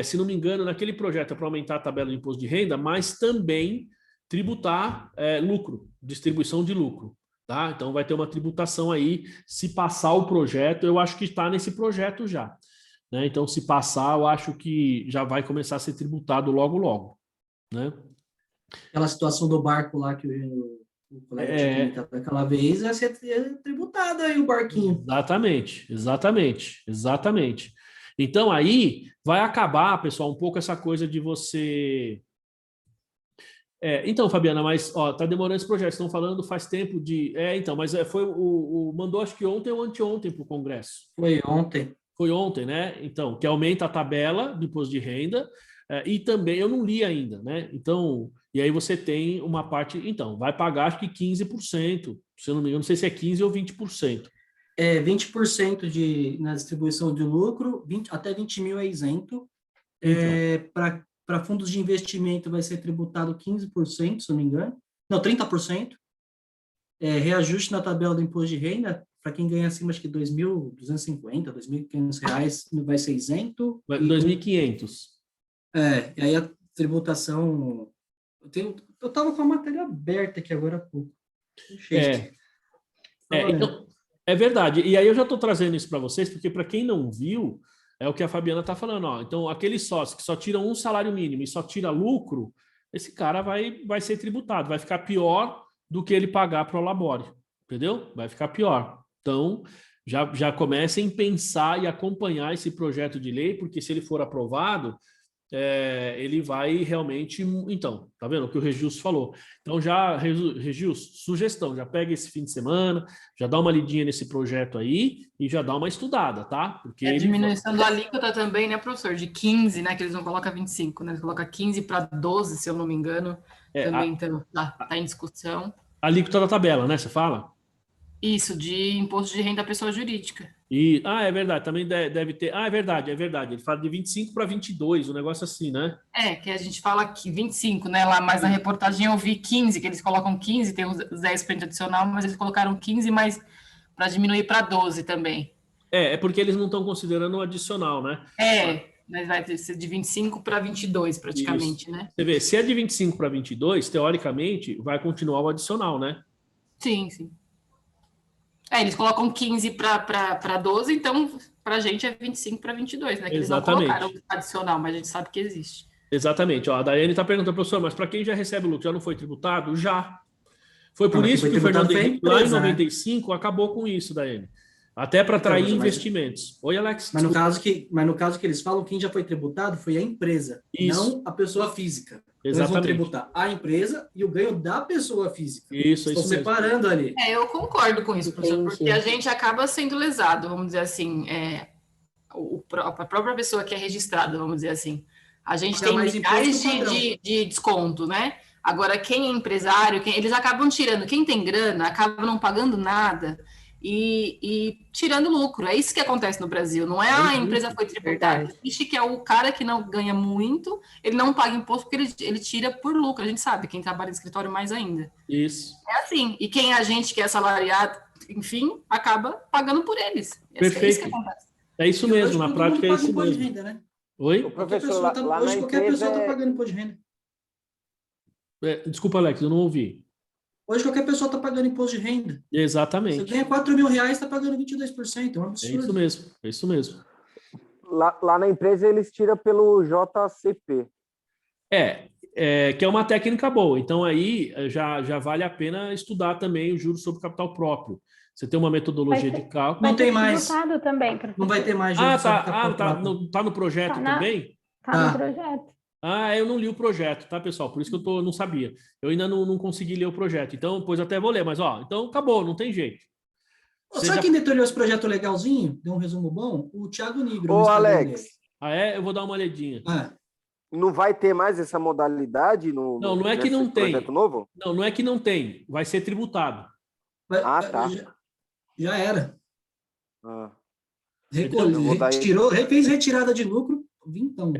Se não me engano, naquele projeto é para aumentar a tabela de imposto de renda, mas também tributar lucro, distribuição de lucro. Tá? Então vai ter uma tributação aí, se passar o projeto, eu acho que está nesse projeto já. Né? Então, se passar, eu acho que já vai começar a ser tributado logo, logo. Né? Aquela situação do barco lá que o colega tinha comentado daquela vez, vai ser tributado aí o barquinho. Exatamente. Então, aí vai acabar, pessoal, um pouco essa coisa de você... Então, Fabiana, mas tá demorando esse projeto. Estão falando faz tempo de... mas foi mandou acho que ontem ou anteontem para o Congresso. Foi ontem. Foi ontem, né? Então, que aumenta a tabela do imposto de renda e também, eu não li ainda, né? Então, e aí você tem uma parte... Então, vai pagar acho que 15%, se eu não me engano, não sei se é 15% ou 20%. 20% na distribuição de lucro, até 20 mil é isento. Então. Para fundos de investimento vai ser tributado 15%, se eu não me engano. Não, 30%. Reajuste na tabela do imposto de renda, para quem ganha acima de R$2.250, R$2.500, vai ser isento. 2.500. E aí a tributação... Eu estava com a matéria aberta aqui agora há pouco. Então, é verdade. E aí eu já estou trazendo isso para vocês, porque para quem não viu, é o que a Fabiana está falando. Ó. Então, aquele sócio que só tira um salário mínimo e só tira lucro, esse cara vai ser tributado, vai ficar pior do que ele pagar para o labore, entendeu? Vai ficar pior. Então, já comecem a pensar e acompanhar esse projeto de lei, porque se ele for aprovado, ele vai realmente... Então, tá vendo o que o Regilson falou? Então, Regilson, sugestão, já pega esse fim de semana, já dá uma lidinha nesse projeto aí e já dá uma estudada, tá? Porque a diminuição da alíquota também, né, professor? De 15, né, que eles não colocam 25, né? Eles colocam 15 para 12, se eu não me engano. Também então, tá em discussão. A alíquota da tabela, né, você fala? Isso, de imposto de renda à pessoa jurídica. É verdade, também deve ter... é verdade. Ele fala de 25 para 22, um negócio assim, né? Que a gente fala que 25, né? Lá, mas na reportagem eu vi 15, que eles colocam 15, tem os 10% adicional, mas eles colocaram 15, mas para diminuir para 12 também. É porque eles não estão considerando o adicional, né? Mas vai ser de 25 para 22, praticamente, Isso. né? Você vê, se é de 25 para 22, teoricamente, vai continuar o adicional, né? Sim. Eles colocam 15 para 12, então para a gente é 25 para 22, né? Que Exatamente. Eles não colocaram adicional, mas a gente sabe que existe. Exatamente. Ó, a Daiane está perguntando, professor, mas para quem já recebe o lucro, já não foi tributado? Já. Foi por isso que o Fernando Henrique, lá em 95, acabou com isso, Daiane. Até para atrair investimentos. Oi, Alex. Mas no caso que eles falam, quem já foi tributado foi a empresa, não a pessoa física. Então, eles vão tributar a empresa e o ganho da pessoa física. Estão separando ali. Eu concordo com isso, professor, porque a gente acaba sendo lesado, vamos dizer assim, a própria pessoa que é registrada, vamos dizer assim. A gente tem milhares de desconto, né? Agora, quem é empresário, eles acabam tirando, quem tem grana, acaba não pagando nada e tirando lucro. É isso que acontece no Brasil, não é a empresa foi tributada. Existe que é o cara que não ganha muito, ele não paga imposto porque ele tira por lucro. A gente sabe, quem trabalha em escritório mais ainda. Isso. É assim. E quem é a gente que é assalariado, enfim, acaba pagando por eles. Perfeito. É isso que acontece. É isso mesmo, na prática é isso mesmo. Renda, né? Oi? O professor, hoje qualquer pessoa está pagando imposto de renda. Desculpa, Alex, eu não ouvi. Hoje qualquer pessoa está pagando imposto de renda. Exatamente. Você ganha R$4.000, está pagando 22%. É um absurdo. É isso mesmo. Lá na empresa eles tiram pelo JCP. Que é uma técnica boa. Então aí já vale a pena estudar também o juros sobre capital próprio. Você tem uma metodologia de cálculo. Não tem mais. Também, não vai ter mais juros sobre capital próprio. Tá no projeto também? Tá no projeto. Eu não li o projeto, tá, pessoal? Por isso que eu não sabia. Eu ainda não consegui ler o projeto. Então, depois até vou ler. Mas, então acabou, não tem jeito. Sabe quem detalhou esse projeto legalzinho? Deu um resumo bom? O Thiago Nigro. Ô, Alex. Eu vou dar uma olhadinha. Não vai ter mais essa modalidade no não é que não tem. Projeto novo? Não é que não tem. Vai ser tributado. Tá. Já era. Retirou, fez retirada de lucro. Então.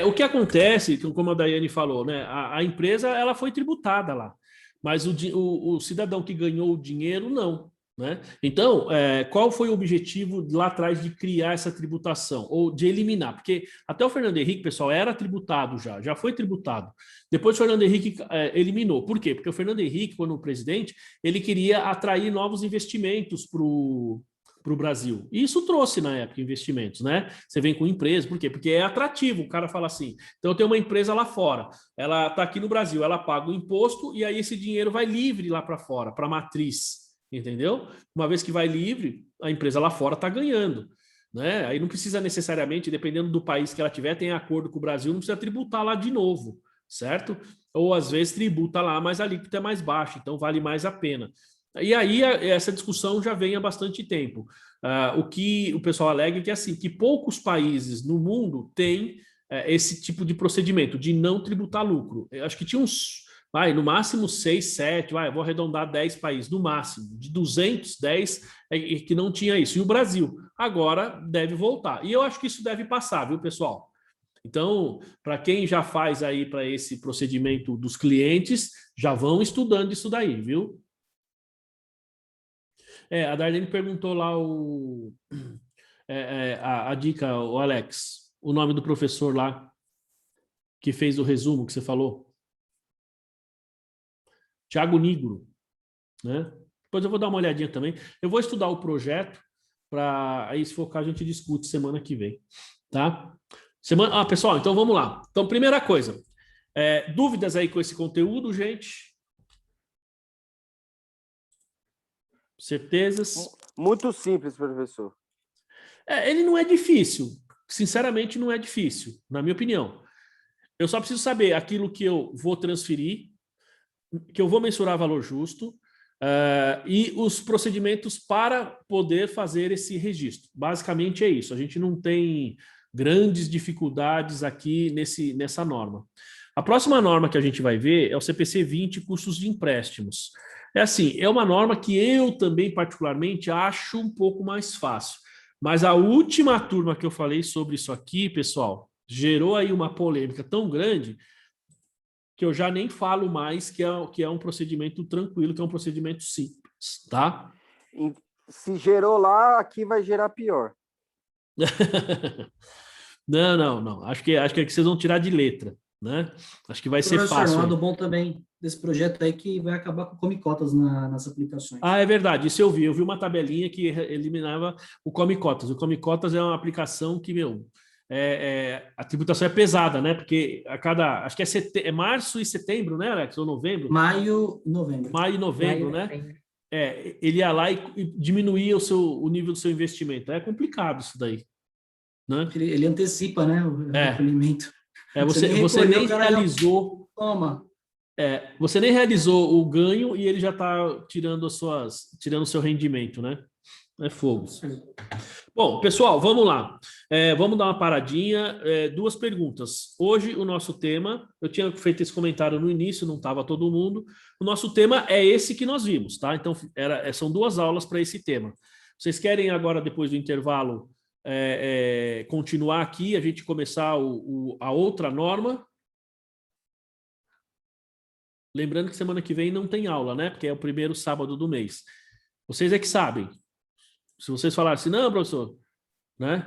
O que acontece, como a Daiane falou, né? A empresa ela foi tributada lá, mas o cidadão que ganhou o dinheiro não, né? Então, qual foi o objetivo lá atrás de criar essa tributação ou de eliminar? Porque até o Fernando Henrique, pessoal, era tributado já foi tributado. Depois o Fernando Henrique eliminou. Por quê? Porque o Fernando Henrique, quando presidente, ele queria atrair novos investimentos para o Brasil. E isso trouxe, na época, investimentos, né? Você vem com empresa, por quê? Porque é atrativo, o cara fala assim, então eu tenho uma empresa lá fora, ela está aqui no Brasil, ela paga o imposto e aí esse dinheiro vai livre lá para fora, para a matriz, entendeu? Uma vez que vai livre, a empresa lá fora está ganhando, né? Aí não precisa necessariamente, dependendo do país que ela tiver, tem acordo com o Brasil, não precisa tributar lá de novo, certo? Ou às vezes tributa lá, mas a alíquota é mais baixa, então vale mais a pena. E aí essa discussão já vem há bastante tempo. O que o pessoal alega é que, assim, que poucos países no mundo têm esse tipo de procedimento, de não tributar lucro. Eu acho que tinha no máximo 6, 7, vou arredondar 10 países, no máximo. De 210 que não tinha isso. E o Brasil agora deve voltar. E eu acho que isso deve passar, viu, pessoal? Então, para quem já faz aí para esse procedimento dos clientes, já vão estudando isso daí, viu? A Darlene perguntou lá a dica, o Alex, o nome do professor lá que fez o resumo que você falou. Thiago Nigro, né? Depois eu vou dar uma olhadinha também. Eu vou estudar o projeto para aí, se focar, a gente discute semana que vem, tá? Pessoal, então vamos lá. Então, primeira coisa, dúvidas aí com esse conteúdo, gente? Certezas? Muito simples, professor. Ele não é difícil. Sinceramente, não é difícil, na minha opinião. Eu só preciso saber aquilo que eu vou transferir, que eu vou mensurar valor justo, e os procedimentos para poder fazer esse registro. Basicamente é isso. A gente não tem grandes dificuldades aqui nessa norma. A próxima norma que a gente vai ver é o CPC 20, custos de empréstimos. É uma norma que eu também, particularmente, acho um pouco mais fácil. Mas a última turma que eu falei sobre isso aqui, pessoal, gerou aí uma polêmica tão grande que eu já nem falo mais que é um procedimento tranquilo, que é um procedimento simples, tá? Se gerou lá, aqui vai gerar pior. Não. Acho que aqui vocês vão tirar de letra, né? Acho que vai ser fácil. Um lado bom também desse projeto aí que vai acabar com come-cotas nas aplicações. É verdade, isso eu vi. Eu vi uma tabelinha que eliminava o come-cotas. O come-cotas é uma aplicação que, a tributação é pesada, né? Porque acho que é março e setembro, né, Alex? Ou novembro? Maio e novembro. Maio e novembro, né? Ele ia lá e diminuía o nível do seu investimento. É complicado isso daí, né? Ele antecipa, né, o recolhimento. Você nem realizou. Toma. Você nem realizou o ganho e ele já está tirando o seu rendimento, né? É fogo. Bom, pessoal, vamos lá. Vamos dar uma paradinha. 2 perguntas. Hoje, o nosso tema, eu tinha feito esse comentário no início, não estava todo mundo. O nosso tema é esse que nós vimos, tá? Então, são 2 aulas para esse tema. Vocês querem agora, depois do intervalo, continuar aqui, a gente começar a outra norma? Lembrando que semana que vem não tem aula, né? Porque é o primeiro sábado do mês. Vocês é que sabem. Se vocês falarem assim, não, professor, né?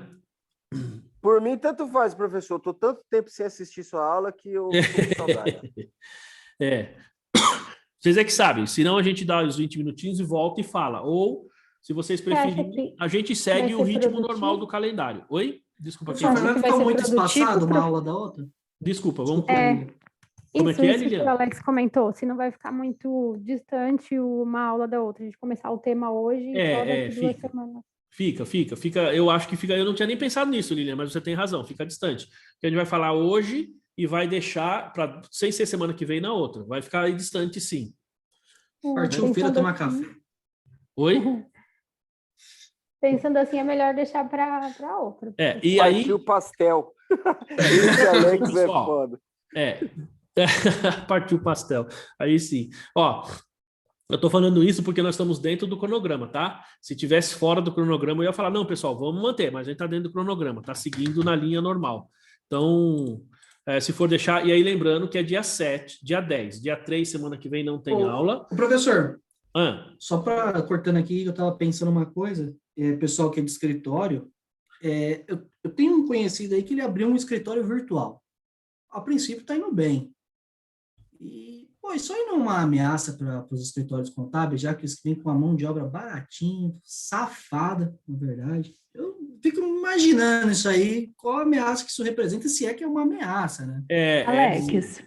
Por mim, tanto faz, professor. Estou tanto tempo sem assistir sua aula que eu estou com saudade. Vocês é que sabem. Senão a gente dá os 20 minutinhos e volta e fala. Ou, se vocês preferirem, a gente segue o ritmo normal do calendário. Oi? Desculpa. Mas vai ficar muito espaçado uma aula da outra? Desculpa, vamos... Como é que é, Lilian? O Alex comentou, se não vai ficar muito distante uma aula da outra, a gente começar o tema hoje e só daqui 2 semanas. Fica. Eu acho que fica. Eu não tinha nem pensado nisso, Lilian, mas você tem razão, fica distante. Porque a gente vai falar hoje e vai deixar sem ser semana que vem na outra. Vai ficar aí distante, sim. Partiu feira tomar café. Oi? Pensando assim, é melhor deixar para outra. E aí... Partiu pastel. Esse Alex é foda. Partiu o pastel. Aí sim. Ó, eu tô falando isso porque nós estamos dentro do cronograma, tá? Se tivesse fora do cronograma, eu ia falar, não, pessoal, vamos manter, mas a gente tá dentro do cronograma, tá seguindo na linha normal. Então, se for deixar... E aí, lembrando que é dia 7, dia 10, dia 3, semana que vem não tem aula. Professor, só para cortando aqui, eu tava pensando uma coisa, pessoal que é de escritório, eu tenho um conhecido aí que ele abriu um escritório virtual. A princípio está indo bem. E, isso aí não é uma ameaça para os escritórios contábeis, já que eles vêm com a mão de obra baratinha, safada, na verdade. Eu fico imaginando isso aí, qual a ameaça que isso representa, se é que é uma ameaça, né? Alex,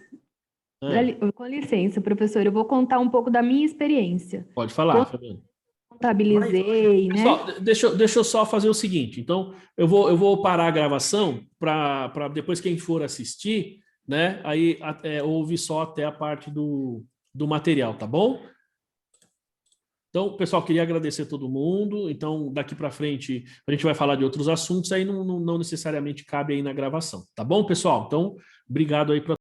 com licença, professor, eu vou contar um pouco da minha experiência. Pode falar, Fabiana. Contabilizei, né? Pessoal, deixa eu só fazer o seguinte. Então, eu vou parar a gravação para depois quem for assistir, né? Aí ouve só até a parte do material, tá bom? Então, pessoal, queria agradecer a todo mundo. Então, daqui para frente, a gente vai falar de outros assuntos, aí não necessariamente cabe aí na gravação, tá bom, pessoal? Então, obrigado aí para